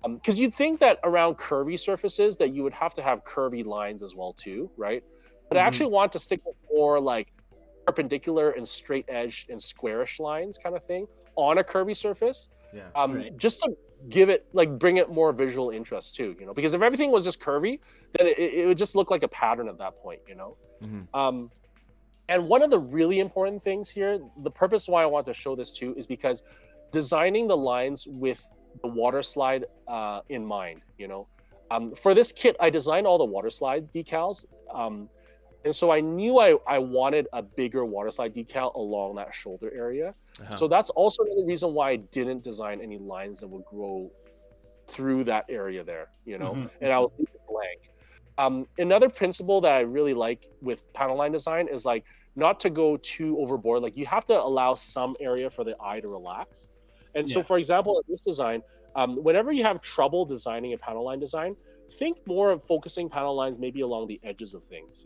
because you'd think that around curvy surfaces that you would have to have curvy lines as well too, right? But I actually want to stick with more like perpendicular and straight edged and squarish lines kind of thing on a curvy surface, just to give it bring it more visual interest too, because if everything was just curvy, then it would just look like a pattern at that point, And one of the really important things here, the purpose why I want to show this too, is because designing the lines with the water slide in mind, for this kit, I designed all the water slide decals. And so I knew I wanted a bigger water slide decal along that shoulder area. So that's also another reason why I didn't design any lines that would grow through that area there, and I will leave it blank. Another principle that I really like with panel line design is like not to go too overboard. Like you have to allow some area for the eye to relax. And so, Yeah. for example, in this design, whenever you have trouble designing a panel line design, think more of focusing panel lines maybe along the edges of things,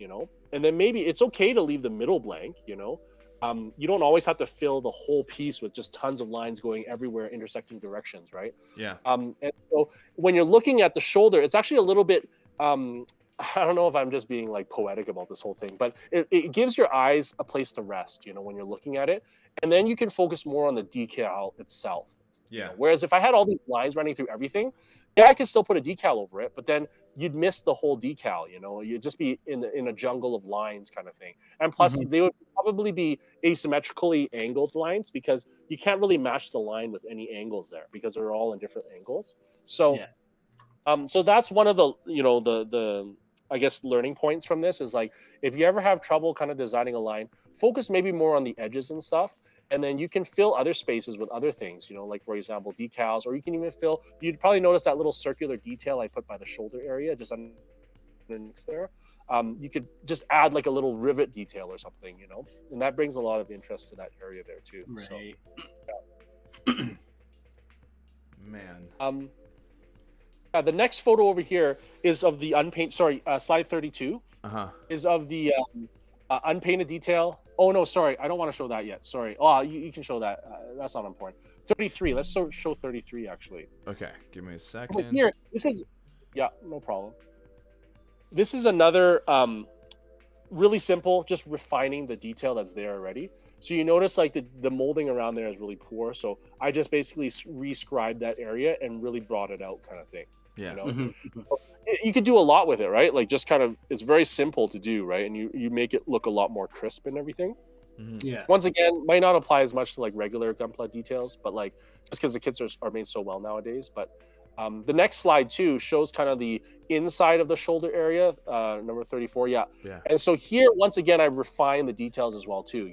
and then maybe it's okay to leave the middle blank. You don't always have to fill the whole piece with just tons of lines going everywhere, intersecting directions, right? Yeah. And so when you're looking at the shoulder, it's actually a little bit. I don't know if I'm just being like poetic about this whole thing, but it gives your eyes a place to rest, when you're looking at it, and then you can focus more on the decal itself. Yeah. Whereas if I had all these lines running through everything, yeah, I could still put a decal over it, but then you'd miss the whole decal. You'd just be in a jungle of lines kind of thing. And plus, Mhm. they would probably be asymmetrically angled lines because you can't really match the line with any angles there because they're all in different angles. So, Yeah. so that's one of the the I guess learning points from this is like if you ever have trouble kind of designing a line, focus maybe more on the edges and stuff, and then you can fill other spaces with other things. Like for example decals, or you can even fill. You'd probably notice that little circular detail I put by the shoulder area, just underneath there. You could just add like a little rivet detail or something, and that brings a lot of interest to that area there too. So, Right. Man. the next photo over here is of the unpainted. Sorry, slide 32 Uh-huh. is of the unpainted detail. Oh no, sorry, I don't want to show that yet. Sorry. Oh, you can show that. That's not important. 33. Let's show 33 actually. Okay, give me a Over second. here, this is. Yeah, no problem. This is another really simple, just refining the detail that's there already. So you notice like the molding around there is really poor. So I just basically re-scribed that area and really brought it out, kind of thing. Yeah. Mhm. You could do a lot with it, right? Like just kind of, it's very simple to do, right? And you make it look a lot more crisp and everything. Mhm. Yeah. Once again, might not apply as much to like regular Gunpla details, but like just because the kits are made so well nowadays. But the next slide too shows kind of the inside of the shoulder area, number 34. Yeah. Yeah. And so here, once again, I refine the details as well too.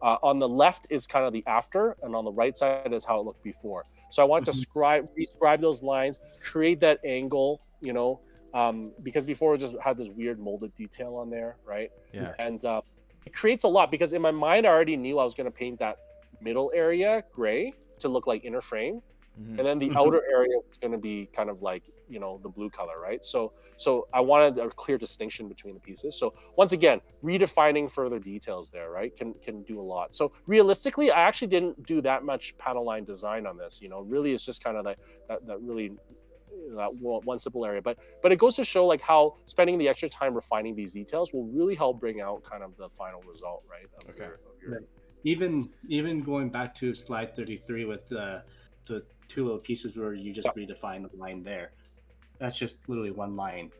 On the left is kind of the after, and on the right side is how it looked before. So I want to Mhm. rescribe those lines, create that angle. Because before it just had this weird molded detail on there, right? Yeah. And it creates a lot because in my mind I already knew I was going to paint that middle area gray to look like inner frame, Mhm. and then the Mhm. outer area was going to be kind of like the blue color, right? So I wanted a clear distinction between the pieces. So once again, redefining further details there, right, can do a lot. So realistically, I actually didn't do that much panel line design on this. Really it's just kind of that really that one simple area, but it goes to show like how spending the extra time refining these details will really help bring out kind of the final result, right, of Okay. your Right. Even going back to slide 33 with the two little pieces where you just redefine the line there. That's just literally one line.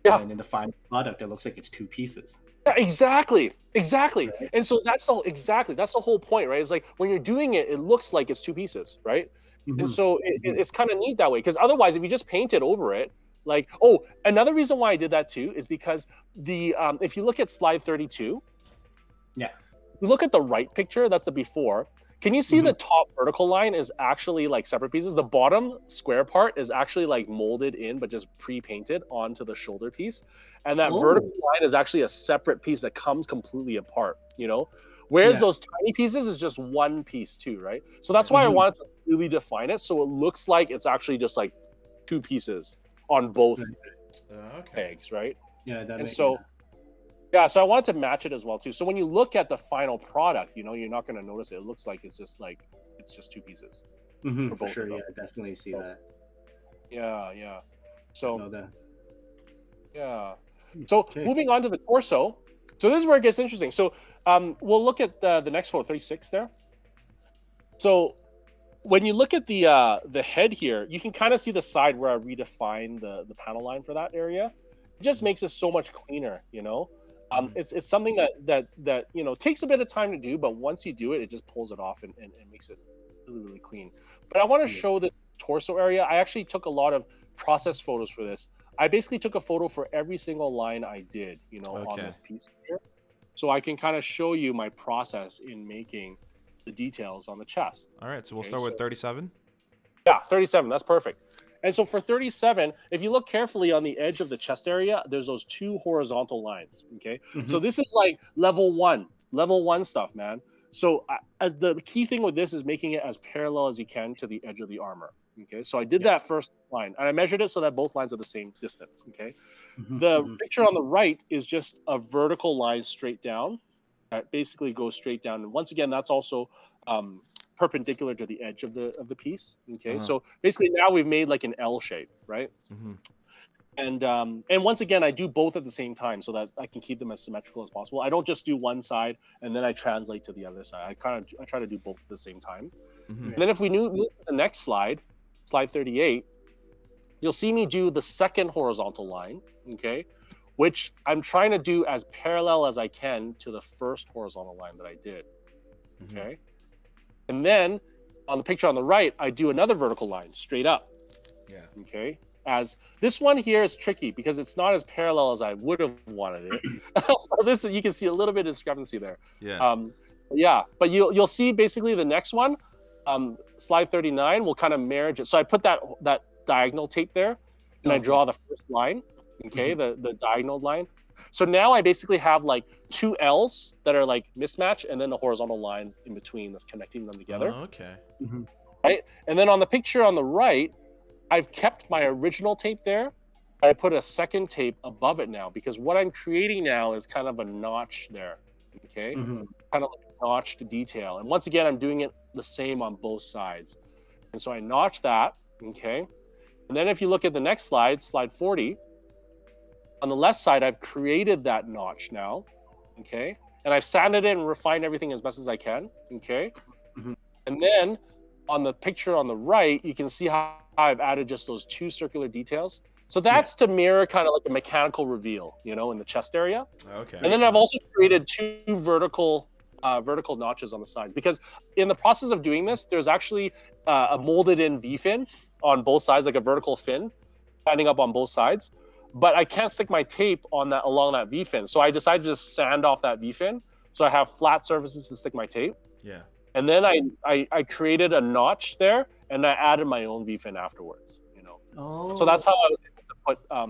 yeah. And in the final product, it looks like it's two pieces. Yeah, exactly. Right. And so that's the whole point, right? It's like when you're doing it, it looks like it's two pieces, right? And Mhm. so it's kind of neat that way because otherwise, if you just painted over it, like, oh, another reason why I did that too is because the if you look at slide 32, Yeah. you look at the right picture, that's the before. Can you see the Mhm. top vertical line is actually like separate pieces? The bottom square part is actually like molded in, but just pre-painted onto the shoulder piece. And that vertical Oh. line is actually a separate piece that comes completely apart. Whereas Yeah. those tiny pieces is just one piece too, right? So that's why I Mhm. wanted to really define it so it looks like it's actually just like two pieces on both Right. Okay. pegs, right? Yeah, that And makes, yeah. so yeah, so I wanted to match it as well too. So when you look at the final product, you're not going to notice it. It looks like it's just two pieces for For both sure. of them. Yeah, I definitely see So, that. yeah. I So know that. yeah. So Okay. moving on to the torso. So this is where it gets interesting. So we'll look at the next photo, 36 there. So when you look at the head here, you can kind of see the side where I redefine the panel line for that area. It just makes it so much cleaner. Mhm. It's something that takes a bit of time to do, but once you do it, it just pulls it off and makes it really clean. But I want to Yeah. show this torso area. I actually took a lot of process photos for this. I basically took a photo for every single line I did, on Okay. this piece here, so I can kind of show you my process in making the details on the chest. All right, so we'll Okay, start with so 37. yeah, 37. That's perfect. And so for 37, if you look carefully on the edge of the chest area, there's those two horizontal lines. Okay, so this is like level one stuff, man. So the key thing with this is making it as parallel as you can to the edge of the armor. Okay, so I did that first line, and I measured it so that both lines are the same distance. Okay, the picture on the right is just a vertical line straight down that basically goes straight down, and once again, that's also perpendicular to the edge of the piece. Okay, so basically now we've made like an L shape, right? And once again, I do both at the same time so that I can keep them as symmetrical as possible. I don't just do one side and then I translate to the other side. I try to do both at the same time. And then if we move to the next slide, slide 38, you'll see me do the second horizontal line, okay, which I'm trying to do as parallel as I can to the first horizontal line that I did, okay? And then on the picture on the right, I do another vertical line straight up, okay? As this one here is tricky because it's not as parallel as I would have wanted it. So this, you can see a little bit of discrepancy there. But you'll see basically the next one, slide 39, will kind of marriage it. So I put that diagonal tape there, and I draw the first line, okay, the diagonal line. So now I basically have like two L's that are like mismatch, and then the horizontal line in between that's connecting them together. Right, and then on the picture on the right, I've kept my original tape there. I put a second tape above it now because what I'm creating now is kind of a notch there, okay? Kind of like a notched detail. And once again, I'm doing it the same on both sides. And so I notch that, okay? And then if you look at the next slide, slide 40, on the left side, I've created that notch now, okay? And I've sanded it and refined everything as best as I can, okay? And then on the picture on the right, you can see how I've added just those two circular details. So that's to mirror kind of like a mechanical reveal, you know, in the chest area. And then I've also created two vertical notches on the sides because in the process of doing this, there's actually a molded in V-fin on both sides, like a vertical fin standing up on both sides. But I can't stick my tape on that along that V-fin. So I decided to just sand off that V-fin. So I have flat surfaces to stick my tape. And then I created a notch there, and I added my own V-fin afterwards. You know, so that's how I was able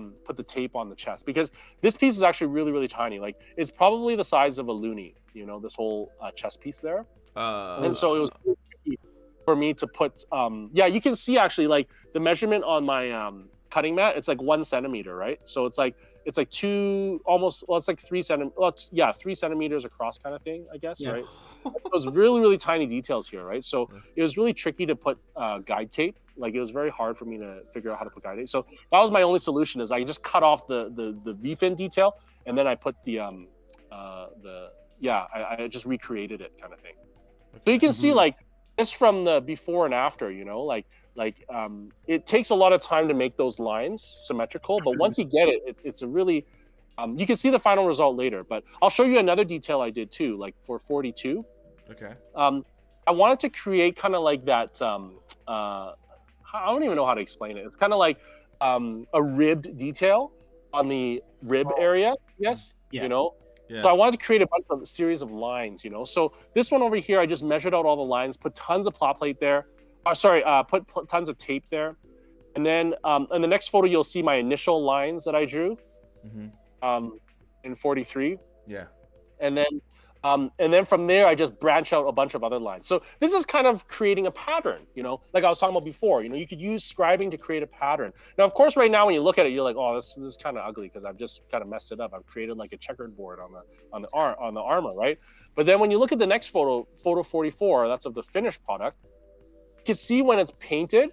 to put the tape on the chest because this piece is actually really, really tiny. Like it's probably the size of a loonie. You know, this whole chest piece there. And so it was really tricky for me to put. You can see actually like the measurement on my cutting mat. It's like 1 centimeter, right? So it's like two almost. Well, it's like 3 centimeters. Well, 3 centimeters across, kind of thing, I guess, right? It was really, really tiny details here, right? So it was really tricky to put guide tape. Like it was very hard for me to figure out how to put guide tape. So that was my only solution: is I just cut off the V-fin detail, and then I put I just recreated it, kind of thing. So you can see like just from the before and after, you know, like it takes a lot of time to make those lines symmetrical, but once you get it, it's a really you can see the final result later. But I'll show you another detail I did too, like for 42. I wanted to create kind of like that I don't even know how to explain it. It's kind of like a ribbed detail on the rib area, you know. So I wanted to create a series of lines, you know. So this one over here, I just measured out all the lines, put tons of plot plate there. Put tons of tape there. And then in the next photo, you'll see my initial lines that I drew in 43. And then from there, I just branch out a bunch of other lines. So this is kind of creating a pattern, you know, like I was talking about before. You know, you could use scribing to create a pattern. Now, of course, right now when you look at it, you're like, oh, this is kind of ugly because I've just kind of messed it up. I've created like a checkered board on the armor, right? But then when you look at the next photo 44, that's of the finished product. You can see when it's painted,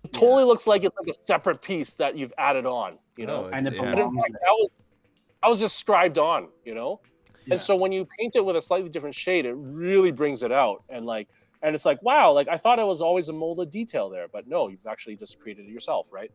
it totally looks like it's like a separate piece that you've added on, you know. And it But in belongs fact, I was just scribed on, you know. And so when you paint it with a slightly different shade, it really brings it out. And it's like, wow, like I thought it was always a molded detail there, but no, you've actually just created it yourself, right?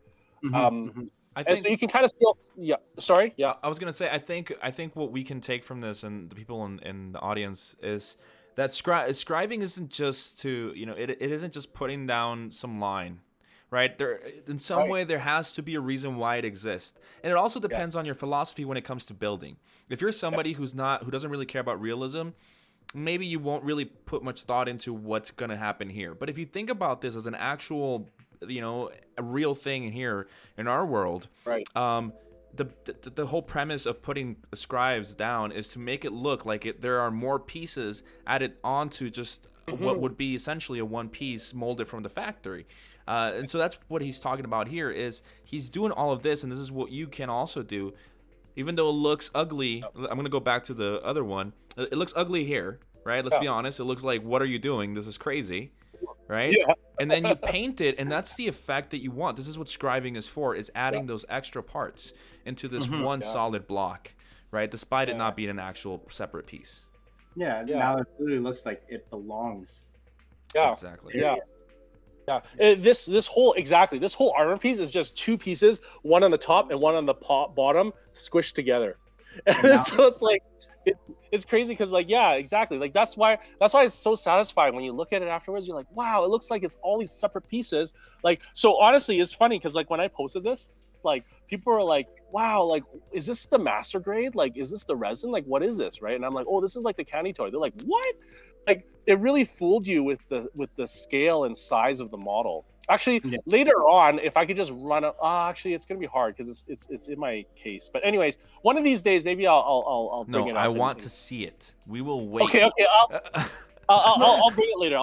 I think, and so you can kind of see, I was gonna say, I think what we can take from this and the people in the audience is that scribing isn't just to, you know, it isn't just putting down some line. Right there, in some way, there has to be a reason why it exists, and it also depends on your philosophy when it comes to building. If you're somebody who doesn't really care about realism, maybe you won't really put much thought into what's gonna happen here. But if you think about this as an actual a real thing here in our world. Right. The whole premise of putting scribes down is to make it look like there are more pieces added onto just what would be essentially a one piece molded from the factory. And so that's what he's talking about here, is he's doing all of this, and this is what you can also do. Even though it looks ugly, I'm going to go back to the other one. It looks ugly here, right? Let's be honest. It looks like, what are you doing? This is crazy, right? Yeah. And then you paint it, and that's the effect that you want. This is what scribing is for, is adding those extra parts into this one solid block, right? Despite it not being an actual separate piece. Yeah, now it really looks like it belongs. Yeah, exactly. Yeah, this whole armor piece is just two pieces, one on the top and one on the bottom, squished together. And so it's like it's crazy because like exactly, like that's why it's so satisfying when you look at it afterwards. You're like, wow, it looks like it's all these separate pieces. Like, so honestly, it's funny because like when I posted this, like people are like, wow, like is this the master grade? Like, is this the resin? Like, what is this, right? And I'm like, oh, this is like the candy toy. They're like, what? Like, it really fooled you with the scale and size of the model. Actually, later on, if I could just run up, actually, it's gonna be hard because it's in my case. But anyways, one of these days, maybe I'll bring it up. No, I want to see it. We will wait. Okay, I'll bring it later.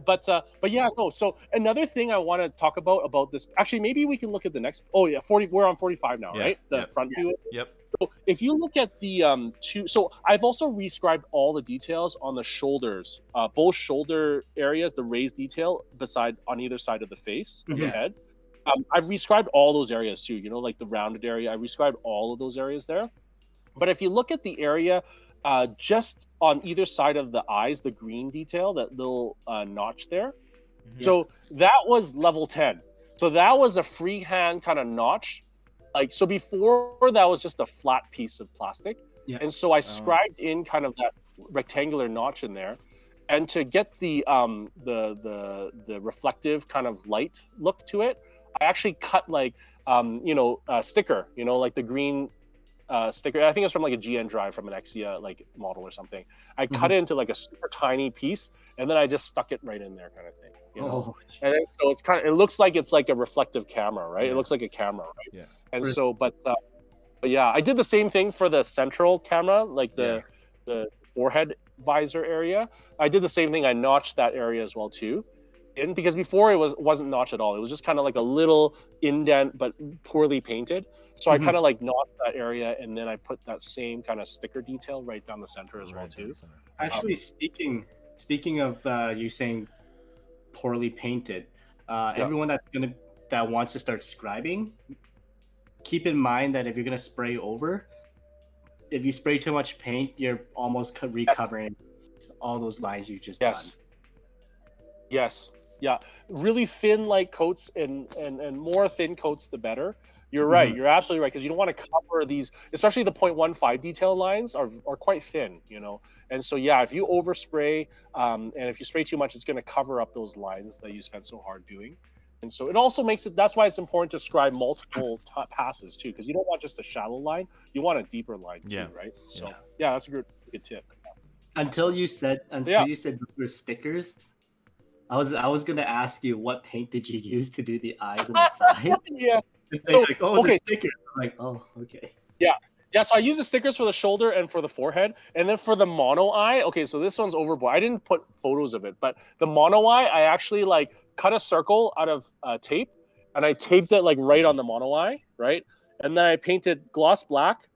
But yeah, no. So another thing I want to talk about this. Actually, maybe we can look at the next. Oh yeah, 40. We're on 45 now, right? The front view. Yep. So if you look at the two, so I've also rescribed all the details on the shoulders, both shoulder areas, the raised detail on either side of the face of the head. I've rescribed all those areas too. Like the rounded area. I rescribed all of those areas there. But if you look at the area just on either side of the eyes, the green detail, that little notch there. So that was level 10. So that was a freehand kind of notch. Like, so before that was just a flat piece of plastic. And so I scribed in kind of that rectangular notch in there. And to get the reflective kind of light look to it, I actually cut like a sticker, like the green sticker. I think it's from like a GN drive from an Exia like model or something. I cut it into like a super tiny piece, and then I just stuck it right in there, kind of thing. And then, so it looks like it's like a reflective camera, right? It looks like a camera, right? Yeah. And so, but yeah, I did the same thing for the central camera, like the forehead visor area. I did the same thing. I notched that area as well too. And because before it wasn't notched at all. It was just kind of like a little indent, but poorly painted. So I kind of like notched that area, and then I put that same kind of sticker detail right down the center as well too. Actually, speaking of you saying poorly painted, everyone that wants to start scribing, keep in mind that if you're gonna spray over, if you spray too much paint, you're almost recovering all those lines you just done. Yes. Yeah. Really thin light coats and more thin coats, the better. You're right. You're absolutely right. Because you don't want to cover these, especially the 0.15 detail lines are quite thin, And so, yeah, if you overspray and if you spray too much, it's going to cover up those lines that you spent so hard doing. And so it also makes it, that's why it's important to scribe multiple passes too, because you don't want just a shallow line. You want a deeper line too, right? So, yeah, that's a good tip. Until you said those were stickers, I was gonna ask you what paint did you use to do the eyes on the side? So, the stickers. I'm like, oh, okay. Yeah, so I use the stickers for the shoulder and for the forehead. And then for the mono eye, okay, so this one's overboard. I didn't put photos of it, but the mono eye, I actually like cut a circle out of tape, and I taped it like right on the mono eye, right? And then I painted gloss black,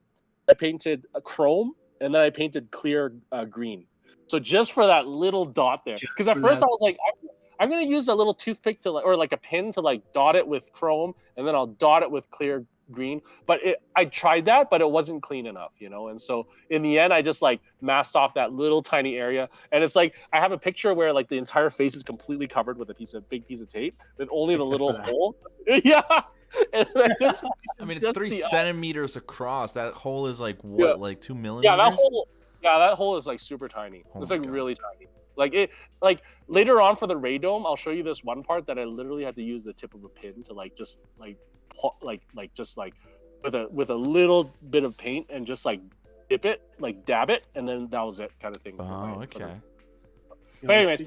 I painted a chrome, and then I painted clear green. So just for that little dot there. Because at first I was like, I'm going to use a little toothpick or like a pin to like dot it with chrome, and then I'll dot it with clear green. But I tried that, but it wasn't clean enough, And so in the end, I just like masked off that little tiny area. And it's like, I have a picture where like the entire face is completely covered with a big piece of tape with only the little hole. Yeah. And I mean, it's 3 centimeters across. That hole is like what, like 2 millimeters? That hole is like super tiny. It's like really tiny. Like later on for the radome, I'll show you this one part that I literally had to use the tip of a pin to just with a little bit of paint and just like dip it, like dab it, and then that was it, kind of thing. Oh, okay. But anyways,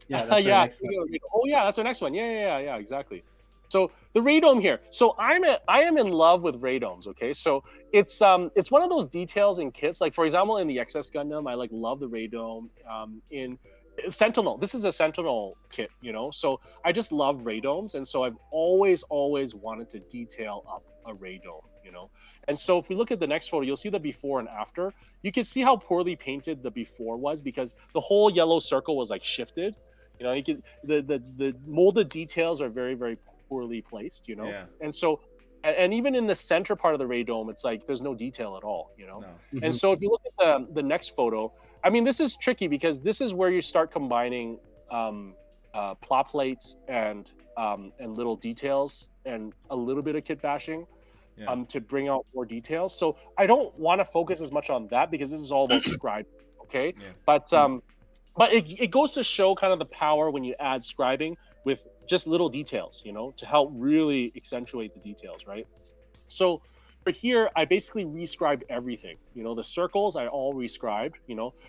Yeah, that's our Yeah. next one. Oh yeah, that's our next one. Yeah, exactly. So the radome here. So I am in love with radomes. Okay, so it's one of those details in kits. Like for example, in the XS Gundam, I like love the radome. In Sentinel, this is a Sentinel kit, So I just love radomes, and so I've always wanted to detail up a radome. And so if we look at the next photo, you'll see the before and after. You can see how poorly painted the before was because the whole yellow circle was like shifted. You can the molded details are very poorly placed. Yeah. And so and even in the center part of the radome, it's like there's no detail at all. No. And so if you look at the next photo, I mean, this is tricky because this is where you start combining plot plates and little details and a little bit of kit bashing to bring out more details. So I don't want to focus as much on that because this is all about scribing, okay? Yeah. But it goes to show kind of the power when you add scribing with just little details, to help really accentuate the details, right? So for here, I basically rescribed everything. The circles I all rescribed.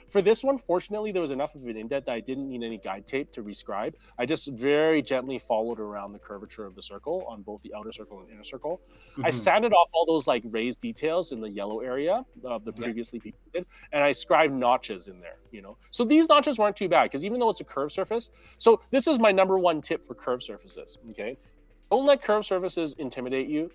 For this one, fortunately, there was enough of an indent that I didn't need any guide tape to rescribe. I just very gently followed around the curvature of the circle on both the outer circle and inner circle. I sanded off all those like raised details in the yellow area of the previously painted, and I scribed notches in there. So these notches weren't too bad because even though it's a curved surface, so this is my number one tip for curved surfaces. Okay, don't let curved surfaces intimidate you.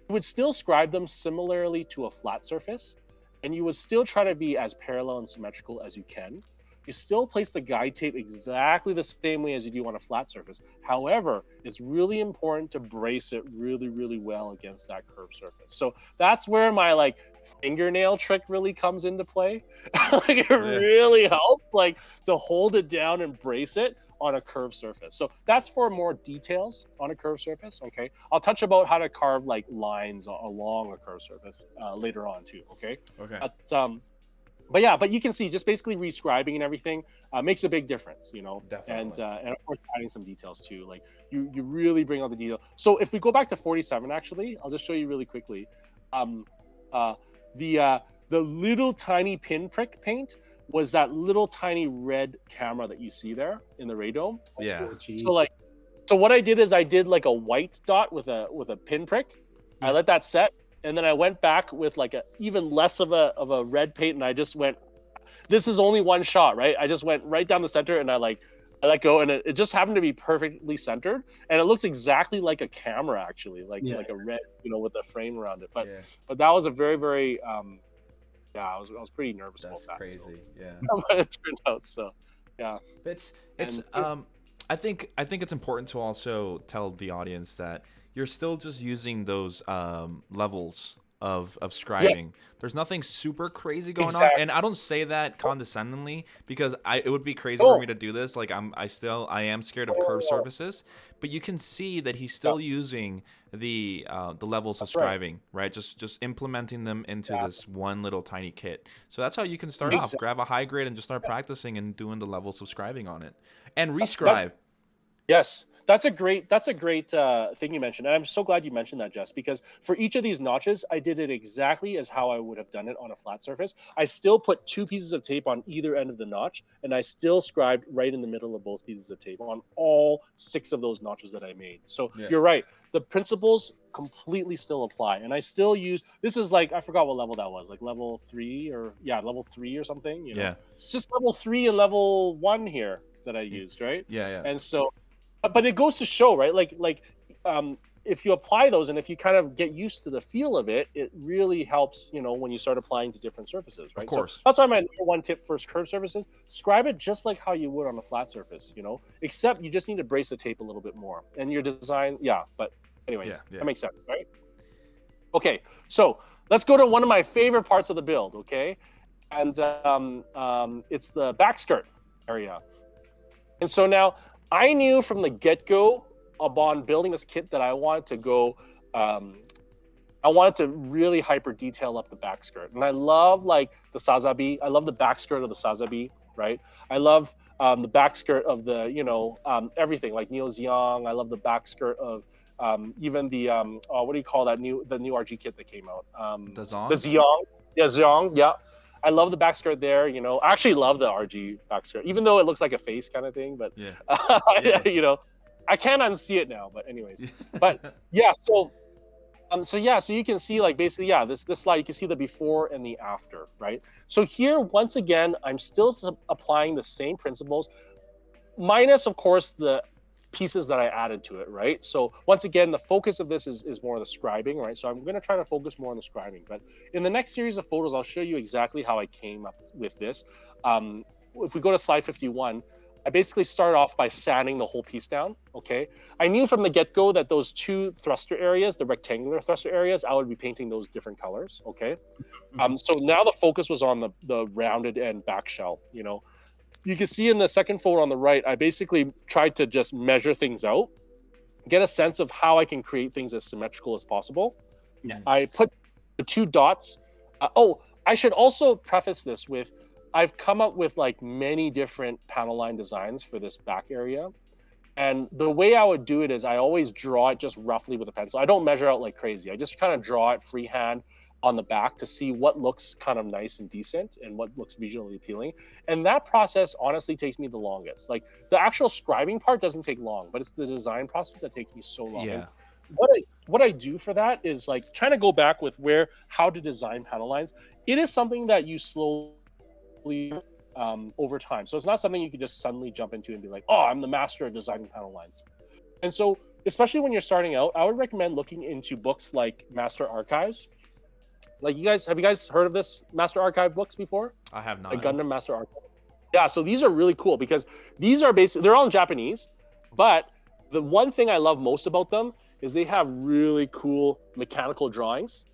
You would still scribe them similarly to a flat surface, and you would still try to be as parallel and symmetrical as you can. You still place the guide tape exactly the same way as you do on a flat surface. However, it's really important to brace it really well against that curved surface. So that's where my like fingernail trick really comes into play. It really helps like to hold it down and brace it on a curved surface. So that's for more details on a curved surface. Okay, I'll touch about how to carve like lines along a curved surface later on too. Okay. But you can see just basically rescribing and everything makes a big difference, Definitely. and of course adding some details too. Like you really bring out the detail. So if we go back to 47, actually, I'll just show you really quickly. The little tiny pinprick paint was that little tiny red camera that you see there in the radome. Yeah. So what I did is I did like a white dot with a pinprick. I let that set, and then I went back with like a even less of a red paint, and I just went. This is only one shot, right? I just went right down the center, and I let go, and it just happened to be perfectly centered, and it looks exactly like a camera actually, like a red, with a frame around it. But that was a very I was pretty nervous about that. That's crazy. So. Yeah. But it turned out so. Yeah. It's I think it's important to also tell the audience that you're still just using those levels of scribing. Yeah. There's nothing super crazy going on, and I don't say that condescendingly because it would be crazy for me to do this. Like I am scared of curved surfaces, but you can see that he's still using the levels of scribing, right? Just implementing them into this one little tiny kit. So that's how you can start off. Grab a high grade and just start practicing and doing the levels of scribing on it, and rescribe. Yes. That's a great thing you mentioned. And I'm so glad you mentioned that, Jess, because for each of these notches, I did it exactly as how I would have done it on a flat surface. I still put 2 pieces of tape on either end of the notch, and I still scribed right in the middle of both pieces of tape on all 6 of those notches that I made. So You're right. The principles completely still apply. And I still use, this is like, I forgot what level that was, like level 3 or something. It's just level 3 and level 1 here that I used, right? Yeah. And so, but it goes to show, right? Like if you apply those and if you kind of get used to the feel of it, it really helps, when you start applying to different surfaces, right? Of course. So that's why my number one tip for curved surfaces: scribe it just like how you would on a flat surface, except you just need to brace the tape a little bit more. And your design, but anyways, that makes sense, right? Okay, so let's go to one of my favorite parts of the build, okay? And it's the back skirt area. And so now, I knew from the get-go upon building this kit that I wanted to go, I wanted to really hyper detail up the back skirt. And I love like the sazabi. I love the back skirt of the sazabi, right? I love the back skirt of the, everything like Neo Xiong. I love the back skirt of even the, what do you call that the new RG kit that came out? The Zong? The Xiong. Yeah, Xiong, yeah. I love the back skirt there. I actually love the RG back skirt, even though it looks like a face kind of thing. But Yeah. Yeah. I can't unsee it now. But anyways, but yeah. So you can see like basically this slide you can see the before and the after, right? So here once again I'm still applying the same principles, minus of course the pieces that I added to it, right? So once again the focus of this is more of the scribing, right? So I'm going to try to focus more on the scribing, but in the next series of photos I'll show you exactly how I came up with this. If we go to slide 51, I basically started off by sanding the whole piece down. Okay, I knew from the get-go that those two thruster areas, the rectangular thruster areas, I would be painting those different colors. Okay, so now the focus was on the rounded and back shell. You can see in the second photo on the right, I basically tried to just measure things out, get a sense of how I can create things as symmetrical as possible. Yeah. I put the 2 dots. I should also preface this with, I've come up with like many different panel line designs for this back area. And the way I would do it is I always draw it just roughly with a pencil. I don't measure out like crazy. I just kind of draw it freehand on the back to see what looks kind of nice and decent and what looks visually appealing. And that process honestly takes me the longest. Like the actual scribing part doesn't take long, but it's the design process that takes me so long. Yeah. What I do for that is like trying to go back with how to design panel lines. It is something that you slowly over time. So it's not something you can just suddenly jump into and be like, oh, I'm the master of designing panel lines. And so, especially when you're starting out, I would recommend looking into books like Master Archives. Like have you guys heard of this Master Archive books before? I have not. Like Gundam Master Archive. Yeah, so these are really cool because these are basically, they're all in Japanese, but the one thing I love most about them is they have really cool mechanical drawings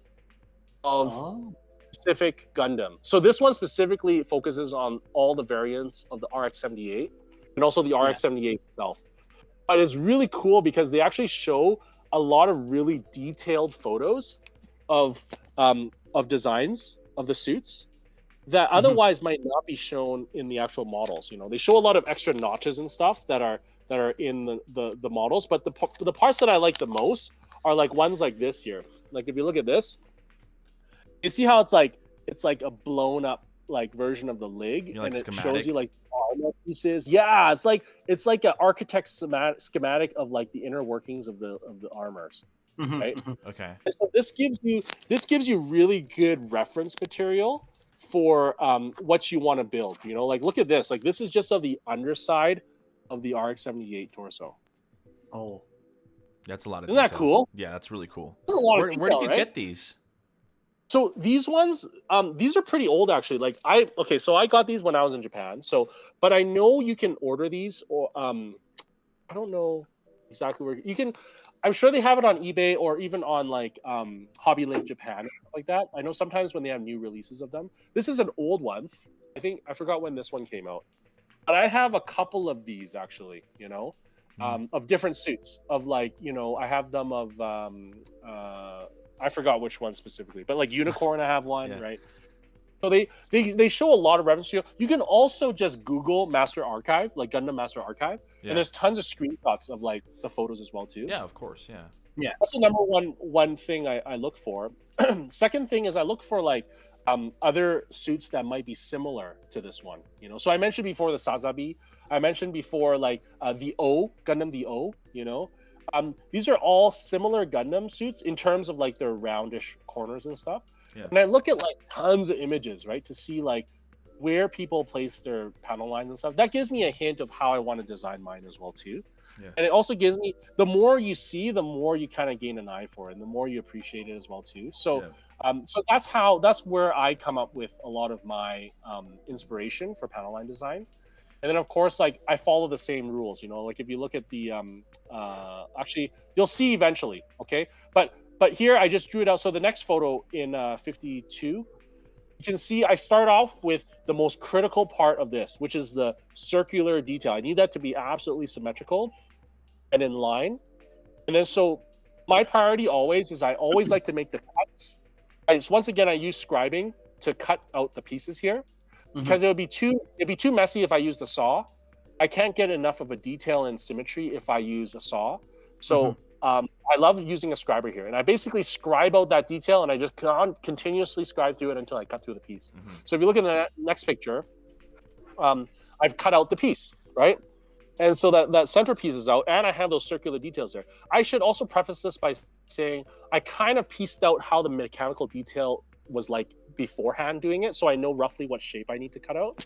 of specific Gundam. So this one specifically focuses on all the variants of the RX-78 and also the RX-78 itself. But it's really cool because they actually show a lot of really detailed photos of designs of the suits that otherwise might not be shown in the actual models. They show a lot of extra notches and stuff that are in the models, but the parts that I like the most are like ones like this here. Like if you look at this, you see how it's like a blown up like version of the lig, and it shows you like armor pieces. Yeah, it's like an architect schematic of like the inner workings of the armors. Right. Okay. And so this gives you really good reference material for what you want to build. Like look at this. Like this is just of the underside of the RX-78 torso. Oh, that's a lot of. Isn't that cool? Yeah, that's really cool. That's a lot where of detail, did you right? get these? So these ones, these are pretty old actually. Like so I got these when I was in Japan. So, but I know you can order these, or I don't know exactly where you can. I'm sure they have it on eBay or even on like Hobby Link Japan, stuff like that. I know sometimes when they have new releases of them. This is an old one. I forgot when this one came out, but I have a couple of these actually. Of different suits. Of like I have them of I forgot which one specifically, but like Unicorn, I have one, Yeah. right? So they show a lot of reference. You can also just Google Master Archive, like Gundam Master Archive, and there's tons of screenshots of like the photos as well too. Yeah, of course, yeah. Yeah. That's the number one thing I look for. Second thing is I look for like other suits that might be similar to this one. So I mentioned before the Sazabi. I mentioned before like the Gundam the O. These are all similar Gundam suits in terms of like their roundish corners and stuff. Yeah. And I look at like tons of images, right, to see like where people place their panel lines and stuff. That gives me a hint of how I want to design mine as well too. Yeah. And it also gives me, the more you see, the more you kind of gain an eye for it, and the more you appreciate it as well too. So, so that's where I come up with a lot of my inspiration for panel line design. And then of course, like I follow the same rules, like if you look at the, actually you'll see eventually, okay? But here I just drew it out. So the next photo in 52, you can see I start off with the most critical part of this, which is the circular detail. I need that to be absolutely symmetrical and in line. And then so my priority always is I always like to make the cuts. Once again, I use scribing to cut out the pieces here because it'd be too messy if I use the saw. I can't get enough of a detail and symmetry if I use a saw. So I I love using a scriber here, and I basically scribe out that detail, and I just continuously scribe through it until I cut through the piece. So if you look at the next picture, I've cut out the piece, right? And so that center piece is out, and I have those circular details there. I should also preface this by saying I kind of pieced out how the mechanical detail was like beforehand doing it, so I know roughly what shape I need to cut out.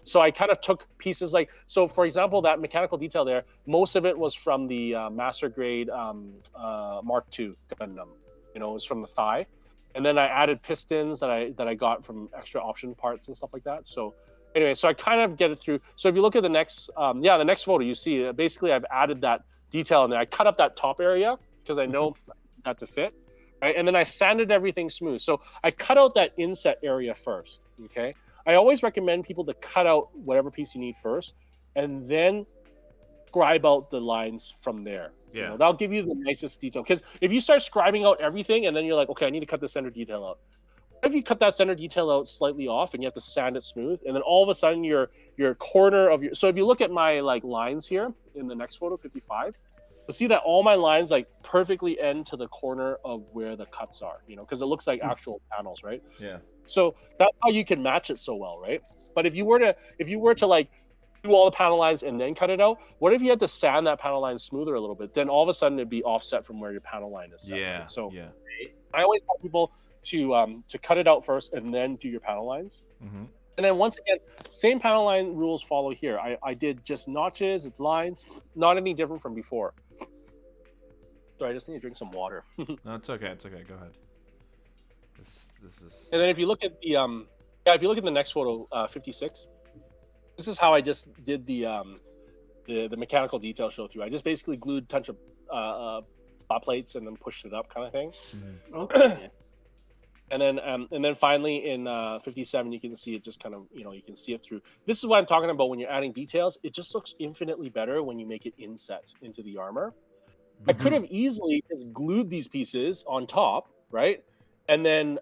So I kind of took pieces like, so for example, that mechanical detail there, most of it was from the master grade Mark II Gundam. You know, it was from the thigh, and then I added pistons that I got from extra option parts and stuff like that. So anyway, so I kind of get it through. So if you look at the next, the next photo, you see basically I've added that detail in there. I cut up that top area because I know that to fit, right? And then I sanded everything smooth. So I cut out that inset area first, okay? I always recommend people to cut out whatever piece you need first, and then scribe out the lines from there. Yeah. You know, that'll give you the nicest detail. Because if you start scribing out everything and then you're like, okay, I need to cut the center detail out. What if you cut that center detail out slightly off and you have to sand it smooth, and then all of a sudden your corner of your, so if you look at my like lines here in the next photo 55, you'll see that all my lines like perfectly end to the corner of where the cuts are, you know, because it looks like actual panels, right? Yeah. So that's how you can match it so well, right? But if you were to like do all the panel lines and then cut it out, what if you had to sand that panel line smoother a little bit? Then all of a sudden it'd be offset from where your panel line is set. Yeah. Right? So yeah. I always tell people to cut it out first and then do your panel lines. Mm-hmm. And then once again, same panel line rules follow here. I did just notches, lines, not any different from before. Sorry, I just need to drink some water. No, it's okay. It's okay. Go ahead. This is. And then if you look at the if you look at the next photo, 56, this is how I just did the mechanical detail show through. I just basically glued a bunch of flat plates and then pushed it up, kind of thing. Mm-hmm. Okay. And then finally in 57, you can see it just kind of, you know, you can see it through. This is what I'm talking about when you're adding details. It just looks infinitely better when you make it inset into the armor. Mm-hmm. I could have easily just glued these pieces on top, right? And then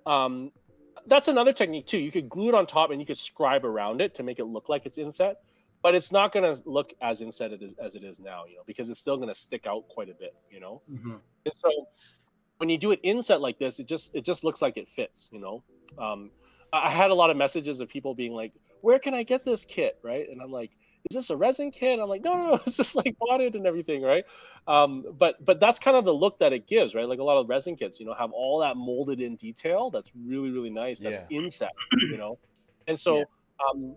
that's another technique too. You could glue it on top and you could scribe around it to make it look like it's inset, but it's not going to look as inset as it is now, you know, because it's still going to stick out quite a bit, you know. Mm-hmm. And so when you do it inset like this, it just looks like it fits, you know. I had a lot of messages of people being like, "Where can I get this kit?" Right? And I'm like, "Is this a resin kit?" And I'm like, no, it's just like modded and everything, right? But that's kind of the look that it gives, right? Like a lot of resin kits, you know, have all that molded in detail. That's really, really nice. That's inset, you know. And so,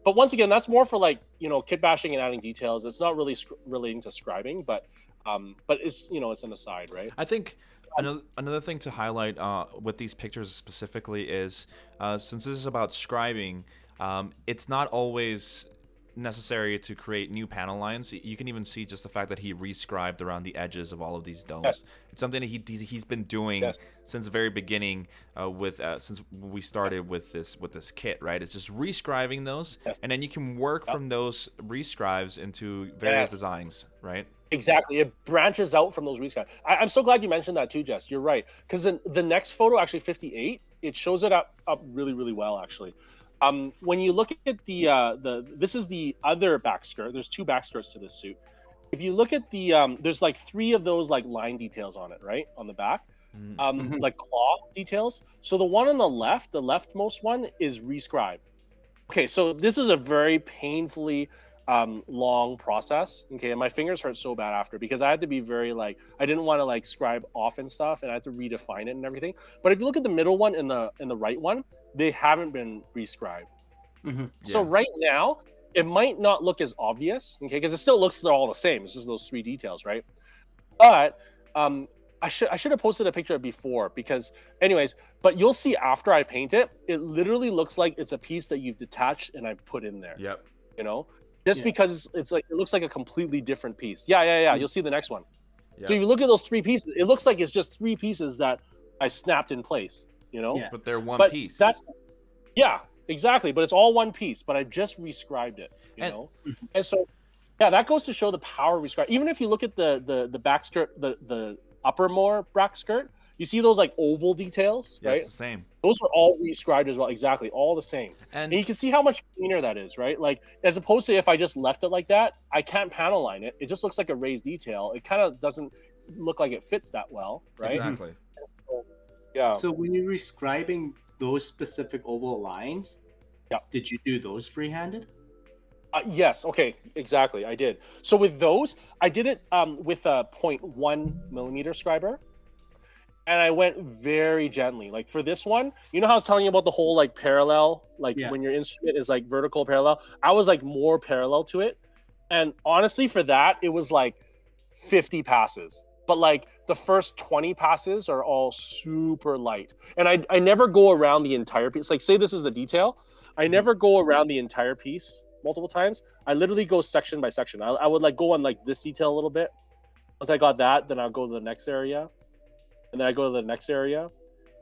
but once again, that's more for like, you know, kit bashing and adding details. It's not really relating to scribing, but it's, you know, it's an aside, right? I think another thing to highlight with these pictures specifically is since this is about scribing, it's not always necessary to create new panel lines. You can even see just the fact that he rescribed around the edges of all of these domes. Yes. It's something that he's been doing since the very beginning since we started with this kit, right? It's just rescribing those, and then you can work from those rescribes into various designs, right? Exactly. It branches out from those rescribes. I'm so glad you mentioned that too, Jess. You're right. Because the next photo, actually 58, it shows it up really, really well, actually. When you look at this is the other back skirt. There's two back skirts to this suit. If you look at the there's like 3 of those like line details on it, right, on the back, like claw details. So the one on the leftmost one is rescribed. Okay, so this is a very painfully long process. Okay, and my fingers hurt so bad after because I had to be very like, I didn't want to like scribe off and stuff, and I had to redefine it and everything. But if you look at the middle one and the right one, they haven't been rescribed. So right now it might not look as obvious, okay, because it still looks they're all the same. It's just those 3 details, right? But I should have posted a picture of before because anyways, but you'll see after I paint it, it literally looks like it's a piece that you've detached and I put in there. Yep. You know, just because it's like it looks like a completely different piece. Yeah. You'll see the next one. Yep. So if you look at those 3 pieces, it looks like it's just 3 pieces that I snapped in place. You know, but they're one piece. Exactly. But it's all one piece. But I just rescribed it. You know, and so that goes to show the power of rescribe. Even if you look at the back skirt, the upper more back skirt, you see those like oval details, right? It's the same. Those are all rescribed as well. Exactly, all the same. And you can see how much cleaner that is, right? Like as opposed to if I just left it like that, I can't panel line it. It just looks like a raised detail. It kind of doesn't look like it fits that well, right? Exactly. So, yeah. So when you're rescribing those specific oval lines, Yeah. did you do those freehanded? Yes. Okay. Exactly. I did. So with those, I did it with a 0.1 millimeter scriber, and I went very gently. Like for this one, you know how I was telling you about the whole like parallel, like Yeah. when your instrument is like vertical parallel. I was like more parallel to it, and honestly, for that, it was like 50 passes. But like the first 20 passes are all super light, and I never go around the entire piece. Like say this is the detail, I never go around the entire piece multiple times. I literally go section by section. I would like go on like this detail a little bit. Once I got that, then I'll go to the next area, and then I go to the next area,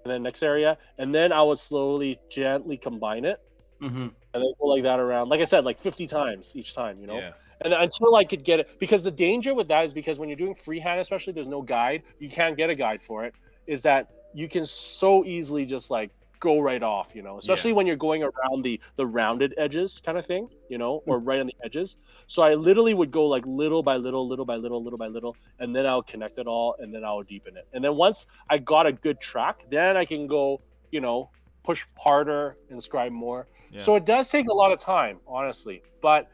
and then next area, and then I would slowly, gently combine it, Mm-hmm. and then go like that around. Like I said, like 50 times each time, you know. Yeah. And until I could get it, because the danger with that is because when you're doing freehand, especially, there's no guide. You can't get a guide for it. Is that you can so easily just like go right off, you know, especially Yeah. when you're going around the rounded edges kind of thing, you know, or right on the edges. So I literally would go like little by little, little by little, little by little, and then I would connect it all, and then I would deepen it. And then once I got a good track, then I can go, you know, push harder and scribe more. Yeah. So it does take a lot of time, honestly, but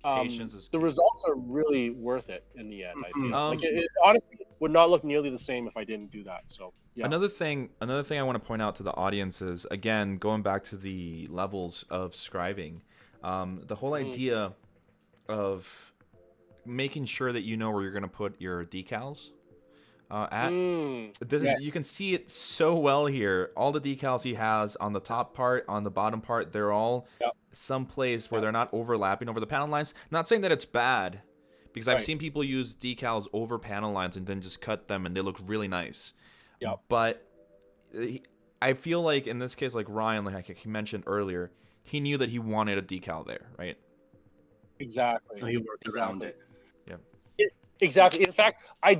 Patience is the key. results are really worth it in the end. I feel like Um, it honestly would not look nearly the same if I didn't do that. So yeah. Another thing I want to point out to the audience is, again, going back to the levels of scribing, the whole idea of making sure that you know where you're going to put your decals at. This is, you can see it so well here. All the decals he has on the top part, on the bottom part, they're all someplace where they're not overlapping over the panel lines. Not saying that it's bad, because I've seen people use decals over panel lines and then just cut them and they look really nice. Yep. But I feel like in this case, like Ryan, like he mentioned earlier, he knew that he wanted a decal there, right? Exactly. So he worked around it. Yeah. Exactly. In fact, I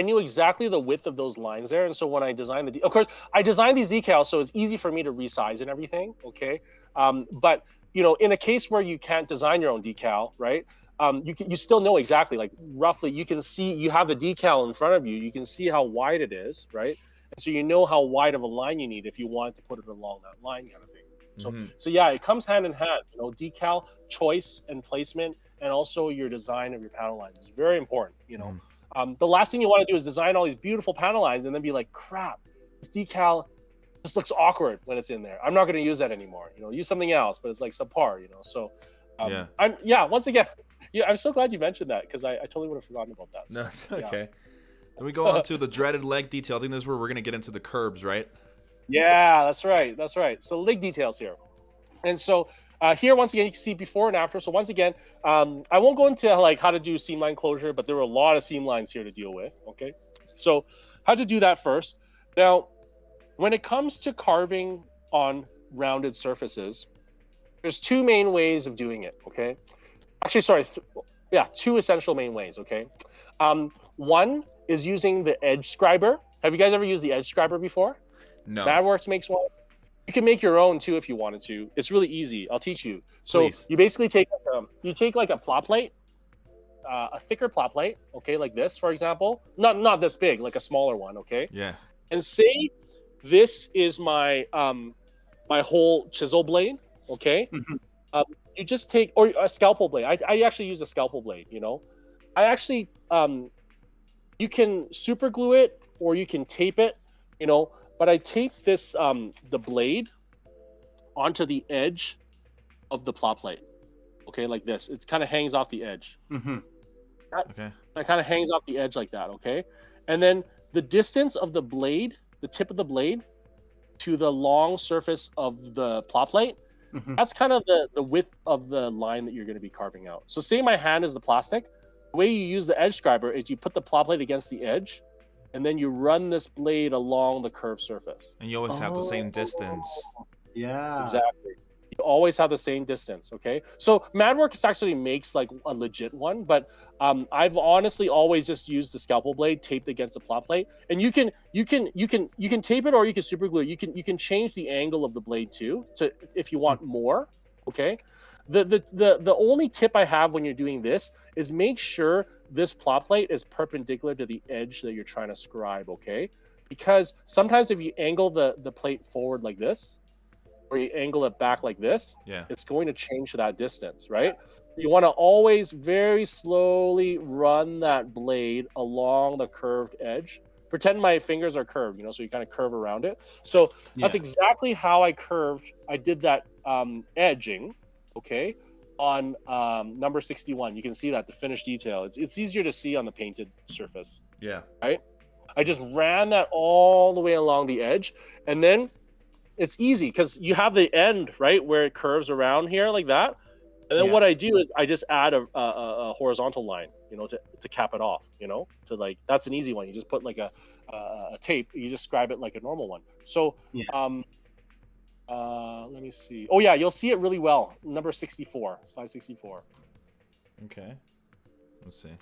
knew exactly the width of those lines there. And so when I designed of course, I designed these decals, so it's easy for me to resize and everything. Okay. But, you know, in a case where you can't design your own decal, right? You still know exactly, like roughly, you can see, you have the decal in front of you. You can see how wide it is, right? And so you know how wide of a line you need if you want to put it along that line kind of thing. So yeah, it comes hand in hand, you know, decal choice and placement, and also your design of your panel lines is very important, you know. The last thing you want to do is design all these beautiful panel lines and then be like, crap, this decal just looks awkward when it's in there. I'm not going to use that anymore. You know, use something else, but it's like subpar, you know. So once again, I'm so glad you mentioned that, because I totally would have forgotten about that. So, No, it's okay. Then we go on to the dreaded leg detail. I think this is where we're going to get into the curbs, right? Yeah, that's right. That's right. So leg details here. And so here, once again, you can see before and after. So once again, I won't go into like how to do seam line closure, but there were a lot of seam lines here to deal with. Okay. So how to do that first. Now, when it comes to carving on rounded surfaces, there's two main ways of doing it. Okay. Actually, sorry. Two essential main ways. Okay. One is using the edge scriber. Have you guys ever used the edge scriber before? No. Madworx makes one. You can make your own too if you wanted to. It's really easy. I'll teach you. So Please. you basically take like a plot plate, a thicker plot plate, okay, like this, for example. Not this big, like a smaller one, okay. Yeah. And say this is my my whole chisel blade, okay. You just take, or a scalpel blade. I actually use a scalpel blade. You know, I actually you can super glue it or you can tape it. You know. But I tape this, the blade onto the edge of the plot plate. Okay, like this. It kind of hangs off the edge. Okay. It kind of hangs off the edge like that, okay? And then the distance of the blade, the tip of the blade, to the long surface of the plot plate, that's kind of the width of the line that you're going to be carving out. So say my hand is the plastic. The way you use the edge scriber is you put the plot plate against the edge, and then you run this blade along the curved surface. And you always have the same distance. Yeah. Exactly. You always have the same distance, okay? So Madworx actually makes like a legit one, but I've honestly always just used the scalpel blade taped against the plot plate. And you can tape it or you can super glue it. You can change the angle of the blade too, to if you want more, okay? The only tip I have when you're doing this is make sure this plot plate is perpendicular to the edge that you're trying to scribe, okay? Because sometimes if you angle the plate forward like this, or you angle it back like this, Yeah. it's going to change to that distance, right? You want to always very slowly run that blade along the curved edge. Pretend my fingers are curved, so you kind of curve around it. So that's exactly how I did that edging, okay, on number 61. You can see that, the finished detail. It's easier to see on the painted surface. Yeah. Right? I just ran that all the way along the edge, and then it's easy because you have the end, right, where it curves around here like that. And then what I do is I just add a horizontal line, to cap it off, to like, that's an easy one. You just put like a tape, you just scribe it like a normal one. So, let me see. Oh yeah, you'll see it really well. Number 64, slide 64. Okay. Let's see.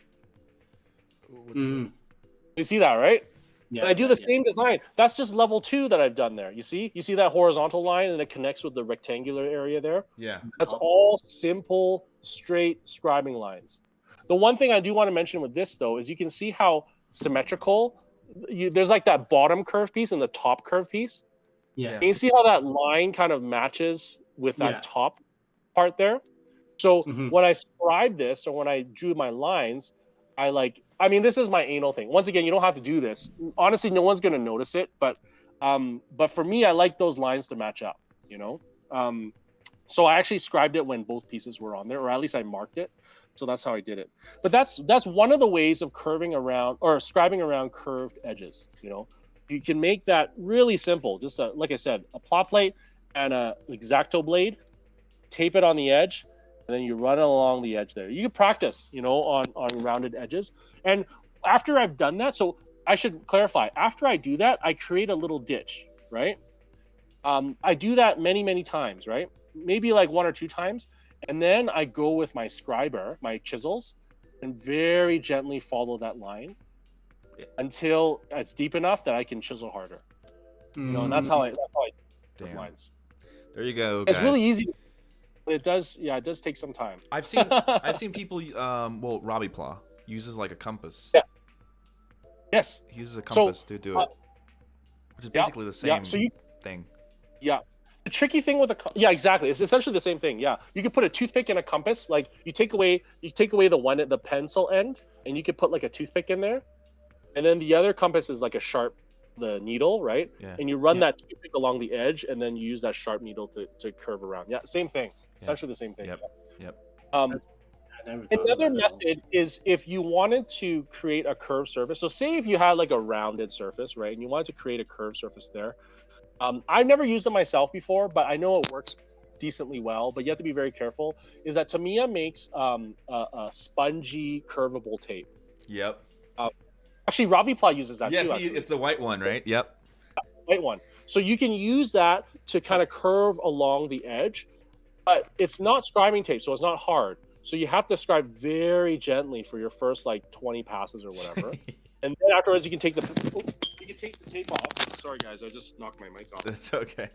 You see that, right? Yeah. And I do the same design. That's just level 2 that I've done there. You see that horizontal line, and it connects with the rectangular area there? Yeah. That's all simple, straight scribing lines. The one thing I do want to mention with this, though, is you can see how symmetrical, there's like that bottom curve piece and the top curve piece. Yeah. Can you see how that line kind of matches with that top part there? So when I scribe this, or when I drew my lines, this is my anal thing. Once again, you don't have to do this. Honestly, no one's going to notice it, but for me, I like those lines to match up, so I actually scribed it when both pieces were on there, or at least I marked it. So that's how I did it. But that's one of the ways of curving around or scribing around curved edges. You can make that really simple. Just like I said, a plot plate and a X-Acto blade, tape it on the edge, and then you run it along the edge there. You can practice, on rounded edges. And after I've done that, so I should clarify, after I do that, I create a little ditch, right? I do that many, many times, right? Maybe like 1 or 2 times. And then I go with my scriber, my chisels, and very gently follow that line until it's deep enough that I can chisel harder. And that's how I do lines. There you go, guys. It's really easy. It does take some time. I've seen people Robbie Pla uses like a compass. Yeah. Yes. He uses a compass to do it. Which is basically the same thing. Yeah. The tricky thing with exactly. It's essentially the same thing. Yeah. You could put a toothpick in a compass, like you take away the one at the pencil end, and you could put like a toothpick in there. And then the other compass is like the needle, right? Yeah. And you run that toothpick along the edge, and then you use that sharp needle to curve around. Yeah, same thing. Essentially the same thing. Yep. Another method is if you wanted to create a curved surface. So say if you had like a rounded surface, right, and you wanted to create a curved surface there. I've never used it myself before, but I know it works decently well. But you have to be very careful. Is that Tamiya makes a spongy curvable tape. Yep. Actually, Robbie Pla uses that too. Yes, it's the white one, right? Yep. White one. So you can use that to kind of curve along the edge, but it's not scribing tape, so it's not hard. So you have to scribe very gently for your first like 20 passes or whatever, and then afterwards you can take the tape off. Sorry guys, I just knocked my mic off. That's okay.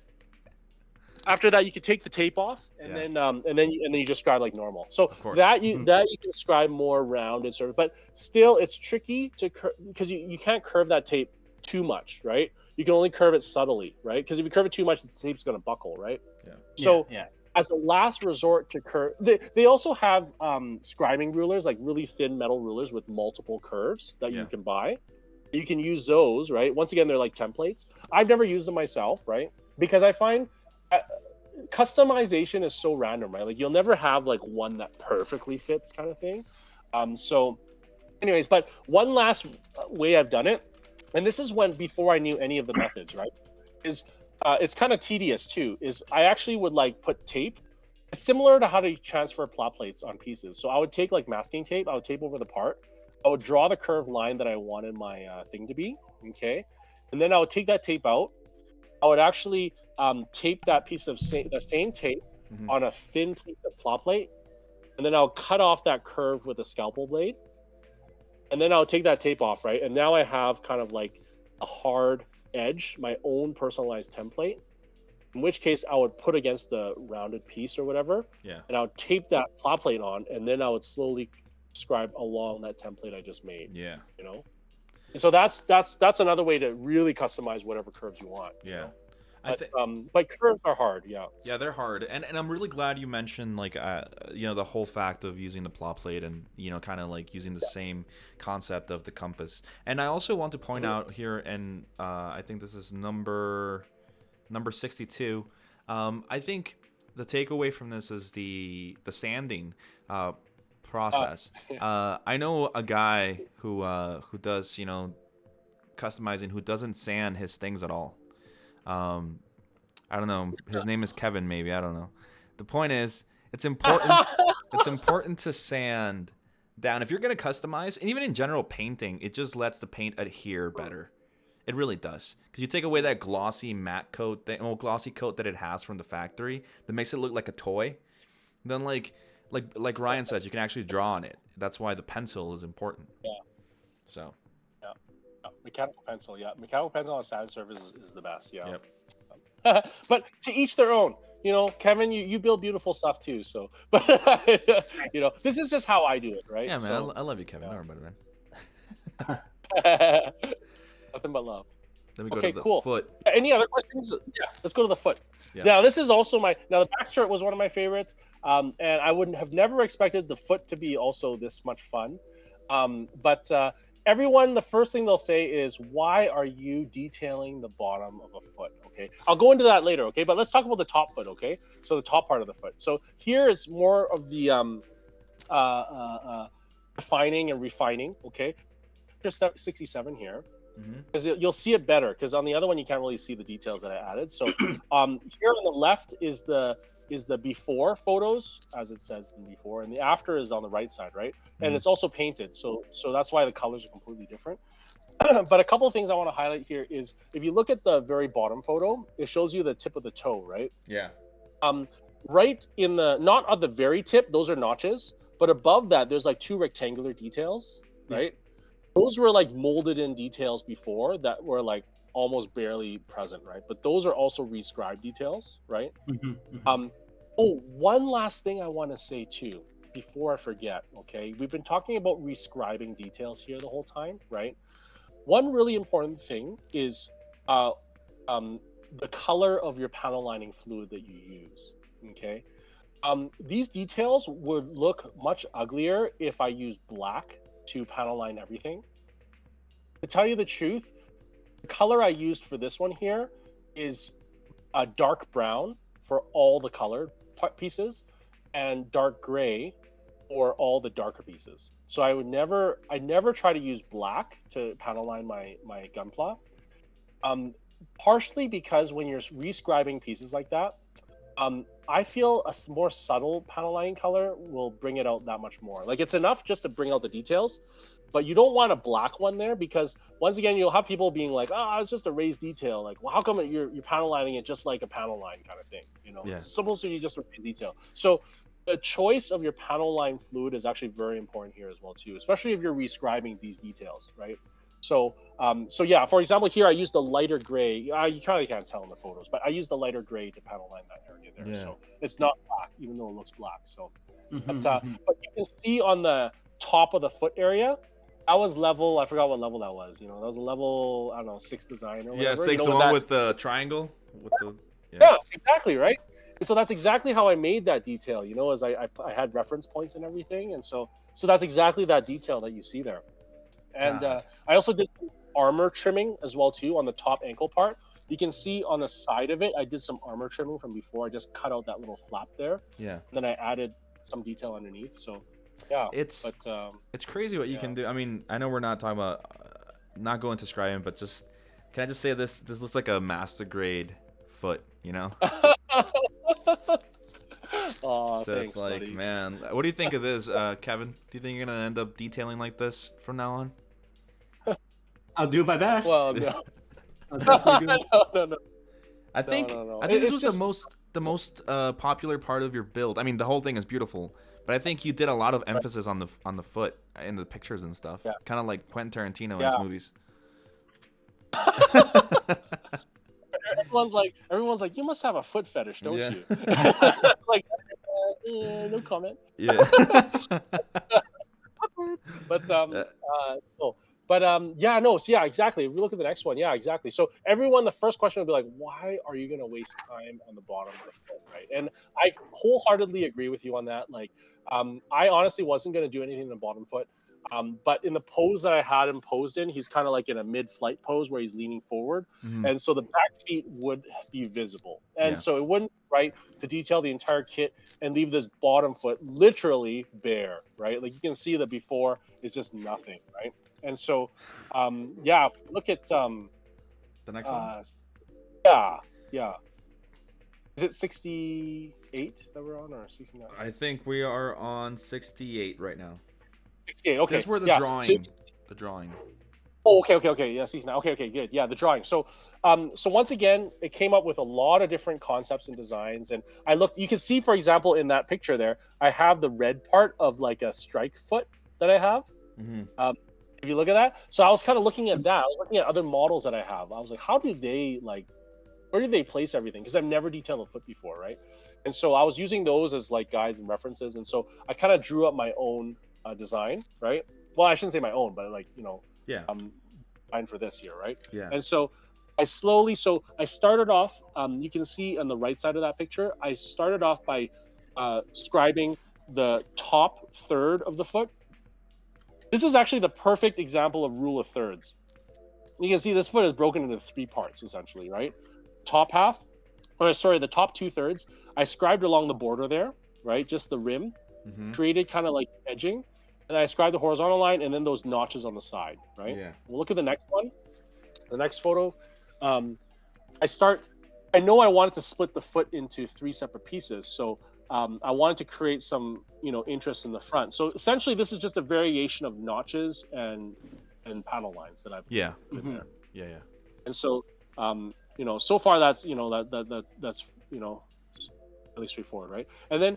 After that, you can take the tape off, and then you just scribe like normal. So that you can scribe more rounded sort of, but still it's tricky to because you can't curve that tape too much, right? You can only curve it subtly, right? Because if you curve it too much, the tape's going to buckle, right? Yeah. So as a last resort to curve, they also have scribing rulers, like really thin metal rulers with multiple curves that you can buy. You can use those, right? Once again, they're like templates. I've never used them myself, right? Because I find customization is so random, right? Like you'll never have like one that perfectly fits kind of thing. So anyways, but one last way I've done it, and this is before I knew any of the methods, right? Is it's kind of tedious too, is I actually would like put tape. It's similar to how to transfer plot plates on pieces. So I would take like masking tape, I would tape over the part. I would draw the curved line that I wanted my thing to be, okay? And then I would take that tape out. I would actually tape that piece of the same tape on a thin piece of plot plate, and then I'll cut off that curve with a scalpel blade, and then I'll take that tape off, right? And now I have kind of like a hard edge, my own personalized template. In which case, I would put against the rounded piece or whatever, Yeah. and I would tape that plow plate on, and then I would slowly scribe along that template I just made. Yeah. You know, so that's another way to really customize whatever curves you want. Yeah. But curves are hard. Yeah. Yeah, they're hard, and I'm really glad you mentioned like you know, the whole fact of using the plow plate and, you know, kind of like using the same concept of the compass. And I also want to point out here, and I think this is number 62. I think the takeaway from this is the sanding process. I know a guy who does, you know, customizing, who doesn't sand his things at all. I don't know. His name is Kevin, maybe. I don't know. The point is, it's important. It's important to sand down if you're gonna customize, and even in general painting, it just lets the paint adhere better. It really does, because you take away that glossy matte coat, glossy coat that it has from the factory, that makes it look like a toy. Then, like Ryan says, you can actually draw on it. That's why the pencil is important. Yeah. So. Yeah. Mechanical pencil. Yeah. Mechanical pencil on a sand surface is the best. Yeah. Yep. But to each their own. You know, Kevin, you build beautiful stuff too. So, but you know, this is just how I do it, right? Yeah, man. So, I love you, Kevin. Don't worry about it, man. Nothing but love. Then we go Okay, to the cool. foot. Any other questions? Yeah, let's go to the foot. Yeah. Now, this is also the back shirt was one of my favorites, and I wouldn't have never expected the foot to be also this much fun. But everyone, the first thing they'll say is, why are you detailing the bottom of a foot? Okay, I'll go into that later. Okay, but let's talk about the top foot. Okay, so the top part of the foot. So here is more of the defining and refining. Okay, just 67 here. Because you'll see it better, because on the other one you can't really see the details that I added. So here on the left is the before photos, as it says in before, and the after is on the right side, right? And it's also painted, so that's why the colors are completely different. But a couple of things I want to highlight here is, if you look at the very bottom photo, it shows you the tip of the toe, right? Yeah. Right in not at the very tip, those are notches, but above that there's like two rectangular details, right? Those were like molded in details before that were like almost barely present, right? But those are also rescribed details, right? One last thing I want to say too, before I forget, okay? We've been talking about rescribing details here the whole time, right? One really important thing is the color of your panel lining fluid that you use, okay? These details would look much uglier if I used black to panel line everything. To tell you the truth, the color I used for this one here is a dark brown for all the colored pieces and dark gray for all the darker pieces. So I never try to use black to panel line my Gunpla. Partially because when you're rescribing pieces like that, I feel a more subtle panel lining color will bring it out that much more. Like, it's enough just to bring out the details, but you don't want a black one there, because once again, you'll have people being like, "Oh, it's just a raised detail." Like, well, how come you're panel lining it just like a panel line kind of thing? You know, it's supposed to be just a raised detail. So the choice of your panel line fluid is actually very important here as well too, especially if you're rescribing these details, right? So, yeah, for example, here I used the lighter gray. You probably can't tell in the photos, but I used the lighter gray to panel line that area there. Yeah. So it's not black, even though it looks black. So, but you can see on the top of the foot area, that was level. I forgot what level that was. You know, that was a level, I don't know, 6 design or whatever. Yeah, 6, the one with the triangle. With the, yeah, exactly, right? And so that's exactly how I made that detail. You know, as I had reference points and everything, and so that's exactly that detail that you see there. And I also did some armor trimming as well too on the top ankle part. You can see on the side of it, I did some armor trimming from before. I just cut out that little flap there. Yeah. Then I added some detail underneath. So, yeah. It's crazy what you can do. I mean, I know we're not talking about not going to scribing, but just can I just say this looks like a master grade foot, you know? Oh, so thanks, it's like, buddy. man, what do you think of this, Kevin? Do you think you're gonna end up detailing like this from now on? I'll do my best. Well, no. No. I think this was the most popular part of your build. I mean, the whole thing is beautiful, but I think you did a lot of emphasis on the foot in the pictures and stuff. Yeah. Kind of like Quentin Tarantino in his movies. everyone's like, you must have a foot fetish, don't Yeah. you? Like, no comment. Yeah. But no. But yeah, no, so yeah, exactly. If we look at the next one, yeah, exactly. So everyone, the first question would be like, why are you gonna waste time on the bottom of the foot, right? And I wholeheartedly agree with you on that. Like, I honestly wasn't gonna do anything in the bottom foot. But in the pose that I had him posed in, he's kind of like in a mid-flight pose where he's leaning forward, Mhm. and so the back feet would be visible, and Yeah. so it wouldn't be right to detail the entire kit and leave this bottom foot literally bare, right? Like you can see the before is just nothing, right? And so, yeah, if we look at The next one. yeah, yeah. Is it 68 that we're on or 69? I think we are on 68 right now. 68. Okay. That's where the yeah. drawing. The drawing. Oh, okay. Yeah, 69. Okay, good. Yeah, the drawing. So, so once again, it came up with a lot of different concepts and designs. And I looked. You can see, for example, in that picture there, I have the red part of like a strike foot that I have. Mm-hmm. If you look at that, so I was kind of looking at that. I was looking at other models that I have. I was like, how do they like? Where do they place everything? Because I've never detailed a foot before, right? And so I was using those as like guides and references. And so I kind of drew up my own design, right? Well, I shouldn't say my own, but like Yeah. design for this here, right? Yeah. And so I started off. You can see on the right side of that picture, I started off by scribing the top third of the foot. This is actually the perfect example of rule of thirds. You can see this foot is broken into 3 parts, essentially, right? Top half, the top 2/3, I scribed along the border there, right? Just the rim, Mm-hmm. created kind of like edging, and I scribed the horizontal line and then those notches on the side, right? Yeah. We'll look at the next one, the next photo. I know I wanted to split the foot into 3 separate pieces, so I wanted to create some, interest in the front. So essentially, this is just a variation of notches and panel lines that I've Yeah. put in there. Yeah. And so, so far that's that's really straightforward, right? And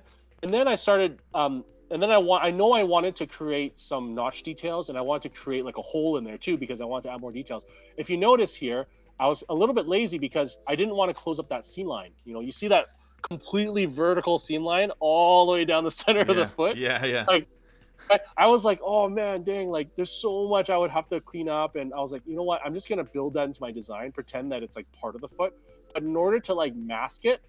then I started, and then I wanted to create some notch details, and I wanted to create like a hole in there too because I wanted to add more details. If you notice here, I was a little bit lazy because I didn't want to close up that seam line. You see that completely vertical seam line all the way down the center of the foot. Yeah. Like, I was like, oh man, dang, like there's so much I would have to clean up. And I was like, you know what? I'm just gonna build that into my design, pretend that it's like part of the foot. But in order to like mask it,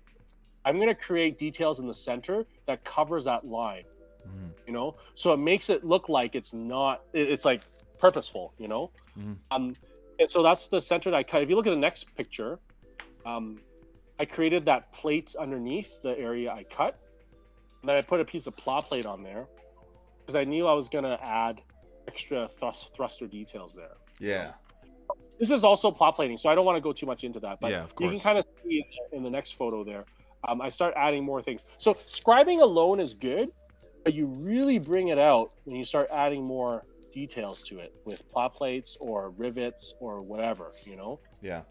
I'm gonna create details in the center that covers that line. Mm-hmm. So it makes it look like it's not. It's like purposeful. Mm-hmm. And so that's the center that I cut. If you look at the next picture, I created that plate underneath the area I cut. And then I put a piece of plow plate on there because I knew I was going to add extra thruster details there. Yeah. This is also plow plating, so I don't want to go too much into that. But Yeah, of you course. can kind of see in the next photo there, I start adding more things. So scribing alone is good, but you really bring it out when you start adding more details to it with plow plates or rivets or whatever, Yeah.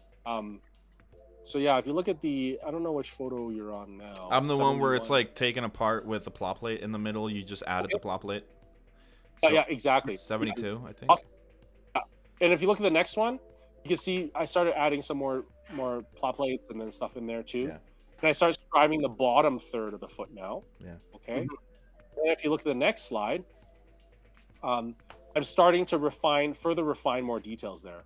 So yeah, if you look at I don't know which photo you're on now. I'm the one where it's 71. like taken apart with the plot plate in the middle. You just added the plot plate. Yeah, exactly. 72, I think. Awesome. And if you look at the next one, you can see I started adding some more plot plates and then stuff in there too. Yeah. And I started scribing the bottom third of the foot now. Yeah. Okay. And if you look at the next slide, I'm starting to further refine more details there.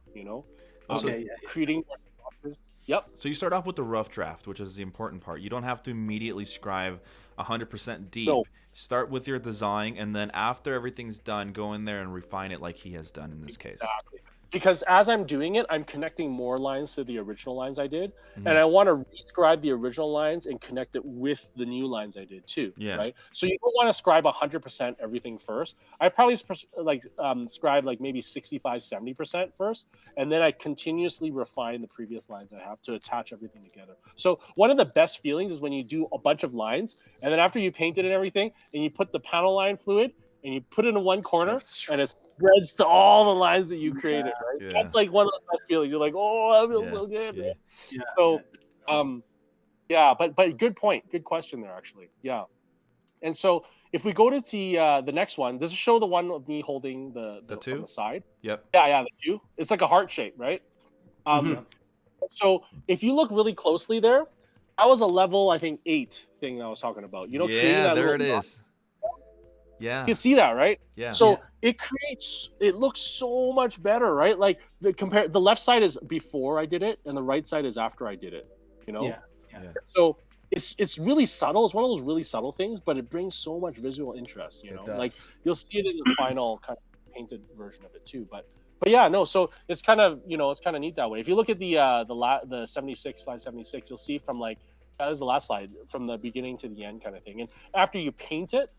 Creating more notches. Yep. So you start off with the rough draft, which is the important part. You don't have to immediately scribe 100% deep. No. Start with your design, and then after everything's done, go in there and refine it like he has done in this case. Exactly. Because as I'm doing it, I'm connecting more lines to the original lines I did. Mhm. And I want to rescribe the original lines and connect it with the new lines I did too. Yeah. Right. So you don't want to scribe 100% everything first. I probably scribe like maybe 65, 70% first. And then I continuously refine the previous lines I have to attach everything together. So one of the best feelings is when you do a bunch of lines and then after you paint it and everything and you put the panel line fluid and you put it in one corner and it spreads to all the lines that you created, right? Yeah. That's like one of the best feelings. You're like, oh, I feel so good. Yeah. Man. So, but good point. Good question there, actually. Yeah. And so if we go to the next one, does it show the one of me holding the two? on the side? Yep. Yeah, the two. It's like a heart shape, right? So if you look really closely there, that was a level, I think, 8 thing I was talking about. You know, creating Yeah, that there little it knot. is. You Yeah. see that, right? Yeah. Yeah. So it looks so much better, right? Like the left side is before I did it, and the right side is after I did it. You know, Yeah. Yeah. Yeah. so it's really subtle. It's one of those really subtle things, but it brings so much visual interest. You It know, like does. you'll see it in the final kind of painted version of it too. But yeah, no. So it's kind of it's kind of neat that way. If you look at the 76 slide 76, you'll see from like that is the last slide from the beginning to the end kind of thing. And after you paint it,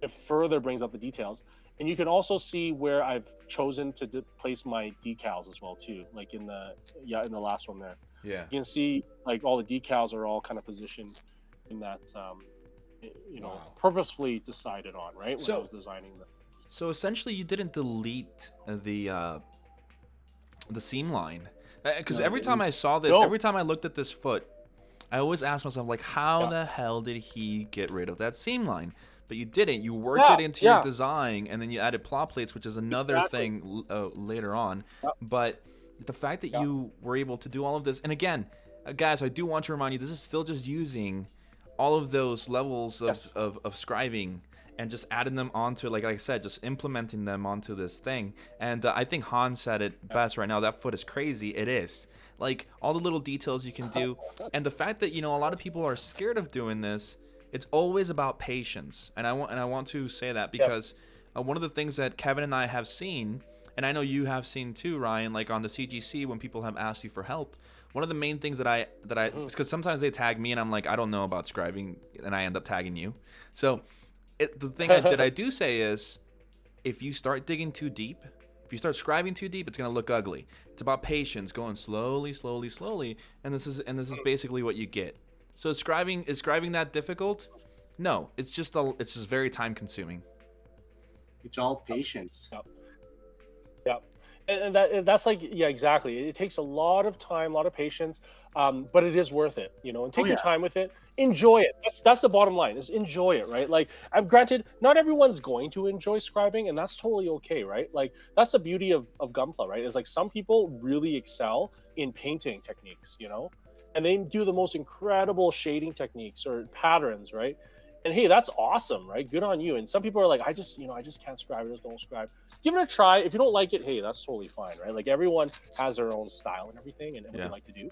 it further brings up the details. And you can also see where I've chosen to place my decals as well too, like in the last one there. Yeah. You can see like all the decals are all kind of positioned in that Wow. purposefully decided on, right, when I So was designing them. so essentially you didn't delete the seam line. Because No, I every time didn't. I saw this, No. every time I looked at this foot, I always asked myself, like, how Yeah. the hell did he get rid of that seam line? But you didn't. You worked Yeah. it into your Yeah. design, and then you added plot plates, which is another Exactly. thing later on. Yeah. But the fact that Yeah. you were able to do all of this, and again, guys, I do want to remind you, this is still just using all of those levels Yes. of scribing and just adding them onto, like I said, just implementing them onto this thing. And I think Han said it Yes. best right now. That foot is crazy. It is. Like all the little details you can do, and the fact that a lot of people are scared of doing this. It's always about patience, and I want to say that Yes. because one of the things that Kevin and I have seen, and I know you have seen too, Ryan, like on the CGC when people have asked you for help. One of the main things that I because sometimes they tag me and I'm like, I don't know about scribing, and I end up tagging you. So the thing that I do say is, if you start digging too deep, if you start scribing too deep, it's gonna look ugly. It's about patience, going slowly, slowly, slowly, and this is basically what you get. So is scribing that difficult? No, it's just very time consuming. It's all patience. Yeah. Yeah. And that's like, yeah, exactly. It takes a lot of time, a lot of patience, but it is worth it, and Oh take your yeah. time with it. Enjoy it. That's the bottom line, is enjoy it, right? Like, I'm granted, not everyone's going to enjoy scribing, and that's totally okay, right? Like, that's the beauty of Gunpla, right? Is like some people really excel in painting techniques, and they do the most incredible shading techniques or patterns, right? And hey, that's awesome, right? Good on you. And some people are like, I just can't scribe. I just don't scribe. Give it a try. If you don't like it, hey, that's totally fine, right? Like everyone has their own style and everything, and what they Yeah. like to do.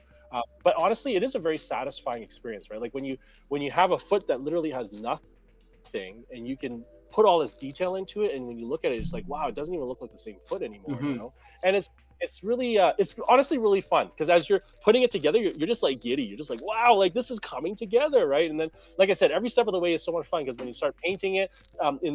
But honestly, it is a very satisfying experience, right? Like when you have a foot that literally has nothing, and you can put all this detail into it, and when you look at it, it's like, wow, it doesn't even look like the same foot anymore, Mm-hmm. And it's really it's honestly really fun, because as you're putting it together, you're just like giddy. You're just like, wow, like this is coming together, right? And then, like I said, every step of the way is so much fun, because when you start painting it,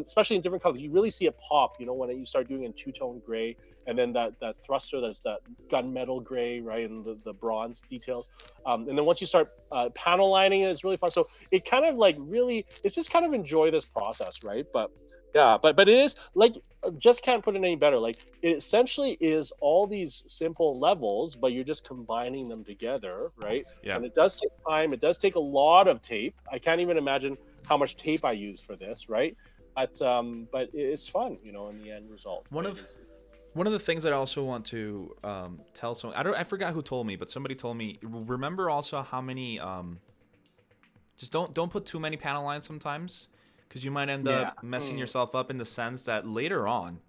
especially in different colors, you really see it pop. When you start doing in two-tone gray, and then that thruster, that's that gunmetal gray, right, and the bronze details, and then once you start panel lining it, it's really fun. So it kind of like really, it's just kind of enjoy this process, right? But yeah, but it is like, just can't put it any better. Like, it essentially is all these simple levels, but you're just combining them together, right? Yeah. And it does take time. It does take a lot of tape. I can't even imagine how much tape I use for this, right? But it's fun, in the end result. One Right? of One of the things I also want to tell someone, I forgot who told me, but somebody told me, remember also how many just don't put too many panel lines sometimes, because you might end Yeah. up messing yourself up in the sense that later on,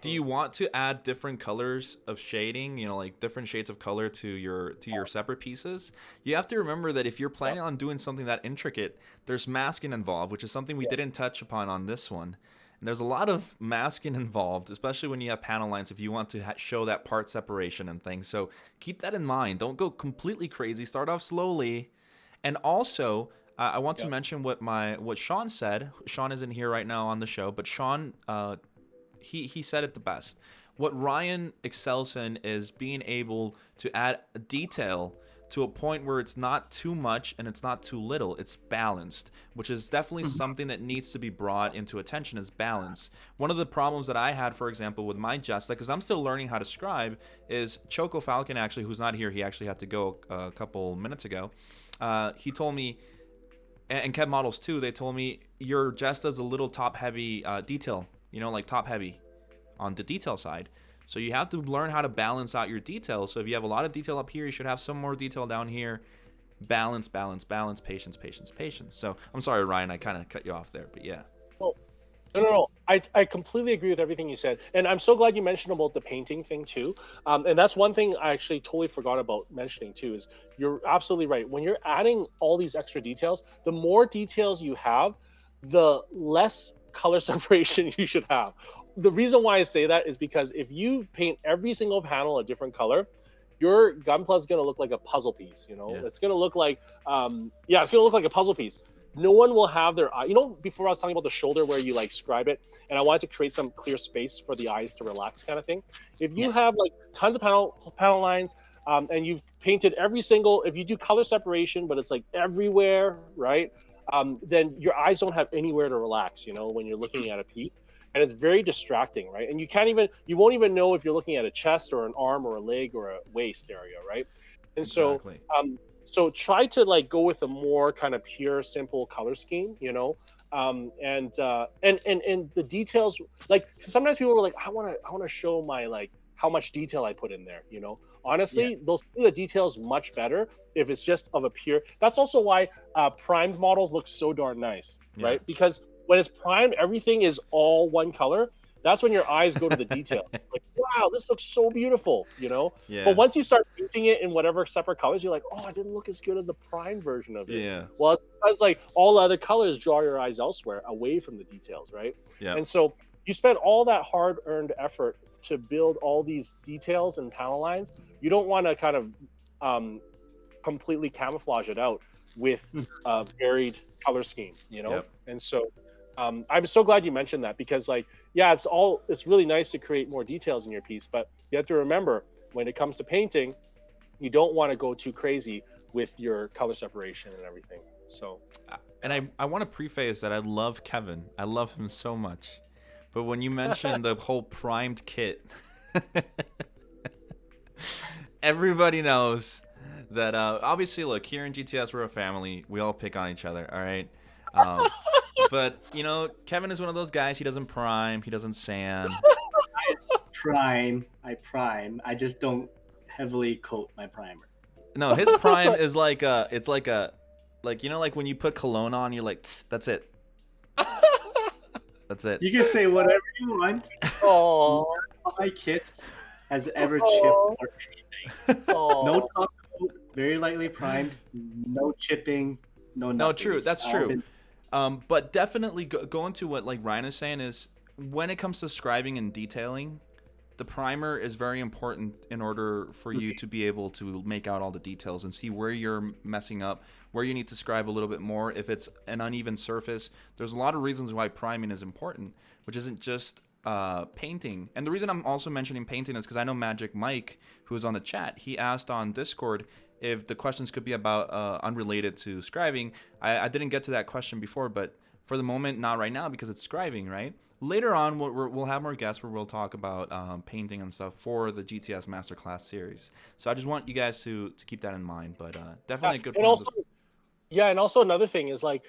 do you want to add different colors of shading, like different shades of color to your separate pieces? You have to remember that if you're planning on doing something that intricate, there's masking involved, which is something we didn't touch upon on this one. And there's a lot of masking involved, especially when you have panel lines, if you want to show that part separation and things. So keep that in mind. Don't go completely crazy. Start off slowly. And also, I want to mention what Sean said. Sean isn't here right now on the show, but Sean, he said it the best. What Ryan excels in is being able to add detail to a point where it's not too much and it's not too little. It's balanced, which is definitely something that needs to be brought into attention, is balance. One of the problems that I had, for example, with my Jesta, because I'm still learning how to scribe, is Choco Falcon, actually, who's not here, he actually had to go a couple minutes ago. He told me, and Kev Models too, they told me, your Jesta's a little top heavy detail, like top heavy on the detail side. So you have to learn how to balance out your details. So if you have a lot of detail up here, you should have some more detail down here. Balance, balance, balance, patience, patience, patience. So I'm sorry, Ryan, I kind of cut you off there, but yeah. Well, no. I completely agree with everything you said, and I'm so glad you mentioned about the painting thing too. And that's one thing I actually totally forgot about mentioning too. Is you're absolutely right. When you're adding all these extra details, the more details you have, the less color separation you should have. The reason why I say that is because if you paint every single panel a different color, your Gunpla is going to look like a puzzle piece. You know, Yeah. it's going to look like, it's going to look like a puzzle piece. No one will have their eye. You know, before I was talking about the shoulder where you like scribe it, and I wanted to create some clear space for the eyes to relax, kind of thing. If you have like tons of panel lines, and you've painted every single, if you do color separation, but it's like everywhere, right? Then your eyes don't have anywhere to relax. You know, when you're looking at a piece, and it's very distracting, right? And you won't even know if you're looking at a chest or an arm or a leg or a waist area, right? And Exactly. so try to like go with a more kind of pure, simple color scheme, you know, and the details. Like sometimes people are like, I want to show my like how much detail I put in there, you know. Honestly, they'll see the details much better if it's just of a pure. That's also why primed models look so darn nice, right? Because when it's primed, everything is all one color. That's when your eyes go to the detail. Like, wow, this looks so beautiful, you know. Yeah. But once you start painting it in whatever separate colors, you're like, oh, it didn't look as good as the prime version of it. Yeah. Well, it's because like all the other colors draw your eyes elsewhere, away from the details, right? Yeah. And so you spend all that hard-earned effort to build all these details and panel lines. You don't want to kind of completely camouflage it out with a varied color scheme, you know. And so I'm so glad you mentioned that, because like, yeah, it's really nice to create more details in your piece, but you have to remember when it comes to painting, you don't want to go too crazy with your color separation and everything. So, and I want to preface that I love Kevin. I love him so much. But when you mentioned the whole primed kit, everybody knows that obviously, look, here in GTS, we're a family. We all pick on each other, all right? But, you know, Kevin is one of those guys. He doesn't prime. He doesn't sand. I prime. I just don't heavily coat my primer. No, his prime is like it's like you know, like when you put cologne on, you're like, that's it. That's it. You can say whatever you want. oh, My kit has ever chipped or anything. No top coat, very lightly primed, no chipping, no nothing. No, true. That's true. But definitely going to what like Ryan is saying is, when it comes to scribing and detailing, the primer is very important in order for you to be able to make out all the details and see where you're messing up, where you need to scribe a little bit more. If it's an uneven surface, there's a lot of reasons why priming is important, which isn't just painting. And the reason I'm also mentioning painting is because I know Magic Mike, who is on the chat, he asked on Discord if the questions could be about unrelated to scribing. I didn't get to that question before, but for the moment, not right now, because it's scribing, right? Later on, we'll have more guests where we'll talk about painting and stuff for the GTS Masterclass series. So I just want you guys to keep that in mind. But definitely a good point. And also another thing is like,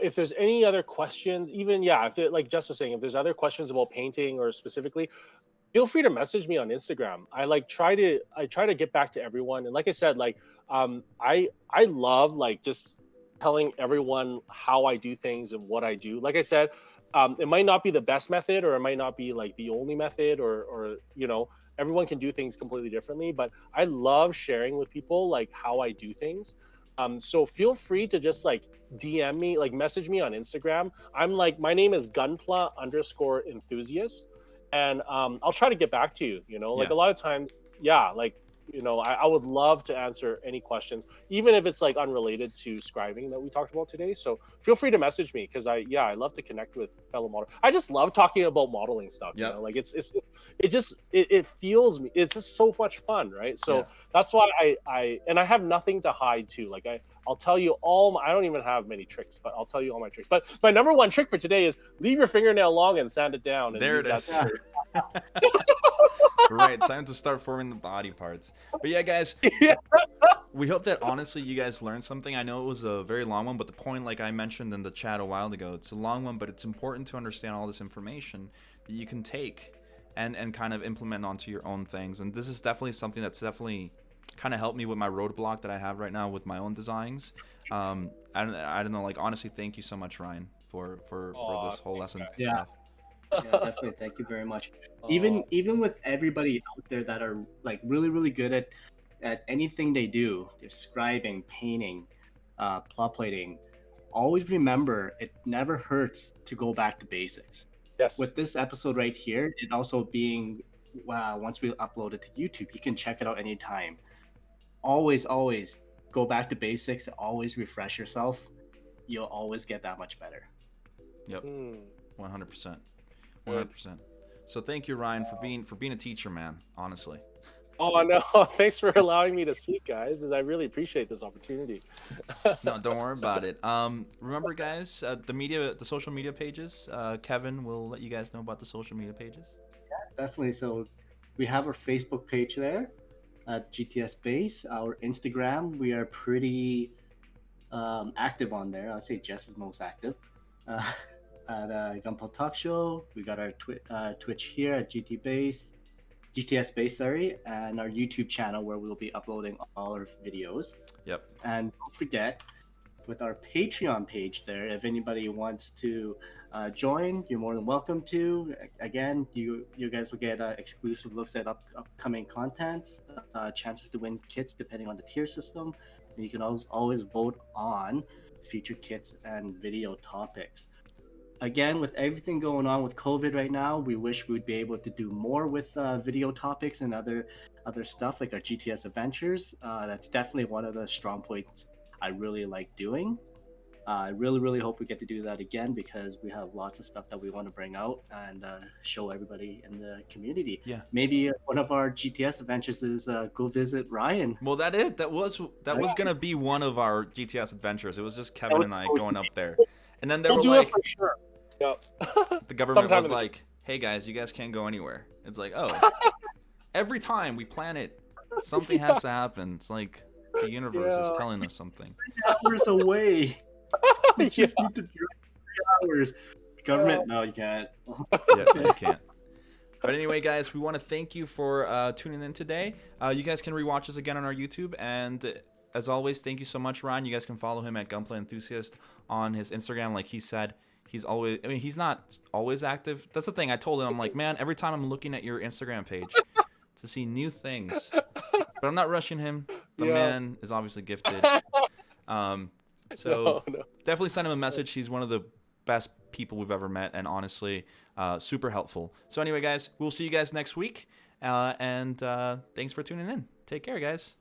if there's any other questions, even if like Jess was saying, if there's other questions about painting or specifically, feel free to message me on Instagram. I try to get back to everyone, and like I said, like I love like just telling everyone how I do things and what I do. Like I said, it might not be the best method, or it might not be like the only method, or you know, everyone can do things completely differently. But I love sharing with people like how I do things. So feel free to just like DM me, like message me on Instagram. I'm like, my name is Gunpla_enthusiast. And I'll try to get back to you, you know, like a lot of times, like, you know, I would love to answer any questions, even if it's like unrelated to scribing that we talked about today. So feel free to message me, because I love to connect with fellow model. I just love talking about modeling stuff. You know, like it feels me. It's just so much fun, right? So that's why I have nothing to hide too. Like I'll tell you I don't even have many tricks, but I'll tell you all my tricks. But my number one trick for today is leave your fingernail long and sand it down. And there it is. Right, time to start forming the body parts. But yeah, guys, we hope that honestly you guys learned something. I know it was a very long one, but the point, like I mentioned in the chat a while ago, it's a long one, but it's important to understand all this information that you can take and kind of implement onto your own things. And this is definitely something that's definitely kind of helped me with my roadblock that I have right now with my own designs. I don't know, like, honestly, thank you so much, Ryan, for this whole Thanks, lesson guys. Yeah. stuff. Yeah, definitely. Thank you very much. Oh, Even with everybody out there that are like really good at anything they do, describing, painting, plot plating, always remember it never hurts to go back to basics. yes. With this episode right here, it also being once we upload it to YouTube, you can check it out anytime. Always go back to basics. Always refresh yourself. You'll always get that much better. Yep, Hmm. 100%, 100%. So thank you, Ryan, for being a teacher, man. Honestly. Oh no! Thanks for allowing me to speak, guys. I really appreciate this opportunity. No, don't worry about it. Remember, guys, the social media pages. Kevin will let you guys know about the social media pages. Definitely. So we have our Facebook page there at GTS Base. Our Instagram, we are pretty active on there. I'd say Jess is most active. Uh, at Gunpla Talk Show, we got our Twitch here at GTS Base, sorry, and our YouTube channel where we'll be uploading all our videos. Yep. And don't forget, with our Patreon page there, if anybody wants to join, you're more than welcome to. Again, you guys will get exclusive looks at upcoming contents, chances to win kits depending on the tier system, and you can always vote on future kits and video topics. Again, with everything going on with COVID right now, we wish we'd be able to do more with video topics and other stuff like our GTS adventures. That's definitely one of the strong points I really like doing. I really hope we get to do that again because we have lots of stuff that we want to bring out and show everybody in the community. Yeah. Maybe one of our GTS adventures is go visit Ryan. Well, that was gonna be one of our GTS adventures. It was just Kevin and I going up there, and then they We'll were do like, it for sure. Yep. the government Sometime was in the- like, "Hey guys, you guys can't go anywhere." It's like, oh, every time we plan it, something has to happen. It's like the universe is Yeah. telling us something. Hours away. We Yeah. just need to drive 3 hours. Government, no, you can't. Yeah, you can't. But anyway, guys, we want to thank you for tuning in today. You guys can rewatch us again on our YouTube, and as always, thank you so much, Ryan. You guys can follow him at Gunpla Enthusiast on his Instagram. Like he said, he's not always active. That's the thing. I told him, I'm like, man, every time I'm looking at your Instagram page to see new things, but I'm not rushing him. The Yeah. man is obviously gifted. So No. definitely send him a message. He's one of the best people we've ever met, and honestly, super helpful. So anyway, guys, we'll see you guys next week, and thanks for tuning in. Take care, guys.